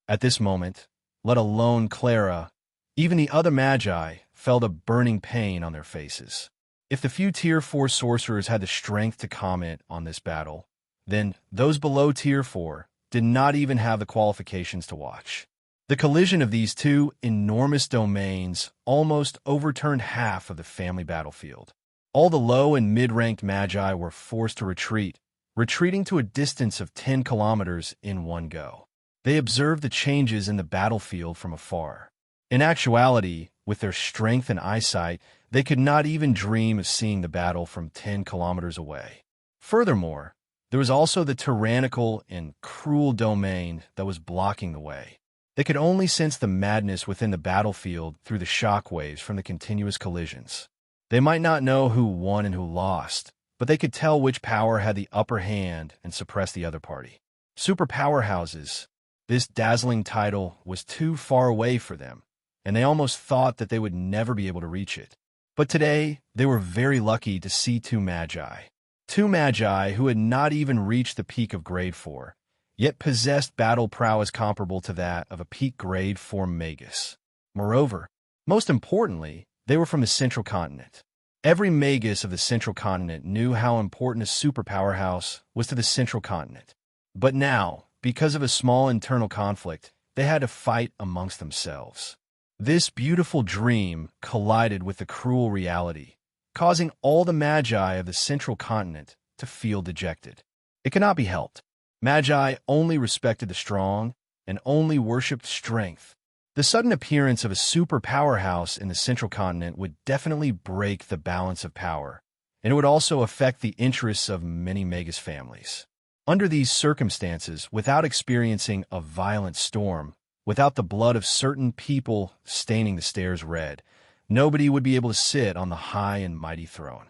At this moment, let alone Clara, even the other magi felt a burning pain on their faces. If the few Tier 4 sorcerers had the strength to comment on this battle, then those below Tier 4 did not even have the qualifications to watch. The collision of these two enormous domains almost overturned half of the family battlefield. All the low and mid-ranked magi were forced to retreat, retreating to a distance of 10 kilometers in one go. They observed the changes in the battlefield from afar. In actuality, with their strength and eyesight, they could not even dream of seeing the battle from 10 kilometers away. Furthermore, there was also the tyrannical and cruel domain that was blocking the way. They could only sense the madness within the battlefield through the shockwaves from the continuous collisions. They might not know who won and who lost, but they could tell which power had the upper hand and suppress the other party. Super powerhouses. This dazzling title was too far away for them, and they almost thought that they would never be able to reach it. But today, they were very lucky to see two magi. Two magi who had not even reached the peak of Grade 4, yet possessed battle prowess comparable to that of a peak Grade 4 magus. Moreover, most importantly, they were from the Central Continent. Every magus of the Central Continent knew how important a super powerhouse was to the Central Continent. But now, because of a small internal conflict, they had to fight amongst themselves. This beautiful dream collided with the cruel reality, causing all the magi of the Central Continent to feel dejected. It cannot be helped. Magi only respected the strong and only worshipped strength. The sudden appearance of a super powerhouse in the Central Continent would definitely break the balance of power, and it would also affect the interests of many magus families. Under these circumstances, without experiencing a violent storm, without the blood of certain people staining the stairs red, nobody would be able to sit on the high and mighty throne.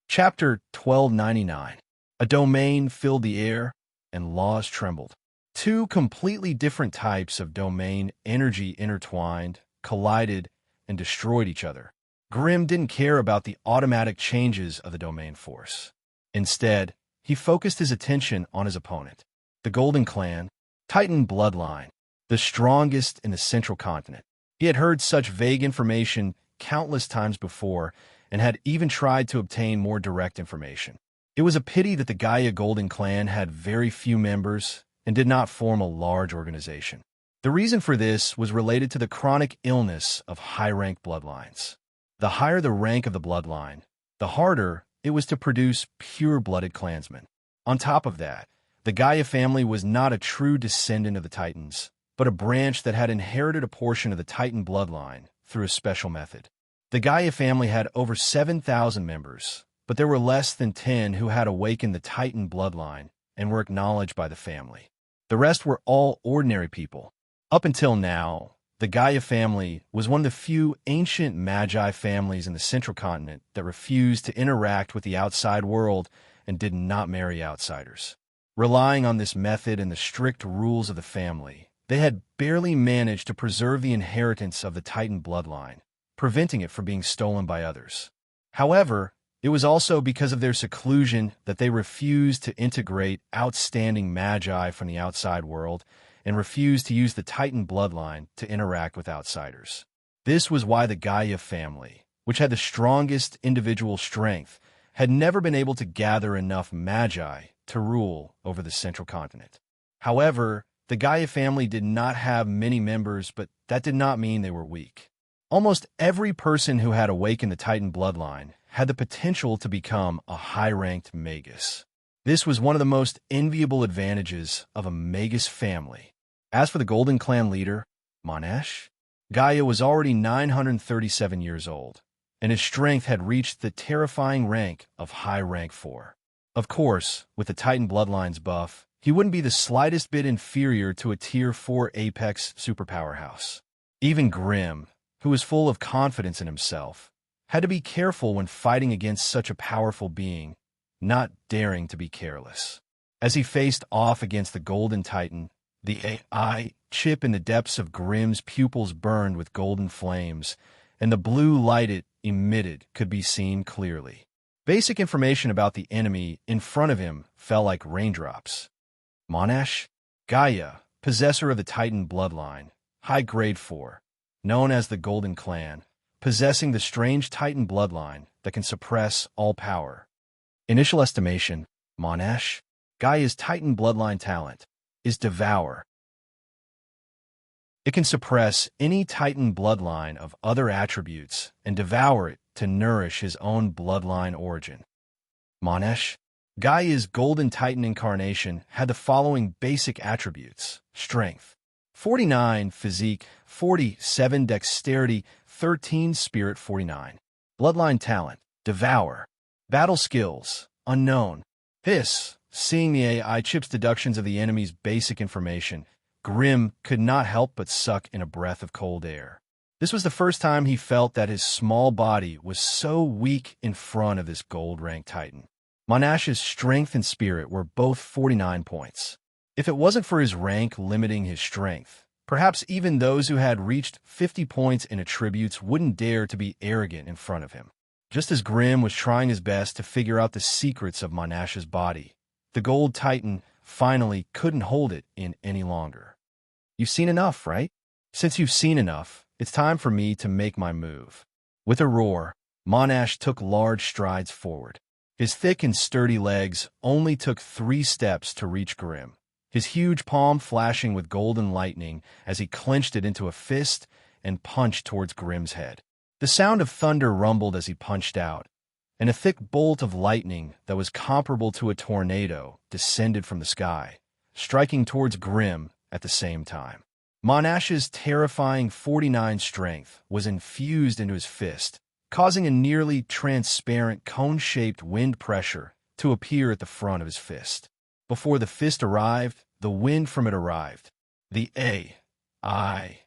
Chapter 1299. A domain filled the air, and laws trembled. Two completely different types of domain energy intertwined, collided, and destroyed each other. Grimm didn't care about the automatic changes of the domain force. Instead, he focused his attention on his opponent, the Golden Clan, Titan bloodline, the strongest in the Central Continent. He had heard such vague information countless times before and had even tried to obtain more direct information. It was a pity that the Gaia Golden Clan had very few members and did not form a large organization. The reason for this was related to the chronic illness of high-ranked bloodlines. The higher the rank of the bloodline, the harder it was to produce pure-blooded clansmen. On top of that, the Gaia family was not a true descendant of the Titans, but a branch that had inherited a portion of the Titan bloodline through a special method. The Gaia family had over 7,000 members, but there were less than 10 who had awakened the Titan bloodline and were acknowledged by the family. The rest were all ordinary people. Up until now, the Gaia family was one of the few ancient magi families in the Central Continent that refused to interact with the outside world and did not marry outsiders. Relying on this method and the strict rules of the family, they had barely managed to preserve the inheritance of the Titan bloodline, preventing it from being stolen by others. However, it was also because of their seclusion that they refused to integrate outstanding magi from the outside world and refused to use the Titan bloodline to interact with outsiders. This was why the Gaia family, which had the strongest individual strength, had never been able to gather enough magi to rule over the central continent. However, the Gaia family did not have many members, but that did not mean they were weak. Almost every person who had awakened the Titan bloodline had the potential to become a high-ranked magus. This was one of the most enviable advantages of a magus family. As for the Golden Clan leader, Monash, Gaia was already 937 years old, and his strength had reached the terrifying rank of High Rank 4. Of course, with the Titan bloodline's buff, he wouldn't be the slightest bit inferior to a Tier 4 Apex superpowerhouse. Even Grim, who was full of confidence in himself, had to be careful when fighting against such a powerful being, not daring to be careless. As he faced off against the Golden Titan, the AI chip in the depths of Grim's pupils burned with golden flames, and the blue light it emitted could be seen clearly. Basic information about the enemy in front of him fell like raindrops. Monash, Gaia, possessor of the Titan bloodline, high grade 4, known as the Golden Clan, possessing the strange Titan bloodline that can suppress all power. Initial estimation, Monash, Gaia's Titan bloodline talent, is Devour. It can suppress any Titan bloodline of other attributes and devour it to nourish his own bloodline origin. Monash, Gaia's Golden Titan incarnation, had the following basic attributes: strength, 49 physique, 47 dexterity, 13 spirit, 49. Bloodline talent, Devour. Battle skills, unknown. This, seeing the AI chip's deductions of the enemy's basic information, Grim could not help but suck in a breath of cold air. This was the first time he felt that his small body was so weak in front of this gold-ranked Titan. Monash's strength and spirit were both 49 points. If it wasn't for his rank limiting his strength, perhaps even those who had reached 50 points in attributes wouldn't dare to be arrogant in front of him. Just as Grim was trying his best to figure out the secrets of Monash's body, the Gold Titan finally couldn't hold it in any longer. You've seen enough, right? Since you've seen enough, it's time for me to make my move. With a roar, Monash took large strides forward. His thick and sturdy legs only took 3 steps to reach Grim, his huge palm flashing with golden lightning as he clenched it into a fist and punched towards Grim's head. The sound of thunder rumbled as he punched out, and a thick bolt of lightning that was comparable to a tornado descended from the sky, striking towards Grim at the same time. Monash's terrifying 49 strength was infused into his fist, causing a nearly transparent cone-shaped wind pressure to appear at the front of his fist. Before the fist arrived, the wind from it arrived. The AI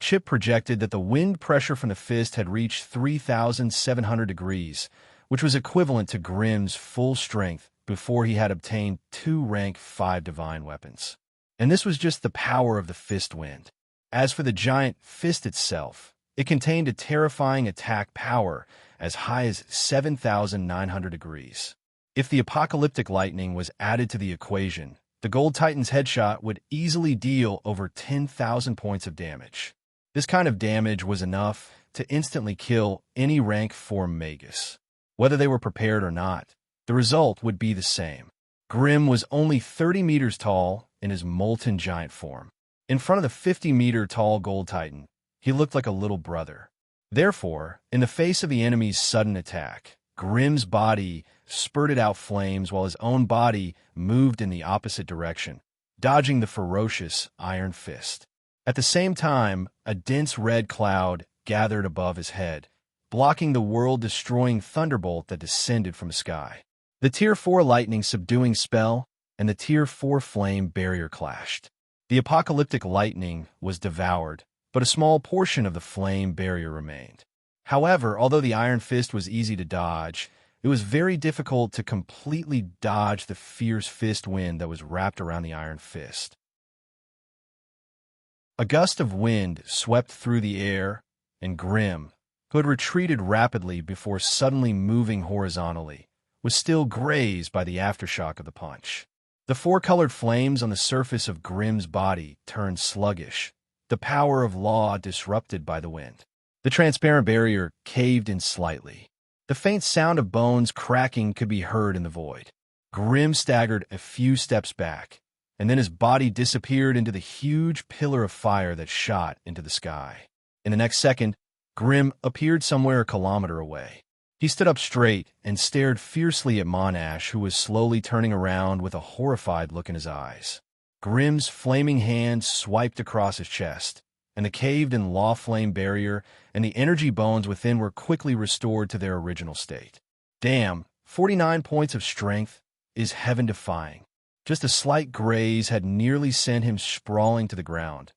chip projected that the wind pressure from the fist had reached 3,700 degrees, which was equivalent to Grim's full strength before he had obtained 2 rank 5 divine weapons. And this was just the power of the fist wind. As for the giant fist itself, it contained a terrifying attack power as high as 7,900 degrees. If the apocalyptic lightning was added to the equation, the Gold Titan's headshot would easily deal over 10,000 points of damage. This kind of damage was enough to instantly kill any rank 4 magus. Whether they were prepared or not, the result would be the same. Grim was only 30 meters tall in his molten giant form. In front of the 50-meter tall Gold Titan, he looked like a little brother. Therefore, in the face of the enemy's sudden attack, Grim's body spurted out flames while his own body moved in the opposite direction, dodging the ferocious iron fist. At the same time, a dense red cloud gathered above his head, blocking the world-destroying thunderbolt that descended from the sky. The Tier 4 lightning subduing spell and the Tier 4 flame barrier clashed. The apocalyptic lightning was devoured, but a small portion of the flame barrier remained. However, although the iron fist was easy to dodge, it was very difficult to completely dodge the fierce fist wind that was wrapped around the iron fist. A gust of wind swept through the air, and Grim, who had retreated rapidly before suddenly moving horizontally, was still grazed by the aftershock of the punch. The four-colored flames on the surface of Grimm's body turned sluggish, the power of law disrupted by the wind. The transparent barrier caved in slightly. The faint sound of bones cracking could be heard in the void. Grimm staggered a few steps back, and then his body disappeared into the huge pillar of fire that shot into the sky. In the next second, Grimm appeared somewhere a kilometer away. He stood up straight and stared fiercely at Monash, who was slowly turning around with a horrified look in his eyes. Grimm's flaming hand swiped across his chest, and the caved-in law flame barrier and the energy bones within were quickly restored to their original state. Damn, 49 points of strength is heaven-defying. Just a slight graze had nearly sent him sprawling to the ground.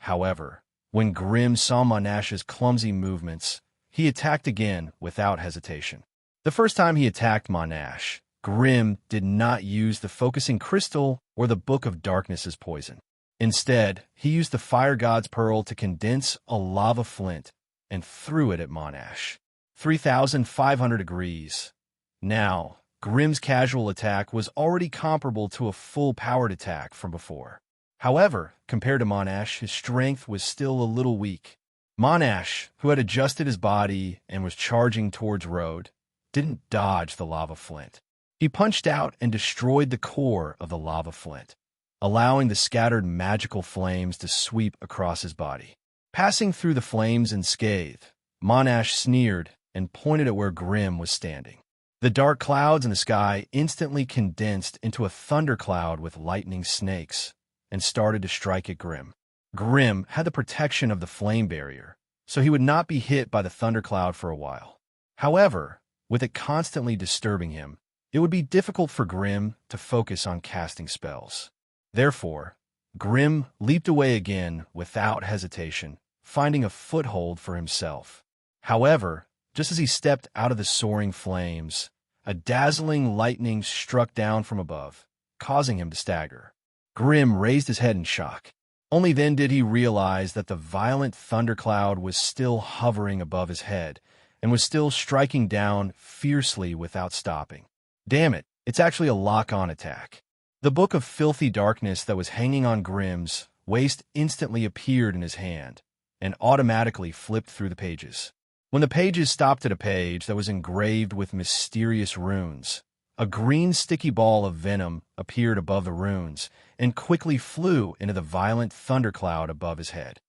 However, when Grimm saw Monash's clumsy movements, he attacked again without hesitation. The first time he attacked Monash, Grimm did not use the focusing crystal or the Book of Darkness as poison. Instead, he used the Fire God's Pearl to condense a lava flint and threw it at Monash. 3,500 degrees. Now, Grimm's casual attack was already comparable to a full-powered attack from before. However, compared to Monash, his strength was still a little weak. Monash, who had adjusted his body and was charging towards Road, didn't dodge the lava flint. He punched out and destroyed the core of the lava flint, allowing the scattered magical flames to sweep across his body. Passing through the flames unscathed, Monash sneered and pointed at where Grimm was standing. The dark clouds in the sky instantly condensed into a thundercloud with lightning snakes and started to strike at Grimm. Grimm had the protection of the flame barrier, so he would not be hit by the thundercloud for a while. However, with it constantly disturbing him, it would be difficult for Grimm to focus on casting spells. Therefore, Grimm leaped away again without hesitation, finding a foothold for himself. However, just as he stepped out of the soaring flames, a dazzling lightning struck down from above, causing him to stagger. Grimm raised his head in shock. Only then did he realize that the violent thundercloud was still hovering above his head and was still striking down fiercely without stopping. Damn it, it's actually a lock-on attack. The Book of Filthy Darkness that was hanging on Grimm's waist instantly appeared in his hand and automatically flipped through the pages. When the pages stopped at a page that was engraved with mysterious runes, a green sticky ball of venom appeared above the runes and quickly flew into the violent thundercloud above his head.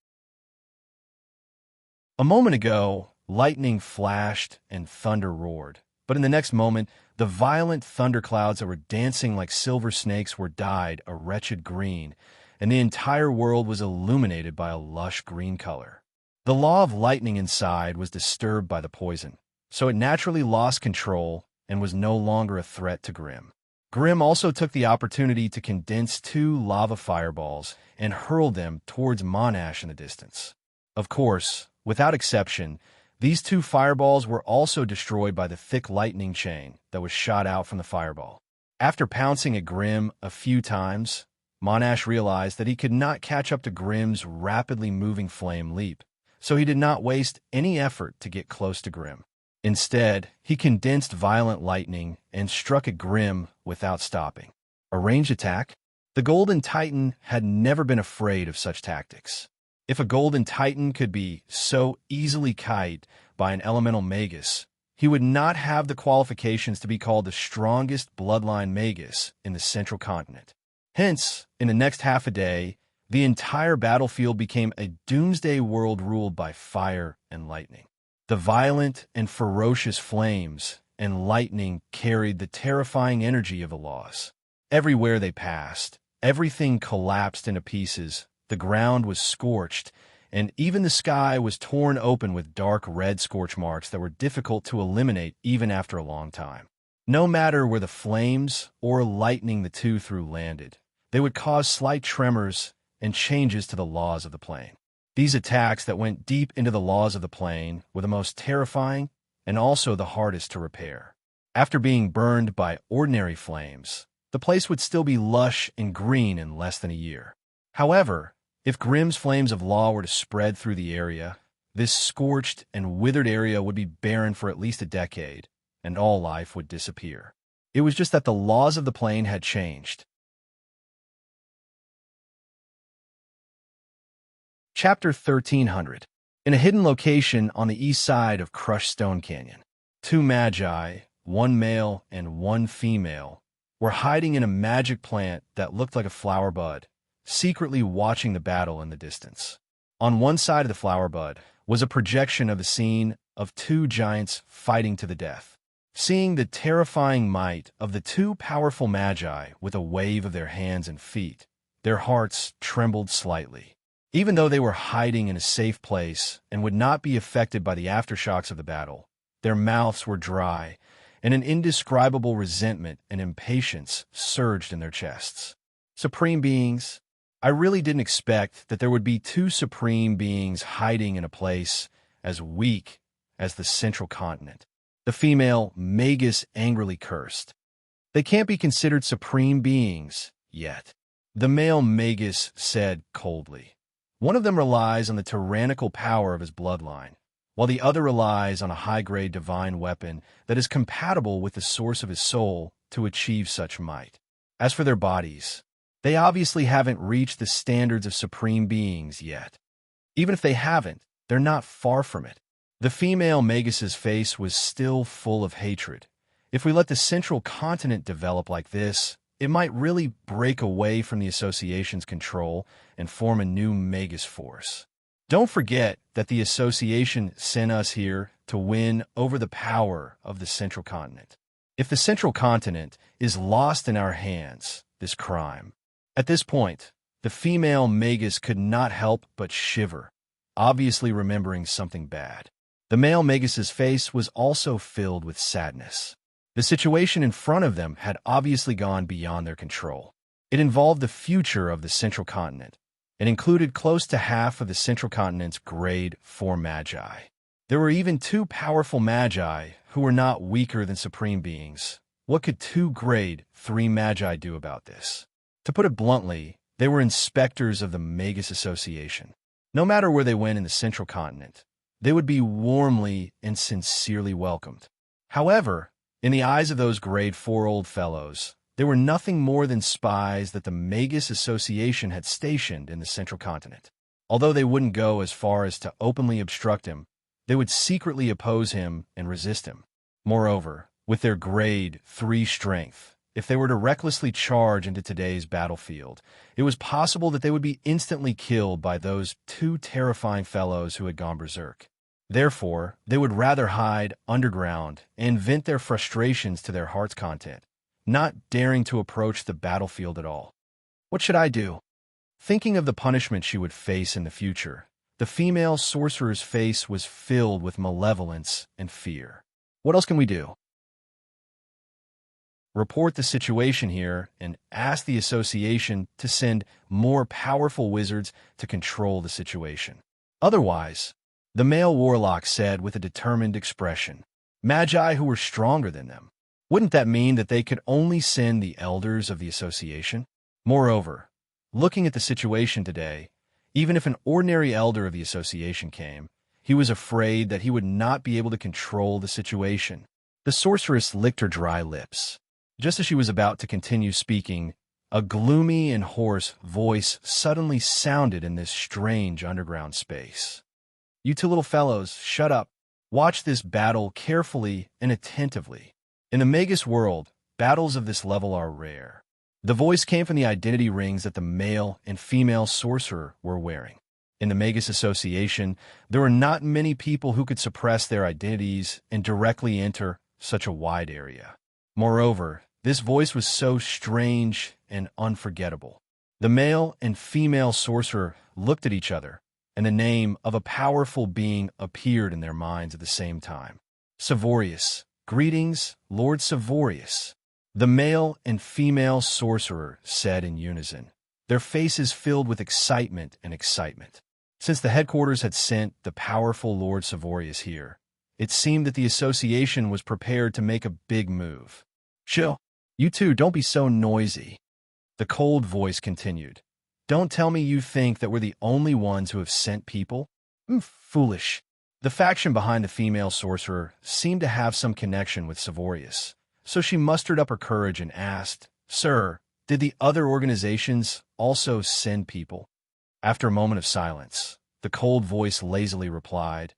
A moment ago, lightning flashed and thunder roared, but in the next moment, the violent thunderclouds that were dancing like silver snakes were dyed a wretched green, and the entire world was illuminated by a lush green color. The law of lightning inside was disturbed by the poison, so it naturally lost control and was no longer a threat to Grimm. Grimm also took the opportunity to condense 2 lava fireballs and hurled them towards Monash in the distance. Of course, without exception, these 2 fireballs were also destroyed by the thick lightning chain that was shot out from the fireball. After pouncing at Grimm a few times, Monash realized that he could not catch up to Grimm's rapidly moving flame leap, so he did not waste any effort to get close to Grimm. Instead, he condensed violent lightning and struck at Grimm without stopping. A ranged attack? The Golden Titan had never been afraid of such tactics. If a Golden Titan could be so easily kited by an elemental magus, he would not have the qualifications to be called the strongest bloodline magus in the central continent. Hence, in the next half a day, the entire battlefield became a doomsday world ruled by fire and lightning. The violent and ferocious flames and lightning carried the terrifying energy of the laws. Everywhere they passed, everything collapsed into pieces, the ground was scorched, and even the sky was torn open with dark red scorch marks that were difficult to eliminate even after a long time. No matter where the flames or lightning the two threw landed, they would cause slight tremors and changes to the laws of the plane. These attacks that went deep into the laws of the plane were the most terrifying and also the hardest to repair. After being burned by ordinary flames, the place would still be lush and green in less than a year. However, if Grimm's flames of law were to spread through the area, this scorched and withered area would be barren for at least a decade, and all life would disappear. It was just that the laws of the plane had changed. Chapter 1300. In a hidden location on the east side of Crushed Stone Canyon, two magi, one male and one female, were hiding in a magic plant that looked like a flower bud, secretly watching the battle in the distance. On one side of the flower bud was a projection of the scene of two giants fighting to the death. Seeing the terrifying might of the two powerful magi with a wave of their hands and feet, their hearts trembled slightly. Even though they were hiding in a safe place and would not be affected by the aftershocks of the battle, their mouths were dry, and an indescribable resentment and impatience surged in their chests. Supreme beings, I really didn't expect that there would be two supreme beings hiding in a place as weak as the central continent. The female Magus angrily cursed. They can't be considered supreme beings yet. The male Magus said coldly. One of them relies on the tyrannical power of his bloodline, while the other relies on a high-grade divine weapon that is compatible with the source of his soul to achieve such might. As for their bodies, they obviously haven't reached the standards of supreme beings yet. Even if they haven't, they're not far from it. The female Magus's face was still full of hatred. If we let the central continent develop like this, it might really break away from the association's control and form a new Magus force. Don't forget that the association sent us here to win over the power of the central continent. If the central continent is lost in our hands, this crime. At this point, the female Magus could not help but shiver, obviously remembering something bad. The male Magus's face was also filled with sadness. The situation in front of them had obviously gone beyond their control. It involved the future of the central continent, and included close to half of the central continent's grade 4 magi. There were even two powerful magi who were not weaker than supreme beings. What could two grade 3 magi do about this? To put it bluntly, they were inspectors of the Magus Association. No matter where they went in the central continent, they would be warmly and sincerely welcomed. However, in the eyes of those grade 4 old fellows, they were nothing more than spies that the Magus Association had stationed in the central continent. Although they wouldn't go as far as to openly obstruct him, they would secretly oppose him and resist him. Moreover, with their grade 3 strength, if they were to recklessly charge into today's battlefield, it was possible that they would be instantly killed by those two terrifying fellows who had gone berserk. Therefore, they would rather hide underground and vent their frustrations to their heart's content, not daring to approach the battlefield at all. What should I do? Thinking of the punishment she would face in the future, the female sorcerer's face was filled with malevolence and fear. What else can we do? Report the situation here and ask the association to send more powerful wizards to control the situation. Otherwise, the male warlock said with a determined expression, magi who were stronger than them. Wouldn't that mean that they could only send the elders of the association? Moreover, looking at the situation today, even if an ordinary elder of the association came, he was afraid that he would not be able to control the situation. The sorceress licked her dry lips. Just as she was about to continue speaking, a gloomy and hoarse voice suddenly sounded in this strange underground space. You two little fellows, shut up. Watch this battle carefully and attentively. In the Magus world, battles of this level are rare. The voice came from the identity rings that the male and female sorcerer were wearing. In the Magus Association, there were not many people who could suppress their identities and directly enter such a wide area. Moreover, this voice was so strange and unforgettable. The male and female sorcerer looked at each other, and the name of a powerful being appeared in their minds at the same time. Savorius. Greetings, Lord Savorius. The male and female sorcerer said in unison, their faces filled with excitement and excitement. Since the headquarters had sent the powerful Lord Savorius here, it seemed that the association was prepared to make a big move. Chill. You two, don't be so noisy. The cold voice continued. Don't tell me you think that we're the only ones who have sent people? Foolish. The faction behind the female sorcerer seemed to have some connection with Savorius, so she mustered up her courage and asked, Sir, did the other organizations also send people? After a moment of silence, the cold voice lazily replied.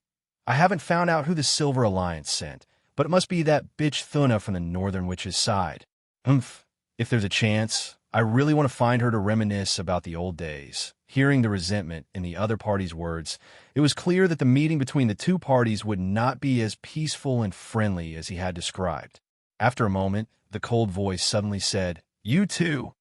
I haven't found out who the Silver Alliance sent, but it must be that bitch Thuna from the Northern Witch's side. Humph. If there's a chance, I really want to find her to reminisce about the old days. Hearing the resentment in the other party's words, it was clear that the meeting between the two parties would not be as peaceful and friendly as he had described. After a moment, the cold voice suddenly said, You too.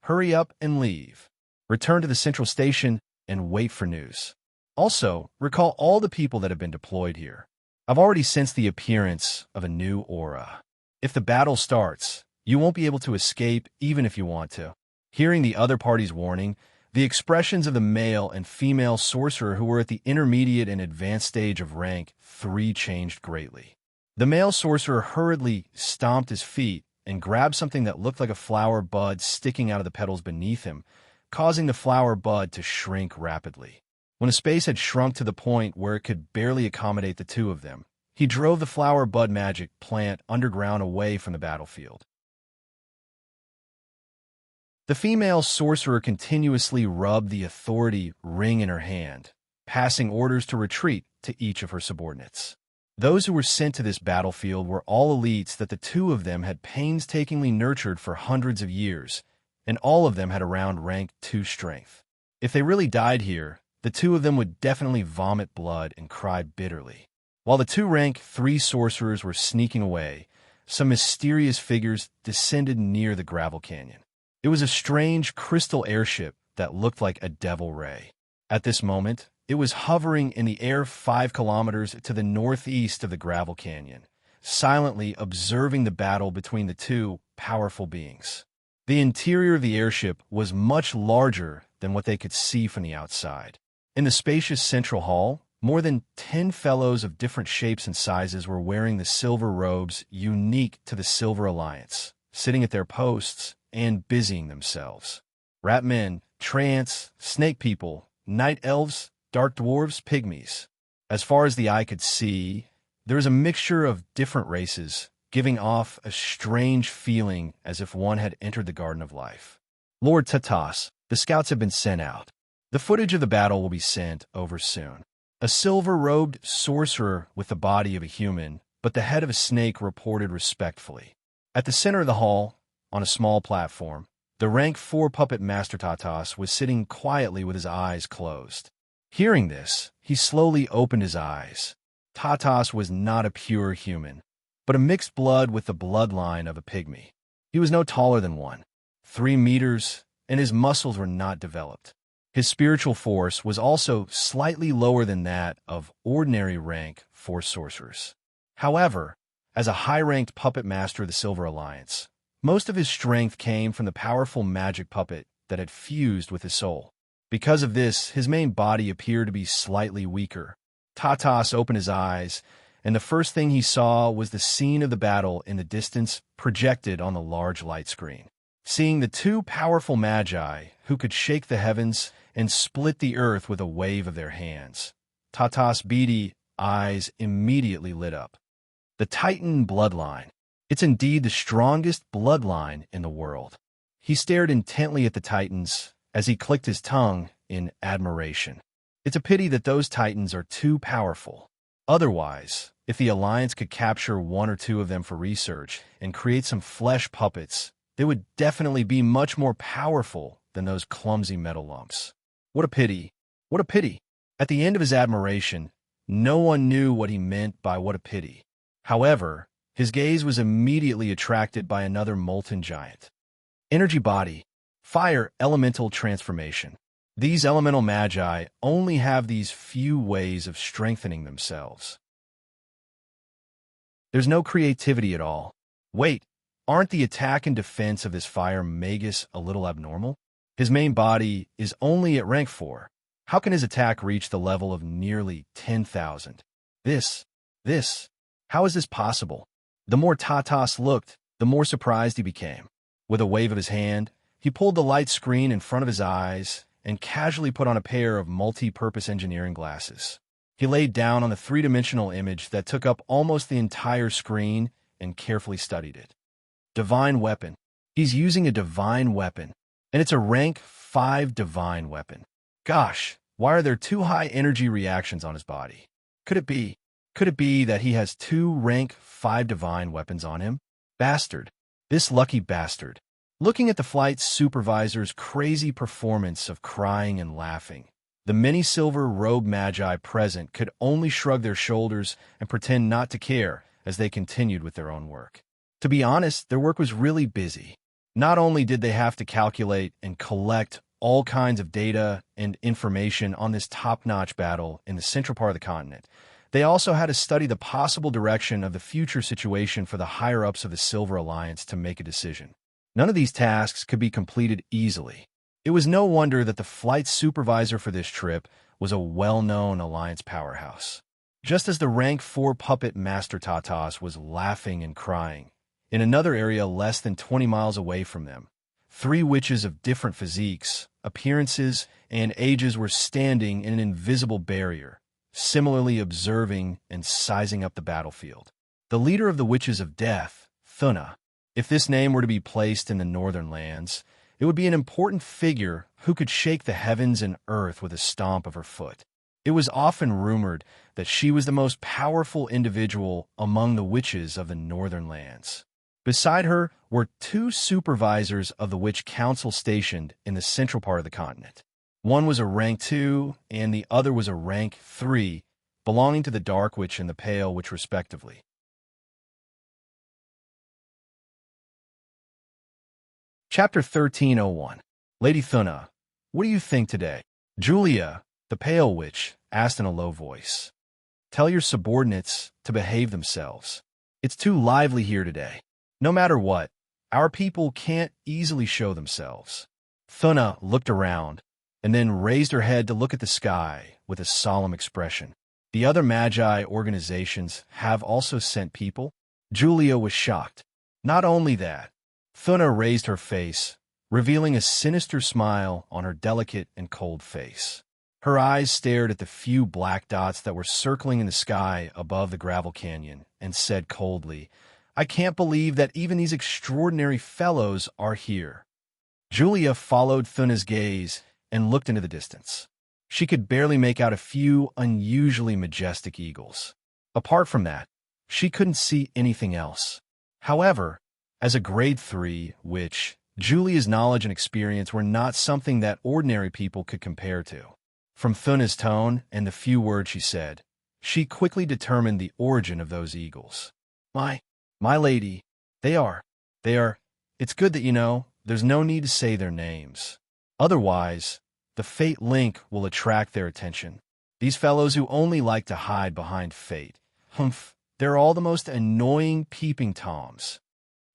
Hurry up and leave. Return to the central station and wait for news. Also, recall all the people that have been deployed here. I've already sensed the appearance of a new aura. If the battle starts, you won't be able to escape even if you want to. Hearing the other party's warning, the expressions of the male and female sorcerer who were at the intermediate and advanced stage of rank 3 changed greatly. The male sorcerer hurriedly stomped his feet and grabbed something that looked like a flower bud sticking out of the petals beneath him, causing the flower bud to shrink rapidly. When a space had shrunk to the point where it could barely accommodate the two of them, he drove the flower bud magic plant underground away from the battlefield. The female sorcerer continuously rubbed the authority ring in her hand, passing orders to retreat to each of her subordinates. Those who were sent to this battlefield were all elites that the two of them had painstakingly nurtured for hundreds of years, and all of them had around rank 2 strength. If they really died here, the two of them would definitely vomit blood and cry bitterly. While the 2 rank 3 sorcerers were sneaking away, some mysterious figures descended near the gravel canyon. It was a strange crystal airship that looked like a devil ray. At this moment, it was hovering in the air 5 kilometers to the northeast of the gravel canyon, silently observing the battle between the 2 powerful beings. The interior of the airship was much larger than what they could see from the outside. In the spacious central hall, more than 10 fellows of different shapes and sizes were wearing the silver robes unique to the Silver Alliance, sitting at their posts and busying themselves. Rat men, trance, snake people, night elves, dark dwarves, pygmies. As far as the eye could see, there was a mixture of different races, giving off a strange feeling as if one had entered the Garden of Life. Lord Tatas, the scouts have been sent out. The footage of the battle will be sent over soon. A silver-robed sorcerer with the body of a human, but the head of a snake reported respectfully. At the center of the hall, on a small platform, the rank 4 puppet master Tatas was sitting quietly with his eyes closed. Hearing this, he slowly opened his eyes. Tatas was not a pure human, but a mixed blood with the bloodline of a pygmy. He was no taller than 3 meters, and his muscles were not developed. His spiritual force was also slightly lower than that of ordinary rank 4 sorcerers. However, as a high-ranked puppet master of the Silver Alliance, most of his strength came from the powerful magic puppet that had fused with his soul. Because of this, his main body appeared to be slightly weaker. Tatas opened his eyes, and the first thing he saw was the scene of the battle in the distance projected on the large light screen. Seeing the 2 powerful magi who could shake the heavens and split the earth with a wave of their hands, Tatas' beady eyes immediately lit up. The Titan bloodline. It's indeed the strongest bloodline in the world. He stared intently at the Titans as he clicked his tongue in admiration. It's a pity that those Titans are too powerful. Otherwise, if the Alliance could capture 1 or 2 of them for research and create some flesh puppets, they would definitely be much more powerful than those clumsy metal lumps. What a pity. What a pity. At the end of his admiration, no one knew what he meant by what a pity. However, his gaze was immediately attracted by another molten giant. Energy body. Fire elemental transformation. These elemental magi only have these few ways of strengthening themselves. There's no creativity at all. Wait, aren't the attack and defense of this fire magus a little abnormal? His main body is only at rank 4. How can his attack reach the level of nearly 10,000? How is this possible? The more Tatas looked, the more surprised he became. With a wave of his hand, he pulled the light screen in front of his eyes and casually put on a pair of multi-purpose engineering glasses. He laid down on the 3-dimensional image that took up almost the entire screen and carefully studied it. Divine weapon. He's using a divine weapon, and it's a rank 5 divine weapon. Gosh, Why are there two high energy reactions on his body? Could it be? Could it be that he has two rank 5 divine weapons on him? Bastard. This lucky bastard. Looking at the flight supervisor's crazy performance of crying and laughing, the many silver-robed magi present could only shrug their shoulders and pretend not to care as they continued with their own work. To be honest, their work was really busy. Not only did they have to calculate and collect all kinds of data and information on this top-notch battle in the central part of the continent, they also had to study the possible direction of the future situation for the higher-ups of the Silver Alliance to make a decision. None of these tasks could be completed easily. It was no wonder that the flight supervisor for this trip was a well-known Alliance powerhouse. Just as the rank 4 puppet Master Tatas was laughing and crying, in another area less than 20 miles away from them, 3 witches of different physiques, appearances, and ages were standing in an invisible barrier, similarly observing and sizing up the battlefield. The leader of the Witches of Death, Thuna, if this name were to be placed in the northern lands, it would be an important figure who could shake the heavens and earth with a stomp of her foot. It was often rumored that she was the most powerful individual among the witches of the northern lands. Beside her were 2 supervisors of the Witch Council stationed in the central part of the continent. One was a rank 2, and the other was a rank 3, belonging to the Dark Witch and the Pale Witch respectively. Chapter 1301. Lady Thuna, what do you think today? Julia, the Pale Witch, asked in a low voice. Tell your subordinates to behave themselves. It's too lively here today. No matter what, our people can't easily show themselves. Thuna looked around, and then raised her head to look at the sky with a solemn expression. The other Magi organizations have also sent people? Julia was shocked. Not only that, Thuna raised her face, revealing a sinister smile on her delicate and cold face. Her eyes stared at the few black dots that were circling in the sky above the gravel canyon and said coldly, I can't believe that even these extraordinary fellows are here. Julia followed Thuna's gaze and looked into the distance. She could barely make out a few unusually majestic eagles. Apart from that, she couldn't see anything else. However, as a grade 3 witch, Julia's knowledge and experience were not something that ordinary people could compare to. From Thuna's tone and the few words she said, she quickly determined the origin of those eagles. My lady, they are, it's good that you know, there's no need to say their names. Otherwise, the fate link will attract their attention. These fellows who only like to hide behind fate. They're all the most annoying peeping toms.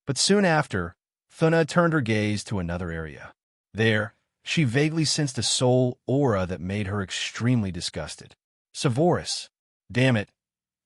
But soon after, Thuna turned her gaze to another area. There, she vaguely sensed a soul aura that made her extremely disgusted. Sevorus. Damn it.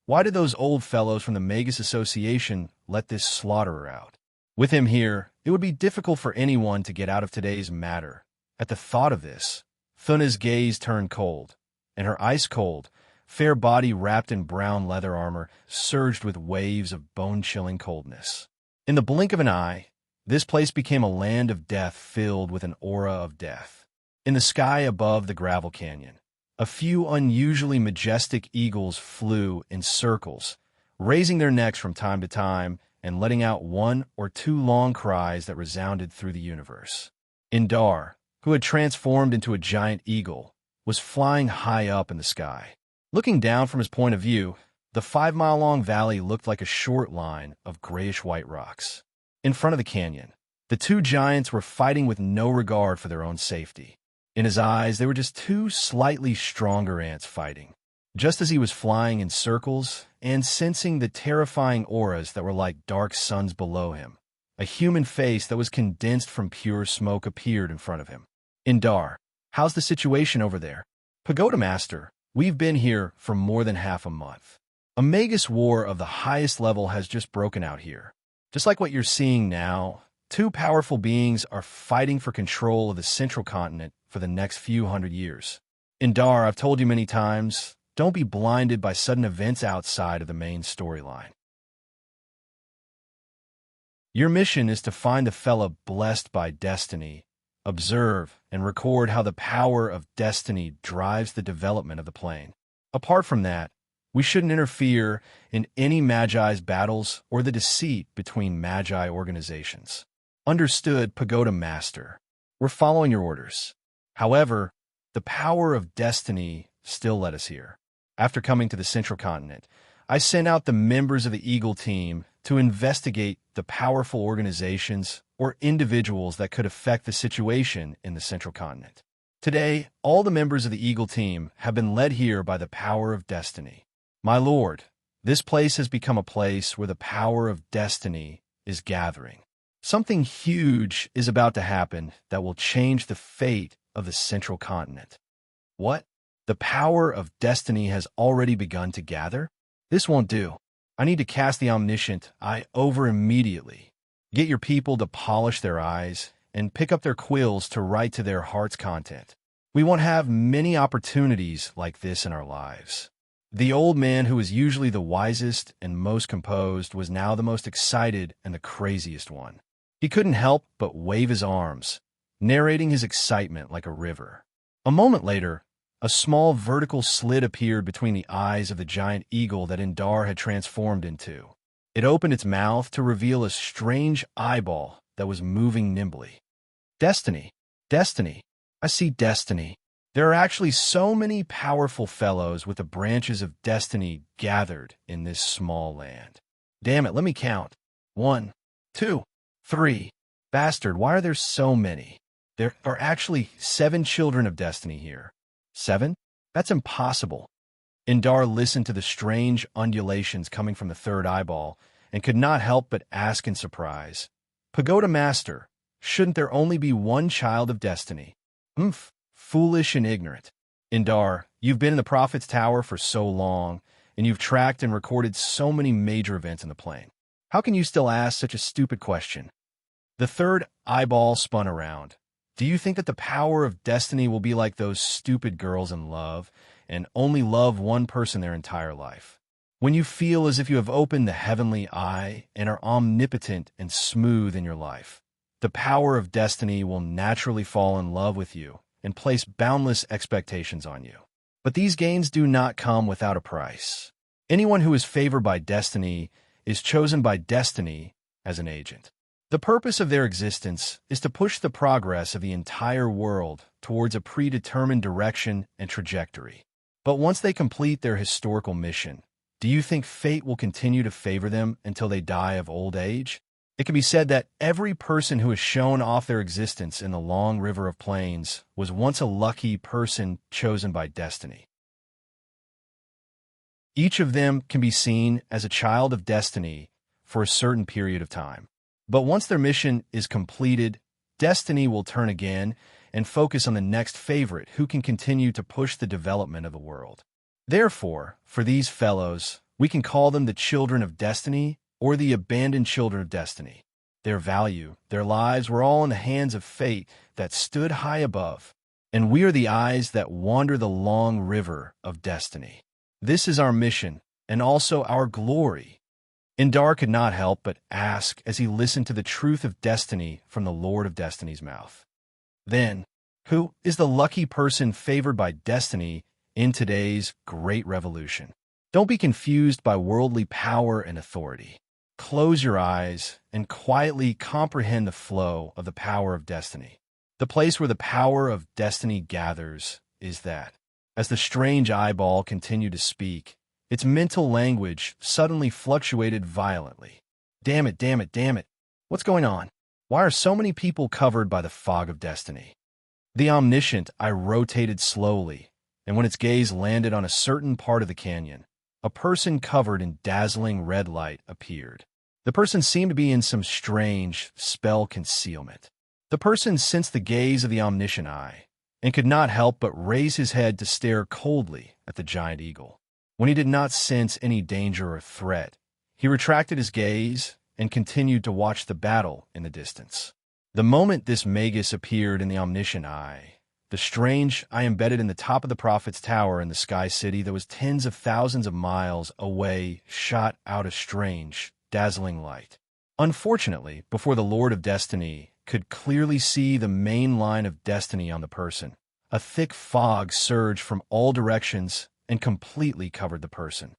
Why did those old fellows from the Magus Association let this slaughterer out? With him here, it would be difficult for anyone to get out of today's matter. At the thought of this, Thuna's gaze turned cold, and her ice-cold, fair body wrapped in brown leather armor surged with waves of bone-chilling coldness. In the blink of an eye, this place became a land of death filled with an aura of death. In the sky above the gravel canyon, a few unusually majestic eagles flew in circles, raising their necks from time to time and letting out 1 or 2 long cries that resounded through the universe. Indar, who had transformed into a giant eagle, was flying high up in the sky. Looking down from his point of view, the 5-mile-long valley looked like a short line of grayish-white rocks. In front of the canyon, the 2 giants were fighting with no regard for their own safety. In his eyes, they were just 2 slightly stronger ants fighting. Just as he was flying in circles and sensing the terrifying auras that were like dark suns below him, a human face that was condensed from pure smoke appeared in front of him. Indar, how's the situation over there? Pagoda Master, we've been here for more than half a month. A Magus war of the highest level has just broken out here. Just like what you're seeing now, 2 powerful beings are fighting for control of the central continent for the next few hundred years. Indar, I've told you many times, don't be blinded by sudden events outside of the main storyline. Your mission is to find the fella blessed by destiny observe, and record how the power of destiny drives the development of the plane. Apart from that, we shouldn't interfere in any Magi's battles or the deceit between Magi organizations. Understood, Pagoda Master. We're following your orders. However, the power of destiny still led us here. After coming to the Central Continent, I sent out the members of the Eagle team to investigate the powerful organizations or individuals that could affect the situation in the Central Continent. Today, all the members of the Eagle team have been led here by the power of destiny. My lord, this place has become a place where the power of destiny is gathering. Something huge is about to happen that will change the fate of the Central Continent. What? The power of destiny has already begun to gather? This won't do. I need to cast the omniscient eye over immediately. Get your people to polish their eyes and pick up their quills to write to their heart's content. We won't have many opportunities like this in our lives. The old man, who was usually the wisest and most composed, was now the most excited and the craziest one. He couldn't help but wave his arms, narrating his excitement like a river. A moment later, a small vertical slit appeared between the eyes of the giant eagle that Indar had transformed into. It opened its mouth to reveal a strange eyeball that was moving nimbly. Destiny! Destiny! I see destiny. There are actually so many powerful fellows with the branches of destiny gathered in this small land. Damn it, let me count. 1, 2, 3. Bastard, why are there so many? There are actually 7 children of destiny here. 7? That's impossible. Indar listened to the strange undulations coming from the third eyeball and could not help but ask in surprise, Pagoda Master, shouldn't there only be one child of destiny? Foolish and ignorant. Indar, you've been in the Prophet's Tower for so long, and you've tracked and recorded so many major events in the plane. How can you still ask such a stupid question? The third eyeball spun around. Do you think that the power of destiny will be like those stupid girls in love, and only love one person their entire life? When you feel as if you have opened the heavenly eye and are omnipotent and smooth in your life, the power of destiny will naturally fall in love with you and place boundless expectations on you. But these gains do not come without a price. Anyone who is favored by destiny is chosen by destiny as an agent. The purpose of their existence is to push the progress of the entire world towards a predetermined direction and trajectory. But once they complete their historical mission, do you think fate will continue to favor them until they die of old age? It can be said that every person who has shown off their existence in the long river of plains was once a lucky person chosen by destiny. Each of them can be seen as a child of destiny for a certain period of time. But once their mission is completed, destiny will turn again and focus on the next favorite who can continue to push the development of the world. Therefore, for these fellows, we can call them the children of destiny or the abandoned children of destiny. Their value, their lives were all in the hands of fate that stood high above, and we are the eyes that wander the long river of destiny. This is our mission, and also our glory. Indar could not help but ask as he listened to the truth of destiny from the Lord of Destiny's mouth. Then, who is the lucky person favored by destiny in today's great revolution? Don't be confused by worldly power and authority. Close your eyes and quietly comprehend the flow of the power of destiny. The place where the power of destiny gathers is that. As the strange eyeball continued to speak, its mental language suddenly fluctuated violently. Damn it, damn it, damn it. What's going on? Why are so many people covered by the fog of destiny? The omniscient eye rotated slowly, and when its gaze landed on a certain part of the canyon, a person covered in dazzling red light appeared. The person seemed to be in some strange spell concealment. The person sensed the gaze of the omniscient eye and could not help but raise his head to stare coldly at the giant eagle. When he did not sense any danger or threat, he retracted his gaze and continued to watch the battle in the distance. The moment this magus appeared in the omniscient eye, the strange eye embedded in the top of the Prophet's Tower in the Sky City that was tens of thousands of miles away shot out a strange, dazzling light. Unfortunately, before the Lord of Destiny could clearly see the main line of destiny on the person. A thick fog surged from all directions and completely covered the person.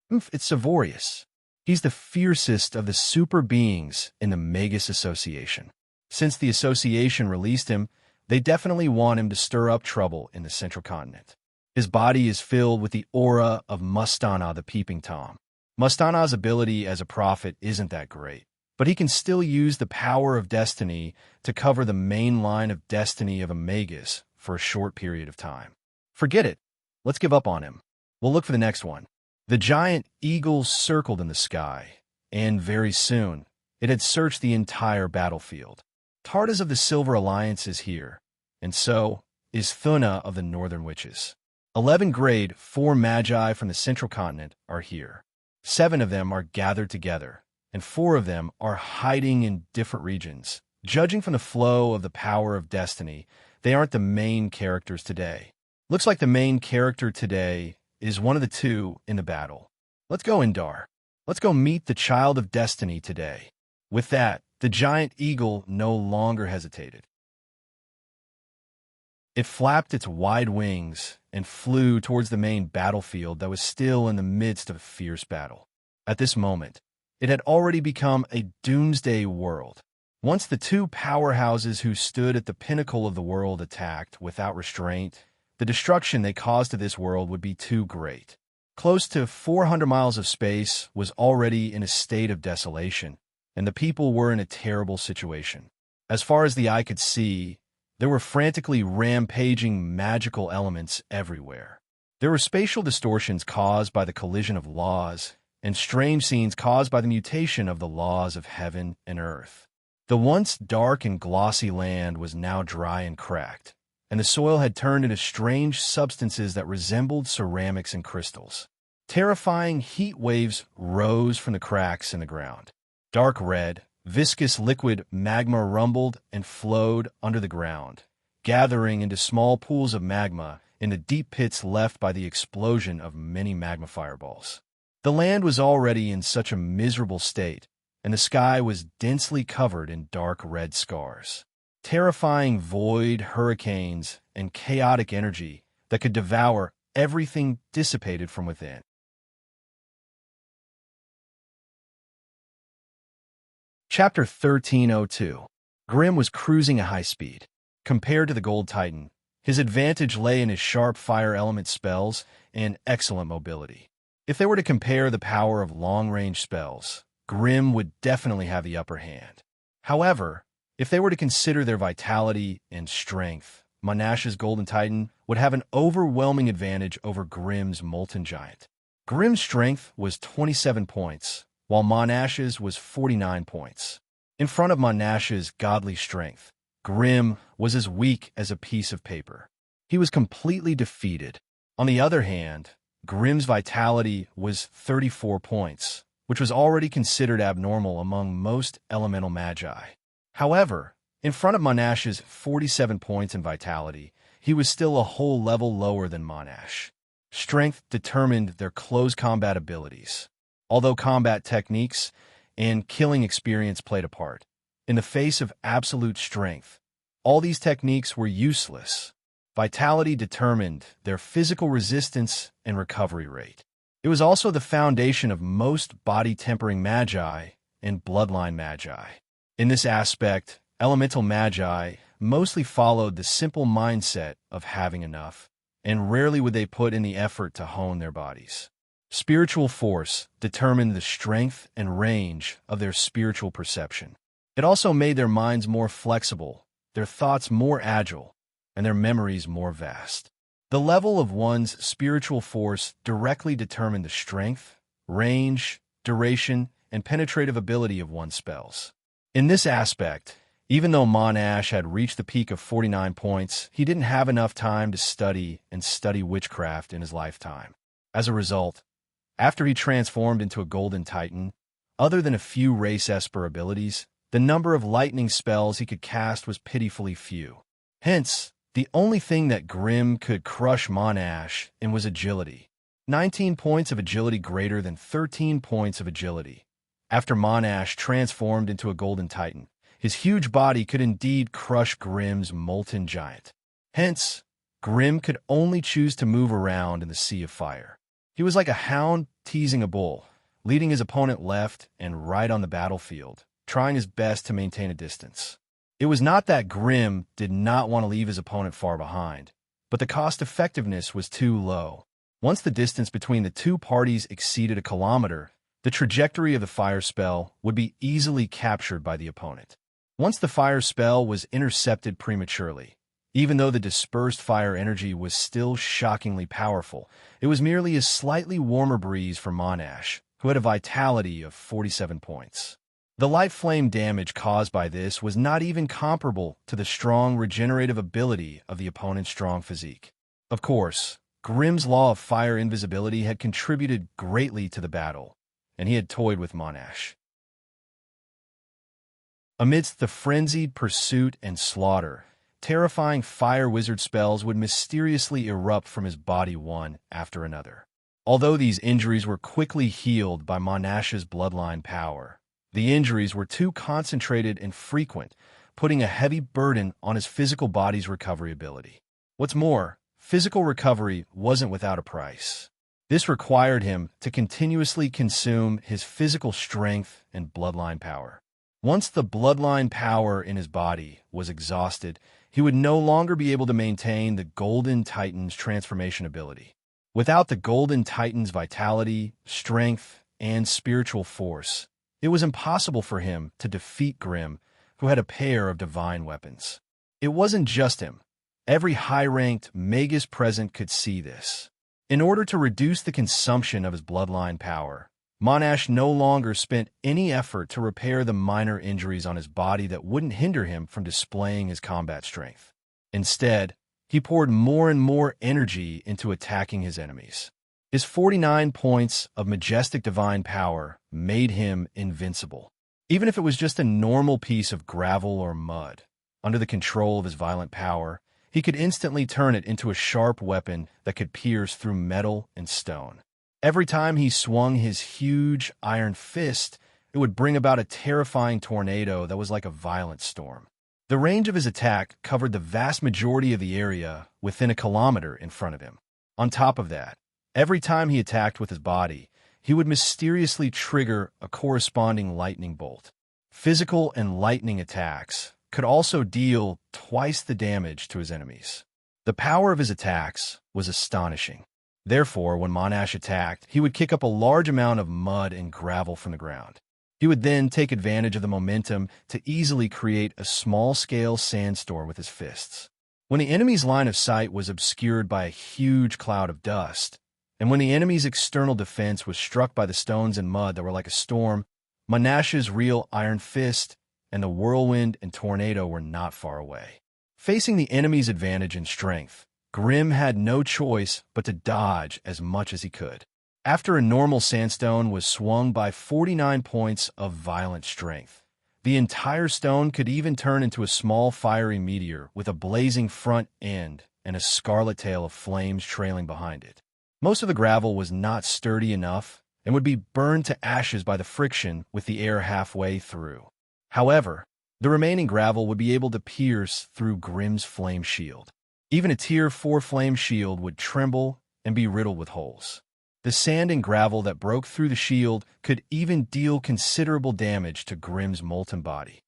It's Savorius. He's the fiercest of the super beings in the Magus Association. Since the association released him, they definitely want him to stir up trouble in the Central Continent. His body is filled with the aura of Mustana the Peeping Tom. Mustana's ability as a prophet isn't that great, but he can still use the power of destiny to cover the main line of destiny of a Magus for a short period of time. Forget it. Let's give up on him. We'll look for the next one. The giant eagle circled in the sky, and very soon, it had searched the entire battlefield. Tardas of the Silver Alliance is here, and so is Thuna of the Northern Witches. 11 grade 4 magi from the Central Continent are here. 7 of them are gathered together, and 4 of them are hiding in different regions. Judging from the flow of the power of destiny, they aren't the main characters today. Looks like the main character today is one of the 2 in the battle. Let's go, Indar. Let's go meet the child of destiny today. With that, the giant eagle no longer hesitated. It flapped its wide wings and flew towards the main battlefield that was still in the midst of a fierce battle. At this moment, it had already become a doomsday world. Once the 2 powerhouses who stood at the pinnacle of the world attacked without restraint, the destruction they caused to this world would be too great. Close to 400 miles of space was already in a state of desolation, and the people were in a terrible situation. As far as the eye could see, there were frantically rampaging magical elements everywhere. There were spatial distortions caused by the collision of laws, and strange scenes caused by the mutation of the laws of heaven and earth. The once dark and glossy land was now dry and cracked, and the soil had turned into strange substances that resembled ceramics and crystals. Terrifying heat waves rose from the cracks in the ground. Dark red, viscous liquid magma rumbled and flowed under the ground, gathering into small pools of magma in the deep pits left by the explosion of many magma fireballs. The land was already in such a miserable state, and the sky was densely covered in dark red scars. Terrifying void hurricanes and chaotic energy that could devour everything dissipated from within. Chapter 1302. Grim was cruising at high speed. Compared to the Gold Titan, his advantage lay in his sharp fire element spells and excellent mobility. If they were to compare the power of long-range spells, Grim would definitely have the upper hand. However, if they were to consider their vitality and strength, Monash's Golden Titan would have an overwhelming advantage over Grim's Molten Giant. Grim's strength was 27 points, while Monash's was 49 points. In front of Monash's godly strength, Grim was as weak as a piece of paper. He was completely defeated. On the other hand, Grim's vitality was 34 points, which was already considered abnormal among most elemental magi. However, in front of Monash's 47 points in vitality, he was still a whole level lower than Monash. Strength determined their close combat abilities. Although combat techniques and killing experience played a part, in the face of absolute strength, all these techniques were useless. Vitality determined their physical resistance and recovery rate. It was also the foundation of most body-tempering magi and bloodline magi. In this aspect, elemental magi mostly followed the simple mindset of having enough, and rarely would they put in the effort to hone their bodies. Spiritual force determined the strength and range of their spiritual perception. It also made their minds more flexible, their thoughts more agile, and their memories more vast. The level of one's spiritual force directly determined the strength, range, duration, and penetrative ability of one's spells. In this aspect, even though Monash had reached the peak of 49 points, he didn't have enough time to study witchcraft in his lifetime. As a result, after he transformed into a Golden Titan, other than a few Race Esper abilities, the number of lightning spells he could cast was pitifully few. Hence, the only thing that Grim could crush Monash in was agility. 19 points of agility greater than 13 points of agility. After Monash transformed into a Golden Titan, his huge body could indeed crush Grimm's molten giant. Hence, Grimm could only choose to move around in the sea of fire. He was like a hound teasing a bull, leading his opponent left and right on the battlefield, trying his best to maintain a distance. It was not that Grimm did not want to leave his opponent far behind, but the cost-effectiveness was too low. Once the distance between the two parties exceeded a kilometer, the trajectory of the fire spell would be easily captured by the opponent. Once the fire spell was intercepted prematurely, even though the dispersed fire energy was still shockingly powerful, it was merely a slightly warmer breeze for Monash, who had a vitality of 47 points. The light flame damage caused by this was not even comparable to the strong regenerative ability of the opponent's strong physique. Of course, Grimm's law of fire invisibility had contributed greatly to the battle, and he had toyed with Monash. Amidst the frenzied pursuit and slaughter, terrifying fire wizard spells would mysteriously erupt from his body one after another. Although these injuries were quickly healed by Monash's bloodline power, the injuries were too concentrated and frequent, putting a heavy burden on his physical body's recovery ability. What's more, physical recovery wasn't without a price. This required him to continuously consume his physical strength and bloodline power. Once the bloodline power in his body was exhausted, he would no longer be able to maintain the Golden Titan's transformation ability. Without the Golden Titan's vitality, strength, and spiritual force, it was impossible for him to defeat Grimm, who had a pair of divine weapons. It wasn't just him. Every high-ranked magus present could see this. In order to reduce the consumption of his bloodline power, Monash no longer spent any effort to repair the minor injuries on his body that wouldn't hinder him from displaying his combat strength. Instead, he poured more and more energy into attacking his enemies. His 49 points of majestic divine power made him invincible. Even if it was just a normal piece of gravel or mud, under the control of his violent power, he could instantly turn it into a sharp weapon that could pierce through metal and stone. Every time he swung his huge iron fist, it would bring about a terrifying tornado that was like a violent storm. The range of his attack covered the vast majority of the area within a kilometer in front of him. On top of that, every time he attacked with his body, he would mysteriously trigger a corresponding lightning bolt. Physical and lightning attacks could also deal twice the damage to his enemies. The power of his attacks was astonishing. Therefore, when Monash attacked, he would kick up a large amount of mud and gravel from the ground. He would then take advantage of the momentum to easily create a small-scale sandstorm with his fists. When the enemy's line of sight was obscured by a huge cloud of dust, and when the enemy's external defense was struck by the stones and mud that were like a storm, Monash's real iron fist and the whirlwind and tornado were not far away. Facing the enemy's advantage in strength, Grimm had no choice but to dodge as much as he could. After a normal sandstone was swung by 49 points of violent strength, the entire stone could even turn into a small fiery meteor with a blazing front end and a scarlet tail of flames trailing behind it. Most of the gravel was not sturdy enough and would be burned to ashes by the friction with the air halfway through. However, the remaining gravel would be able to pierce through Grimm's flame shield. Even a Tier 4 flame shield would tremble and be riddled with holes. The sand and gravel that broke through the shield could even deal considerable damage to Grimm's molten body.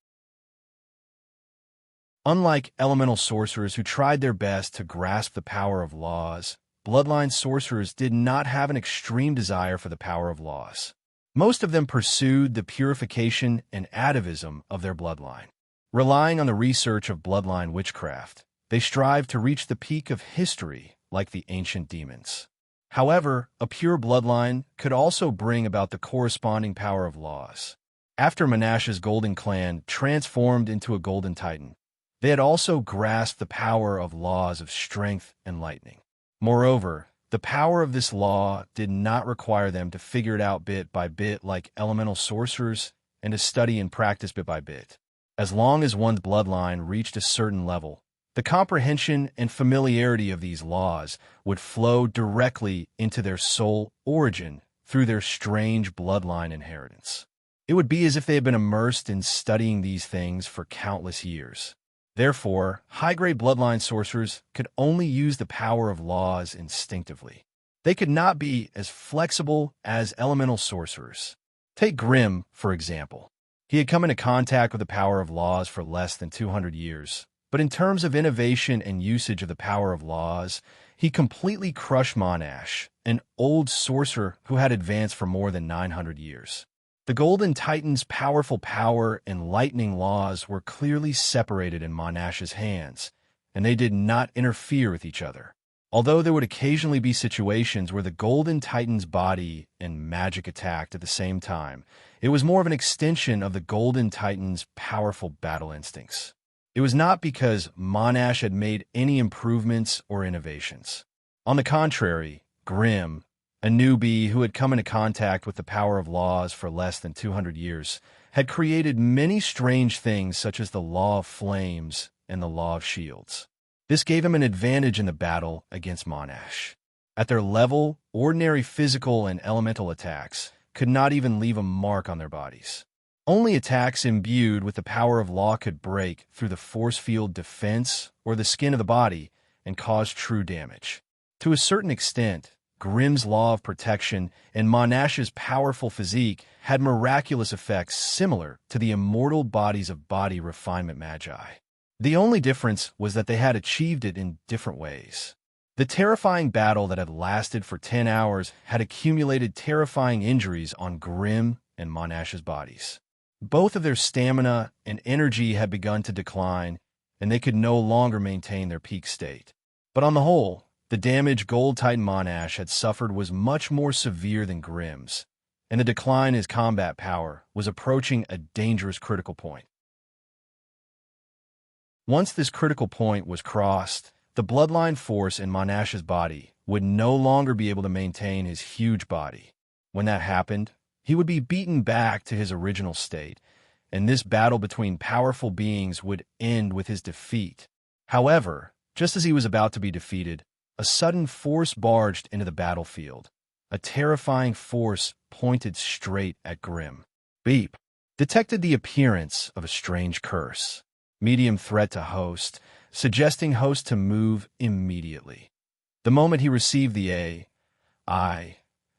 Unlike elemental sorcerers who tried their best to grasp the power of laws, bloodline sorcerers did not have an extreme desire for the power of laws. Most of them pursued the purification and atavism of their bloodline. Relying on the research of bloodline witchcraft, they strived to reach the peak of history like the ancient demons. However, a pure bloodline could also bring about the corresponding power of laws. After Monash's Golden Clan transformed into a Golden Titan, they had also grasped the power of laws of strength and lightning. Moreover, the power of this law did not require them to figure it out bit by bit like elemental sorcerers and to study and practice bit by bit. As long as one's bloodline reached a certain level, the comprehension and familiarity of these laws would flow directly into their soul origin through their strange bloodline inheritance. It would be as if they had been immersed in studying these things for countless years. Therefore, high-grade bloodline sorcerers could only use the power of laws instinctively. They could not be as flexible as elemental sorcerers. Take Grimm, for example. He had come into contact with the power of laws for less than 200 years, but in terms of innovation and usage of the power of laws, he completely crushed Monash, an old sorcerer who had advanced for more than 900 years. The Golden Titan's powerful power and lightning laws were clearly separated in Monash's hands, and they did not interfere with each other. Although there would occasionally be situations where the Golden Titan's body and magic attacked at the same time, it was more of an extension of the Golden Titan's powerful battle instincts. It was not because Monash had made any improvements or innovations. On the contrary, Grimm, a newbie who had come into contact with the power of laws for less than 200 years, had created many strange things such as the Law of Flames and the Law of Shields. This gave him an advantage in the battle against Monash. At their level, ordinary physical and elemental attacks could not even leave a mark on their bodies. Only attacks imbued with the power of law could break through the force field defense or the skin of the body and cause true damage. To a certain extent, Grimm's Law of Protection and Monash's powerful physique had miraculous effects similar to the immortal bodies of body refinement magi. The only difference was that they had achieved it in different ways. The terrifying battle that had lasted for 10 hours had accumulated terrifying injuries on Grimm and Monash's bodies. Both of their stamina and energy had begun to decline, and they could no longer maintain their peak state. But on the whole, the damage Gold Titan Monash had suffered was much more severe than Grimm's, and the decline in his combat power was approaching a dangerous critical point. Once this critical point was crossed, the bloodline force in Monash's body would no longer be able to maintain his huge body. When that happened, he would be beaten back to his original state, and this battle between powerful beings would end with his defeat. However, just as he was about to be defeated, a sudden force barged into the battlefield. A terrifying force pointed straight at Grimm. Beep detected the appearance of a strange curse. Medium threat to host, suggesting host to move immediately. The moment he received the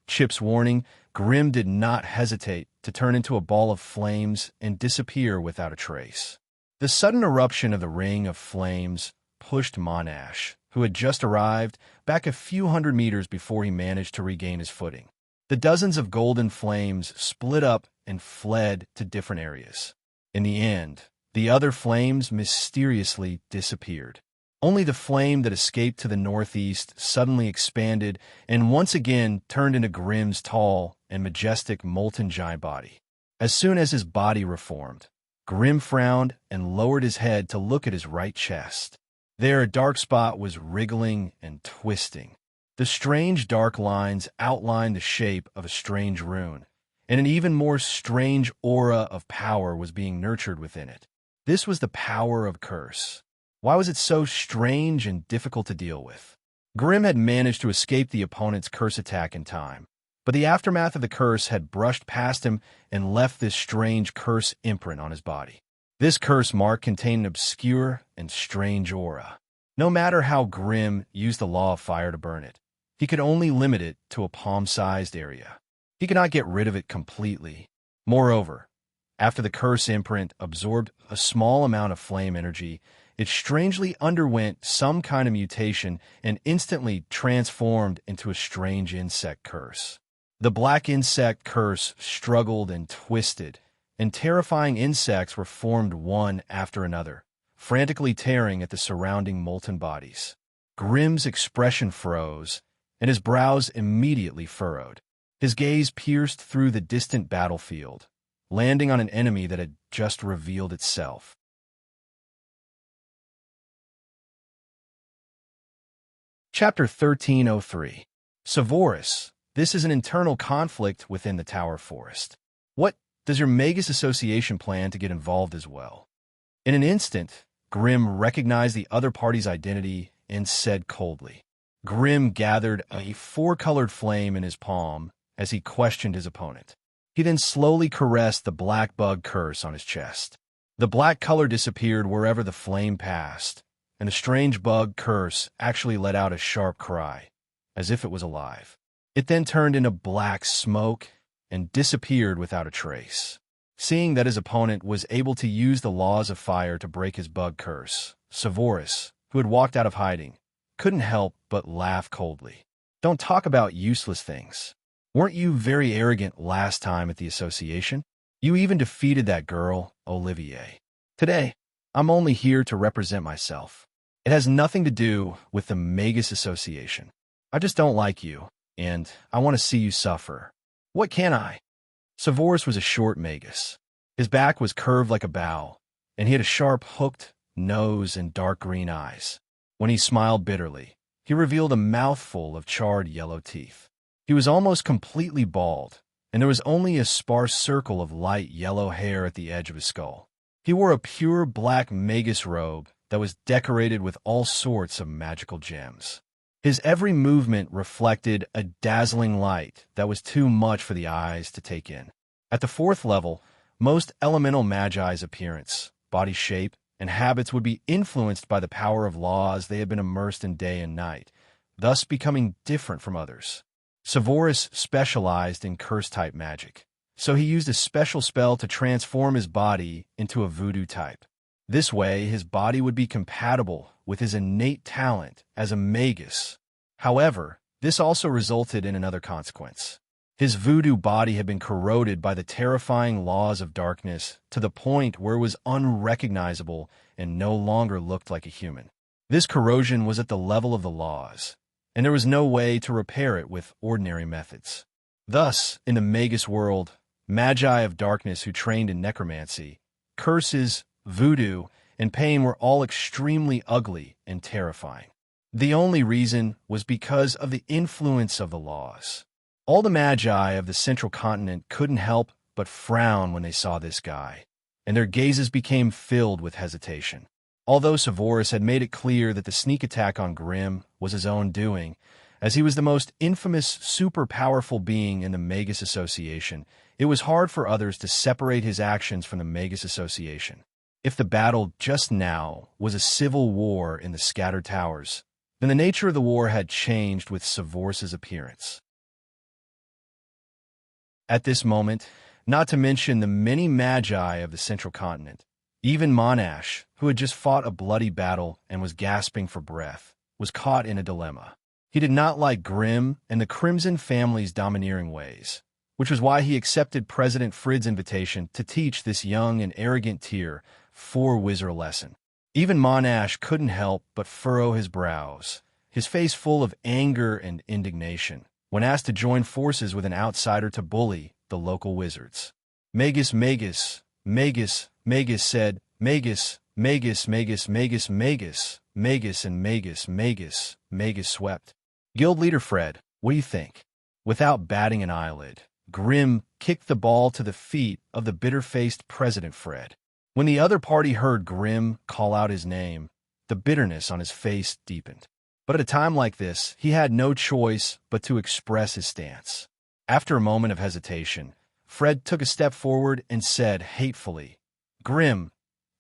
chip's warning, Grimm did not hesitate to turn into a ball of flames and disappear without a trace. The sudden eruption of the ring of flames pushed Monash, who had just arrived, back a few hundred meters before he managed to regain his footing. The dozens of golden flames split up and fled to different areas. In the end, the other flames mysteriously disappeared. Only the flame that escaped to the northeast suddenly expanded and once again turned into Grimm's tall and majestic molten giant body. As soon as his body reformed, Grimm frowned and lowered his head to look at his right chest. There, a dark spot was wriggling and twisting. The strange dark lines outlined the shape of a strange rune, and an even more strange aura of power was being nurtured within it. This was the power of curse. Why was it so strange and difficult to deal with? Grimm had managed to escape the opponent's curse attack in time, but the aftermath of the curse had brushed past him and left this strange curse imprint on his body. This curse mark contained an obscure and strange aura. No matter how Grimm used the law of fire to burn it, he could only limit it to a palm-sized area. He could not get rid of it completely. Moreover, after the curse imprint absorbed a small amount of flame energy, it strangely underwent some kind of mutation and instantly transformed into a strange insect curse. The black insect curse struggled and twisted, and terrifying insects were formed one after another, frantically tearing at the surrounding molten bodies. Grimm's expression froze, and his brows immediately furrowed. His gaze pierced through the distant battlefield, landing on an enemy that had just revealed itself. Chapter 1303. Sevorus. This is an internal conflict within the Tower Forest. What does your Magus Association plan to get involved as well? In an instant, Grimm recognized the other party's identity and said coldly. Grimm gathered a four-colored flame in his palm as he questioned his opponent. He then slowly caressed the black bug curse on his chest. The black color disappeared wherever the flame passed, and the strange bug curse actually let out a sharp cry, as if it was alive. It then turned into black smoke and disappeared without a trace. Seeing that his opponent was able to use the laws of fire to break his bug curse, Severus, who had walked out of hiding, couldn't help but laugh coldly. Don't talk about useless things. Weren't you very arrogant last time at the association? You even defeated that girl, Olivier. Today, I'm only here to represent myself. It has nothing to do with the Magus Association. I just don't like you, and I want to see you suffer. What can I? Severus was a short Magus. His back was curved like a bow, and he had a sharp, hooked nose and dark green eyes. When he smiled bitterly, he revealed a mouthful of charred yellow teeth. He was almost completely bald, and there was only a sparse circle of light yellow hair at the edge of his skull. He wore a pure black magus robe that was decorated with all sorts of magical gems. His every movement reflected a dazzling light that was too much for the eyes to take in. At the 4th level, most elemental magi's appearance, body shape, and habits would be influenced by the power of laws they had been immersed in day and night, thus becoming different from others. Severus specialized in curse-type magic, so he used a special spell to transform his body into a voodoo type. This way, his body would be compatible with his innate talent as a magus. However, this also resulted in another consequence. His voodoo body had been corroded by the terrifying laws of darkness to the point where it was unrecognizable and no longer looked like a human. This corrosion was at the level of the laws, and there was no way to repair it with ordinary methods. Thus, in the magus world, magi of darkness who trained in necromancy, curses, voodoo, and pain were all extremely ugly and terrifying. The only reason was because of the influence of the laws. All the magi of the central continent couldn't help but frown when they saw this guy, and their gazes became filled with hesitation. Although Severus had made it clear that the sneak attack on Grimm was his own doing, as he was the most infamous, super powerful being in the Magus Association, it was hard for others to separate his actions from the Magus Association. If the battle just now was a civil war in the Scattered Towers, then the nature of the war had changed with Severus's appearance. At this moment, not to mention the many magi of the central continent, even Monash, who had just fought a bloody battle and was gasping for breath, was caught in a dilemma. He did not like Grimm and the Crimson family's domineering ways, which was why he accepted President Frid's invitation to teach this young and arrogant Tyr 4-wizard a lesson. Even Monash couldn't help but furrow his brows, his face full of anger and indignation, when asked to join forces with an outsider to bully the local wizards. Magus, Magus, Magus, Magus said, Magus, Magus, Magus, Magus, Magus, Magus, and Magus, Magus, Magus swept. Guild leader Fred, what do you think? Without batting an eyelid, Grimm kicked the ball to the feet of the bitter-faced President Fred. When the other party heard Grimm call out his name, the bitterness on his face deepened. But at a time like this, he had no choice but to express his stance. After a moment of hesitation, Fred took a step forward and said hatefully, Grimm,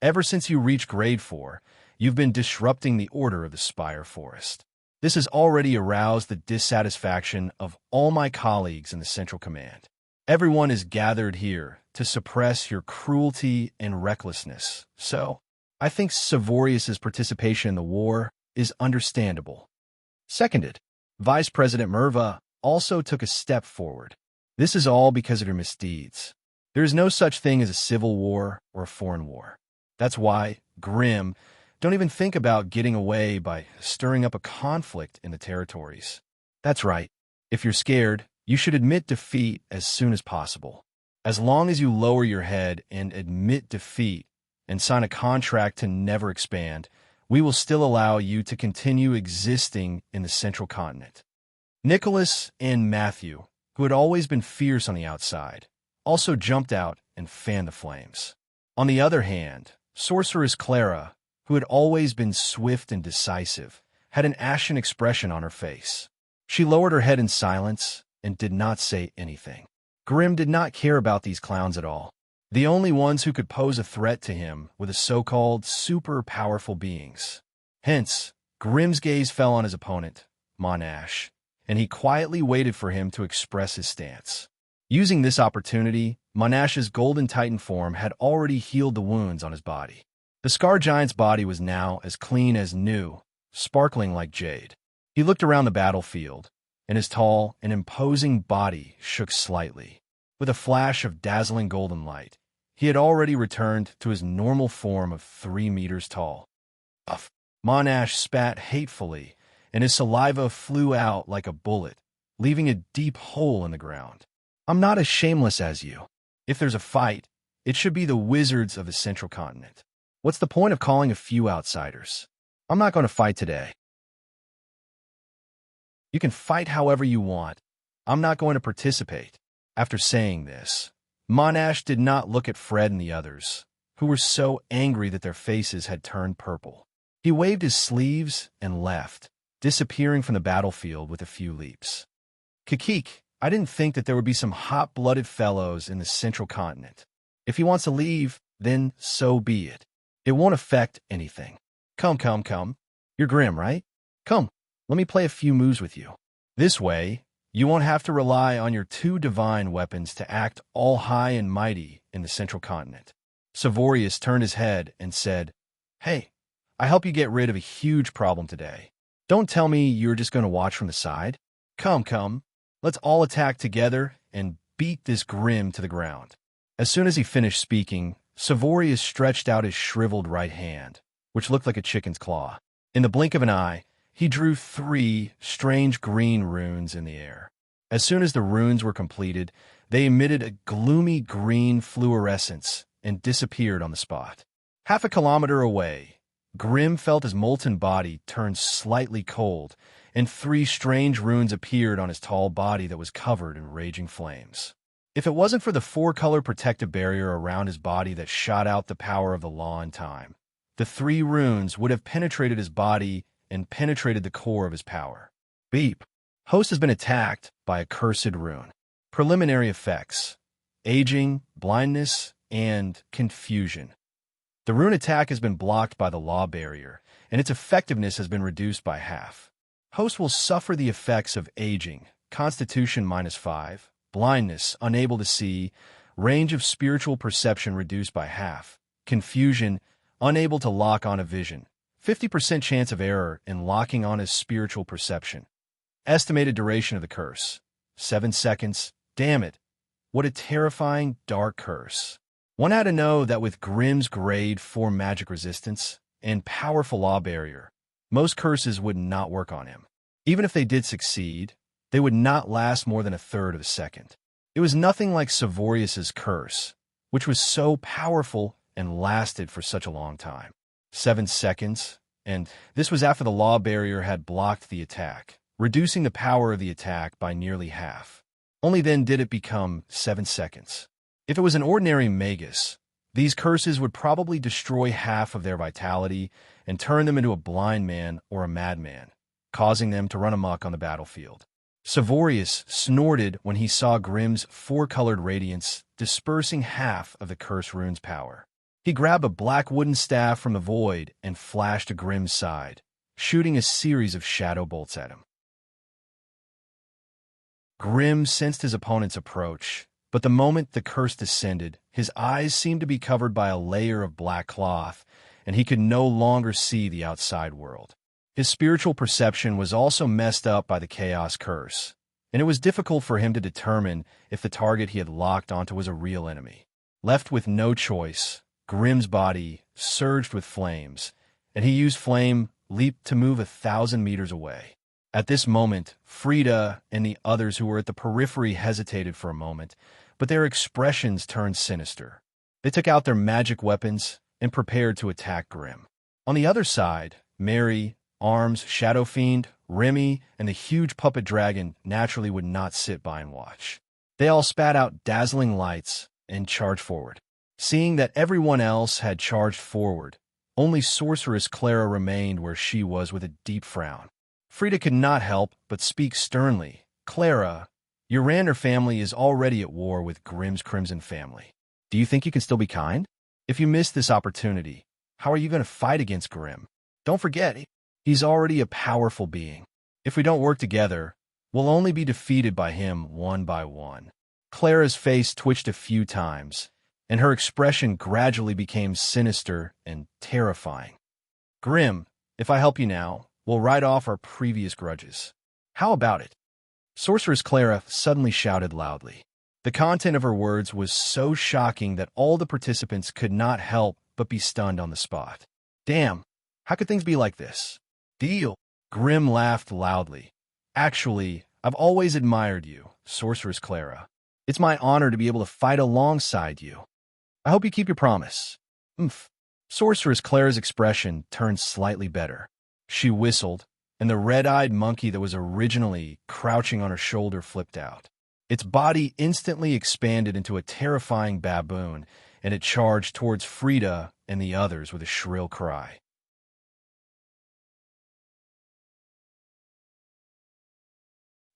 ever since you reached grade 4, you've been disrupting the order of the Spire Forest. This has already aroused the dissatisfaction of all my colleagues in the Central Command. Everyone is gathered here to suppress your cruelty and recklessness, so I think Severus's participation in the war is understandable. Seconded, Vice President Merva also took a step forward. This is all because of your misdeeds. There is no such thing as a civil war or a foreign war. That's why, Grimm, don't even think about getting away by stirring up a conflict in the territories. That's right. If you're scared, you should admit defeat as soon as possible. As long as you lower your head and admit defeat and sign a contract to never expand, we will still allow you to continue existing in the central continent. Nicholas and Matthew, who had always been fierce on the outside, also jumped out and fanned the flames. On the other hand, Sorceress Clara, who had always been swift and decisive, had an ashen expression on her face. She lowered her head in silence and did not say anything. Grim did not care about these clowns at all. The only ones who could pose a threat to him were the so-called super-powerful beings. Hence, Grim's gaze fell on his opponent, Monash, and he quietly waited for him to express his stance. Using this opportunity, Monash's golden titan form had already healed the wounds on his body. The Scar Giant's body was now as clean as new, sparkling like jade. He looked around the battlefield, and his tall and imposing body shook slightly. With a flash of dazzling golden light, he had already returned to his normal form of 3 meters tall. Uff! Monash spat hatefully, and his saliva flew out like a bullet, leaving a deep hole in the ground. I'm not as shameless as you. If there's a fight, it should be the wizards of the Central Continent. What's the point of calling a few outsiders? I'm not going to fight today. You can fight however you want. I'm not going to participate. After saying this, Monash did not look at Fred and the others, who were so angry that their faces had turned purple. He waved his sleeves and left, disappearing from the battlefield with a few leaps. Kikik, I didn't think that there would be some hot-blooded fellows in the Central Continent. If he wants to leave, then so be it. It won't affect anything. Come. You're Grim, right? Come, let me play a few moves with you. This way, you won't have to rely on your 2 divine weapons to act all high and mighty in the Central Continent. Savorius turned his head and said, Hey, I help you get rid of a huge problem today. Don't tell me you're just going to watch from the side. Come. Let's all attack together and beat this Grim to the ground. As soon as he finished speaking, Savorius stretched out his shriveled right hand, which looked like a chicken's claw. In the blink of an eye, he drew 3 strange green runes in the air. As soon as the runes were completed, they emitted a gloomy green fluorescence and disappeared on the spot. Half a kilometer away, Grim felt his molten body turn slightly cold, and 3 strange runes appeared on his tall body that was covered in raging flames. If it wasn't for the 4-color protective barrier around his body that shot out the power of the law and time, the 3 runes would have penetrated his body and penetrated the core of his power. Beep. Host has been attacked by a cursed rune. Preliminary effects: aging, blindness, and confusion. The rune attack has been blocked by the law barrier, and its effectiveness has been reduced by half. Host will suffer the effects of aging, constitution -5, blindness, unable to see, range of spiritual perception reduced by half, confusion, unable to lock on a vision, 50% chance of error in locking on his spiritual perception. Estimated duration of the curse: 7 seconds. Damn it. What a terrifying, dark curse. One had to know that with Grim's grade 4 magic resistance and powerful law barrier, most curses would not work on him. Even if they did succeed, they would not last more than a third of a second. It was nothing like Savorius's curse, which was so powerful and lasted for such a long time. 7 seconds, and this was after the law barrier had blocked the attack, reducing the power of the attack by nearly half. Only then did it become 7 seconds. If it was an ordinary magus, these curses would probably destroy half of their vitality and turn them into a blind man or a madman, causing them to run amok on the battlefield. Savorius snorted when he saw Grim's 4-colored radiance dispersing half of the curse rune's power. He grabbed a black wooden staff from the void and flashed to Grim's side, shooting a series of shadow bolts at him. Grim sensed his opponent's approach, but the moment the curse descended, his eyes seemed to be covered by a layer of black cloth, and he could no longer see the outside world. His spiritual perception was also messed up by the chaos curse, and it was difficult for him to determine if the target he had locked onto was a real enemy. Left with no choice, Grim's body surged with flames, and he used Flame Leap to move 1,000 meters away. At this moment, Frida and the others who were at the periphery hesitated for a moment, but their expressions turned sinister. They took out their magic weapons and prepared to attack Grim. On the other side, Mary, Arms, Shadow Fiend, Remy, and the huge puppet dragon naturally would not sit by and watch. They all spat out dazzling lights and charged forward. Seeing that everyone else had charged forward, only sorceress Clara remained where she was with a deep frown. Frida could not help but speak sternly. Clara, Your Rander family is already at war with Grimm's Crimson family. Do you think you can still be kind? If you miss this opportunity, how are you going to fight against Grimm? Don't forget, he's already a powerful being. If we don't work together, we'll only be defeated by him one by one. Clara's face twitched a few times, and her expression gradually became sinister and terrifying. Grimm, if I help you now, we'll write off our previous grudges. How about it? Sorceress Clara suddenly shouted loudly. The content of her words was so shocking that all the participants could not help but be stunned on the spot. Damn, how could things be like this? Deal. Grimm laughed loudly. Actually, I've always admired you, Sorceress Clara. It's my honor to be able to fight alongside you. I hope you keep your promise. Sorceress Clara's expression turned slightly better. She whistled, and the red-eyed monkey that was originally crouching on her shoulder flipped out. Its body instantly expanded into a terrifying baboon, and it charged towards Frida and the others with a shrill cry.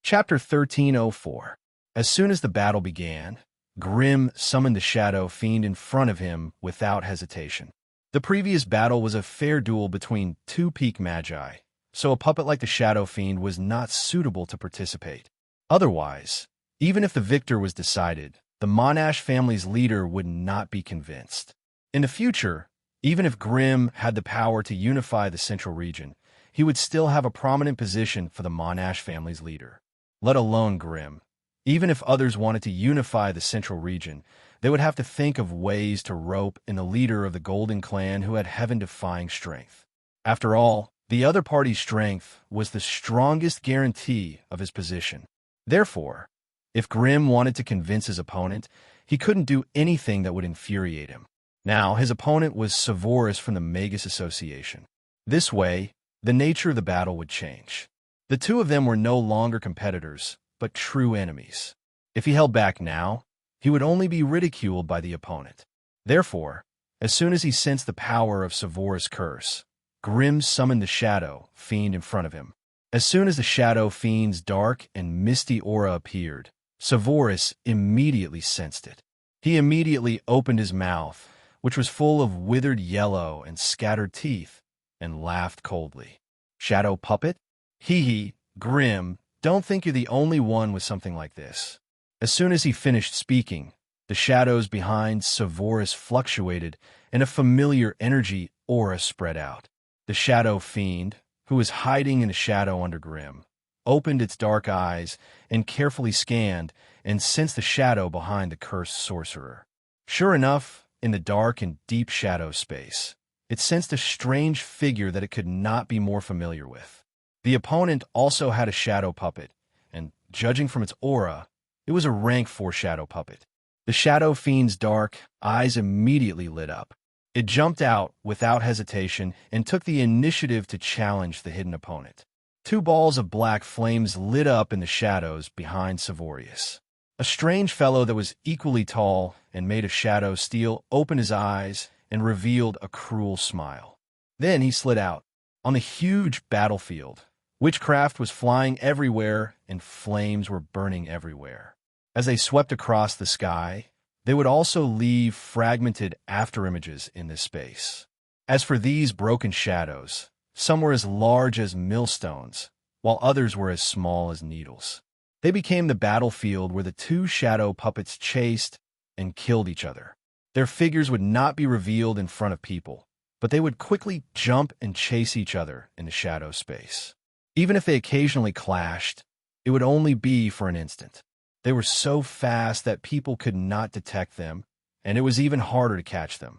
Chapter 1304. As soon as the battle began, Grimm summoned the Shadow Fiend in front of him without hesitation. The previous battle was a fair duel between two peak magi, so a puppet like the Shadow Fiend was not suitable to participate. Otherwise, even if the victor was decided, the Monash family's leader would not be convinced. In the future, even if Grimm had the power to unify the central region, he would still have a prominent position for the Monash family's leader. Let alone Grimm. Even if others wanted to unify the central region, they would have to think of ways to rope in the leader of the Golden Clan who had heaven-defying strength. After all, the other party's strength was the strongest guarantee of his position. Therefore, if Grimm wanted to convince his opponent, he couldn't do anything that would infuriate him. Now, his opponent was Severus from the Magus Association. This way, the nature of the battle would change. The two of them were no longer competitors, but true enemies. If he held back now, he would only be ridiculed by the opponent. Therefore, as soon as he sensed the power of Severus' curse, Grimm summoned the Shadow Fiend in front of him. As soon as the Shadow Fiend's dark and misty aura appeared, Severus immediately sensed it. He immediately opened his mouth, which was full of withered yellow and scattered teeth, and laughed coldly. Shadow puppet? Hee, Grimm, don't think you're the only one with something like this. As soon as he finished speaking, the shadows behind Severus fluctuated, and a familiar energy aura spread out. The Shadow Fiend, who was hiding in the shadow under Grimm, opened its dark eyes and carefully scanned and sensed the shadow behind the cursed sorcerer. Sure enough, in the dark and deep shadow space, it sensed a strange figure that it could not be more familiar with. The opponent also had a shadow puppet, and, judging from its aura, it was a rank 4 shadow puppet. The Shadow Fiend's dark eyes immediately lit up. It jumped out without hesitation and took the initiative to challenge the hidden opponent. 2 balls of black flames lit up in the shadows behind Severus. A strange fellow that was equally tall and made of shadow steel opened his eyes and revealed a cruel smile. Then he slid out. On the huge battlefield, witchcraft was flying everywhere and flames were burning everywhere. As they swept across the sky, they would also leave fragmented afterimages in this space. As for these broken shadows, some were as large as millstones, while others were as small as needles. They became the battlefield where the 2 shadow puppets chased and killed each other. Their figures would not be revealed in front of people, but they would quickly jump and chase each other in the shadow space. Even if they occasionally clashed, it would only be for an instant. They were so fast that people could not detect them, and it was even harder to catch them.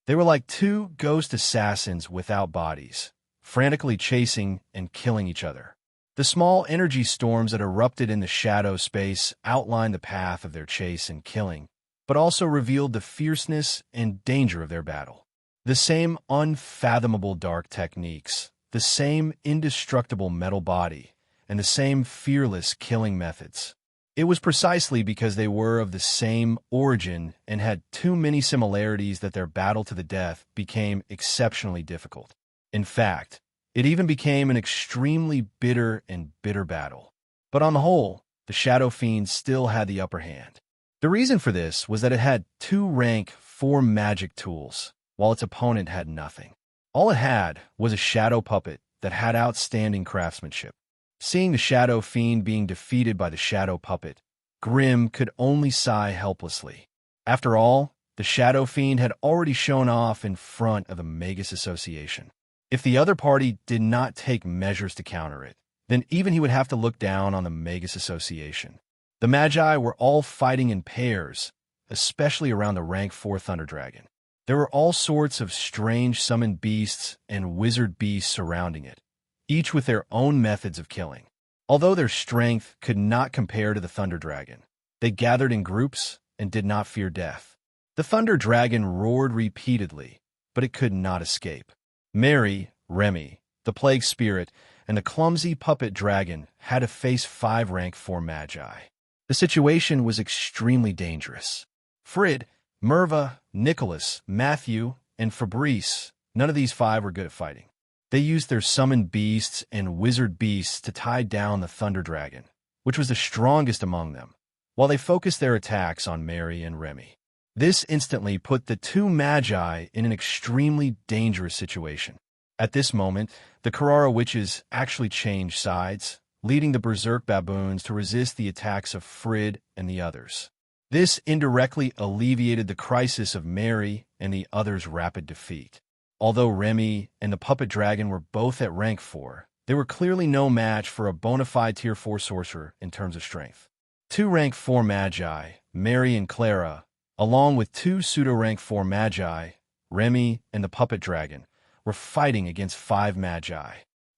They were like 2 ghost assassins without bodies, frantically chasing and killing each other. The small energy storms that erupted in the shadow space outlined the path of their chase and killing, but also revealed the fierceness and danger of their battle. The same unfathomable dark techniques, the same indestructible metal body, and the same fearless killing methods. It was precisely because they were of the same origin and had too many similarities that their battle to the death became exceptionally difficult. In fact, it even became an extremely bitter battle. But on the whole, the Shadow Fiend still had the upper hand. The reason for this was that it had 2 rank 4 magic tools, while its opponent had nothing. All it had was a shadow puppet that had outstanding craftsmanship. Seeing the Shadow Fiend being defeated by the shadow puppet, Grimm could only sigh helplessly. After all, the Shadow Fiend had already shown off in front of the Magus Association. If the other party did not take measures to counter it, then even he would have to look down on the Magus Association. The Magi were all fighting in pairs, especially around the rank 4 Thunder Dragon. There were all sorts of strange summoned beasts and wizard beasts surrounding it, each with their own methods of killing. Although their strength could not compare to the Thunder Dragon, they gathered in groups and did not fear death. The Thunder Dragon roared repeatedly, but it could not escape. Mary, Remy, the Plague Spirit, and the clumsy puppet dragon had to face 5 rank 4 Magi. The situation was extremely dangerous. Frid, Merva, Nicholas, Matthew, and Fabrice, none of these 5 were good at fighting. They used their summoned beasts and wizard beasts to tie down the Thunder Dragon, which was the strongest among them, while they focused their attacks on Mary and Remy. This instantly put the 2 Magi in an extremely dangerous situation. At this moment, the Carrara witches actually changed sides, leading the Berserk baboons to resist the attacks of Frid and the others. This indirectly alleviated the crisis of Mary and the others' rapid defeat. Although Remy and the puppet dragon were both at rank 4, they were clearly no match for a bona fide tier 4 sorcerer in terms of strength. 2 rank 4 Magi, Mary and Clara, along with 2 pseudo-rank 4 Magi, Remy and the puppet dragon, were fighting against 5 Magi.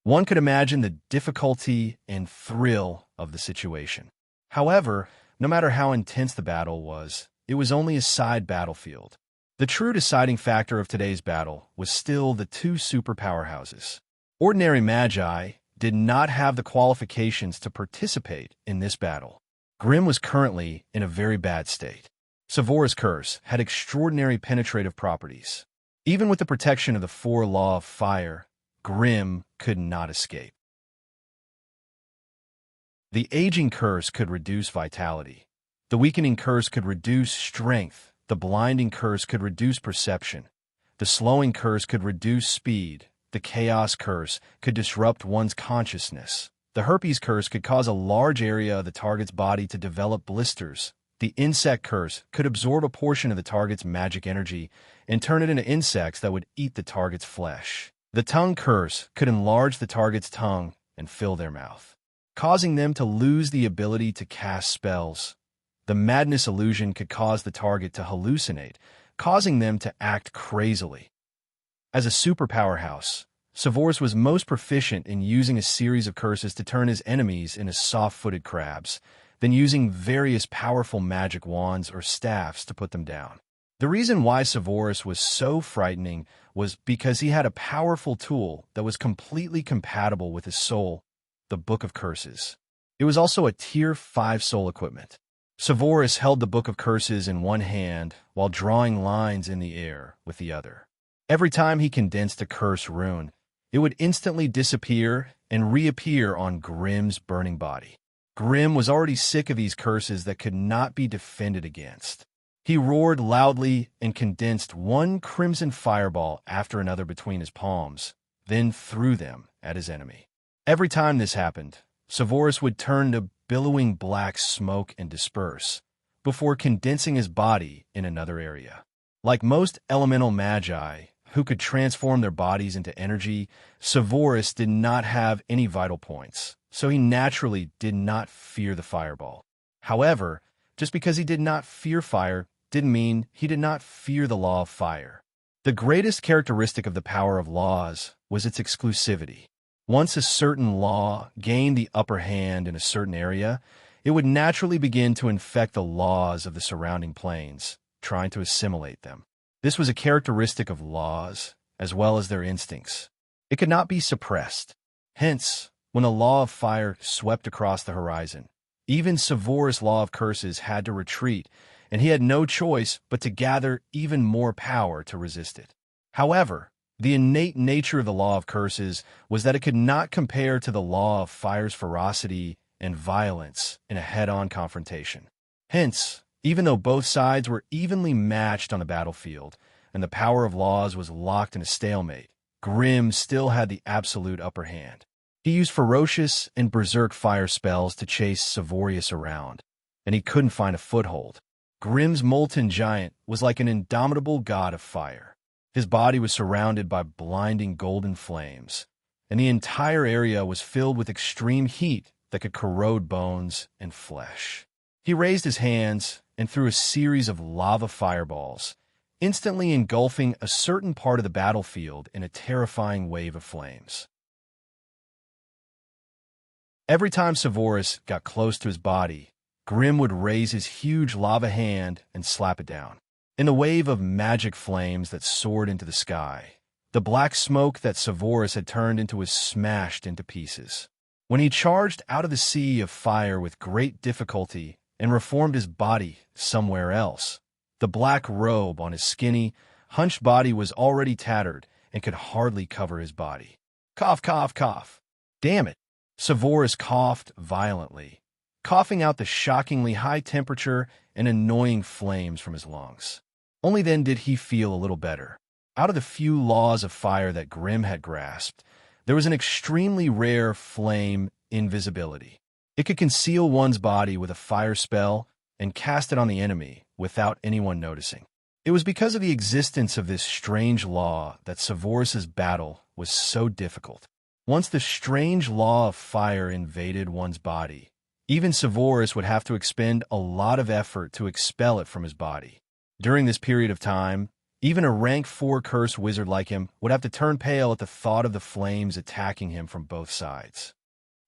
One could imagine the difficulty and thrill of the situation. However, no matter how intense the battle was, it was only a side battlefield. The true deciding factor of today's battle was still the 2 super powerhouses. Ordinary Magi did not have the qualifications to participate in this battle. Grimm was currently in a very bad state. Savora's curse had extraordinary penetrative properties. Even with the protection of the 4 Law of Fire, Grimm could not escape. The aging curse could reduce vitality. The weakening curse could reduce strength. The blinding curse could reduce perception. The slowing curse could reduce speed. The chaos curse could disrupt one's consciousness. The herpes curse could cause a large area of the target's body to develop blisters. The insect curse could absorb a portion of the target's magic energy and turn it into insects that would eat the target's flesh. The tongue curse could enlarge the target's tongue and fill their mouth, causing them to lose the ability to cast spells. The madness illusion could cause the target to hallucinate, causing them to act crazily. As a super powerhouse, Savoris was most proficient in using a series of curses to turn his enemies into soft-footed crabs, then using various powerful magic wands or staffs to put them down. The reason why Savoris was so frightening was because he had a powerful tool that was completely compatible with his soul, the Book of Curses. It was also a Tier 5 soul equipment. Savoris held the Book of Curses in one hand while drawing lines in the air with the other. Every time he condensed a curse rune, it would instantly disappear and reappear on Grimm's burning body. Grimm was already sick of these curses that could not be defended against. He roared loudly and condensed one crimson fireball after another between his palms, then threw them at his enemy. Every time this happened, Savoris would turn to billowing black smoke and disperse, before condensing his body in another area. Like most elemental magi, who could transform their bodies into energy, Savoris did not have any vital points, so he naturally did not fear the fireball. However, just because he did not fear fire didn't mean he did not fear the law of fire. The greatest characteristic of the power of laws was its exclusivity. Once a certain law gained the upper hand in a certain area, it would naturally begin to infect the laws of the surrounding planes, trying to assimilate them. This was a characteristic of laws, as well as their instincts. It could not be suppressed. Hence, when the law of fire swept across the horizon, even Savoris' law of curses had to retreat, and he had no choice but to gather even more power to resist it. However, the innate nature of the law of curses was that it could not compare to the law of fire's ferocity and violence in a head-on confrontation. Hence, even though both sides were evenly matched on the battlefield, and the power of laws was locked in a stalemate, Grimm still had the absolute upper hand. He used ferocious and berserk fire spells to chase Savorius around, and he couldn't find a foothold. Grimm's molten giant was like an indomitable god of fire. His body was surrounded by blinding golden flames, and the entire area was filled with extreme heat that could corrode bones and flesh. He raised his hands and threw a series of lava fireballs, instantly engulfing a certain part of the battlefield in a terrifying wave of flames. Every time Savorius got close to his body, Grimm would raise his huge lava hand and slap it down. In the wave of magic flames that soared into the sky, the black smoke that Savorius had turned into was smashed into pieces. When he charged out of the sea of fire with great difficulty and reformed his body somewhere else, the black robe on his skinny, hunched body was already tattered and could hardly cover his body. Cough, cough, cough. Damn it! Savorius coughed violently, coughing out the shockingly high temperature and annoying flames from his lungs. Only then did he feel a little better. Out of the few laws of fire that Grimm had grasped, there was an extremely rare flame invisibility. It could conceal one's body with a fire spell and cast it on the enemy without anyone noticing. It was because of the existence of this strange law that Savorius's battle was so difficult. Once the strange law of fire invaded one's body, even Savorius would have to expend a lot of effort to expel it from his body. During this period of time, even a rank 4 cursed wizard like him would have to turn pale at the thought of the flames attacking him from both sides.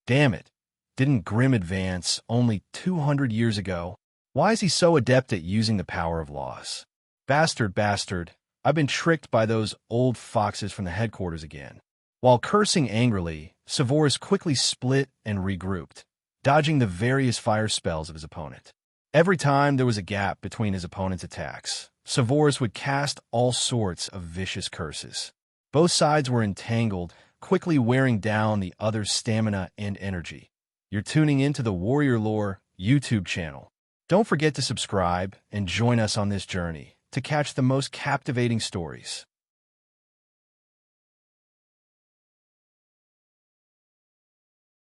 Damn it! Didn't Grimm advance only 200 years ago? Why is he so adept at using the power of laws? Bastard, bastard, I've been tricked by those old foxes from the headquarters again. While cursing angrily, Savorius quickly split and regrouped, dodging the various fire spells of his opponent. Every time there was a gap between his opponent's attacks, Savorius would cast all sorts of vicious curses. Both sides were entangled, quickly wearing down the other's stamina and energy. You're tuning into the Warrior Lore YouTube channel. Don't forget to subscribe and join us on this journey to catch the most captivating stories.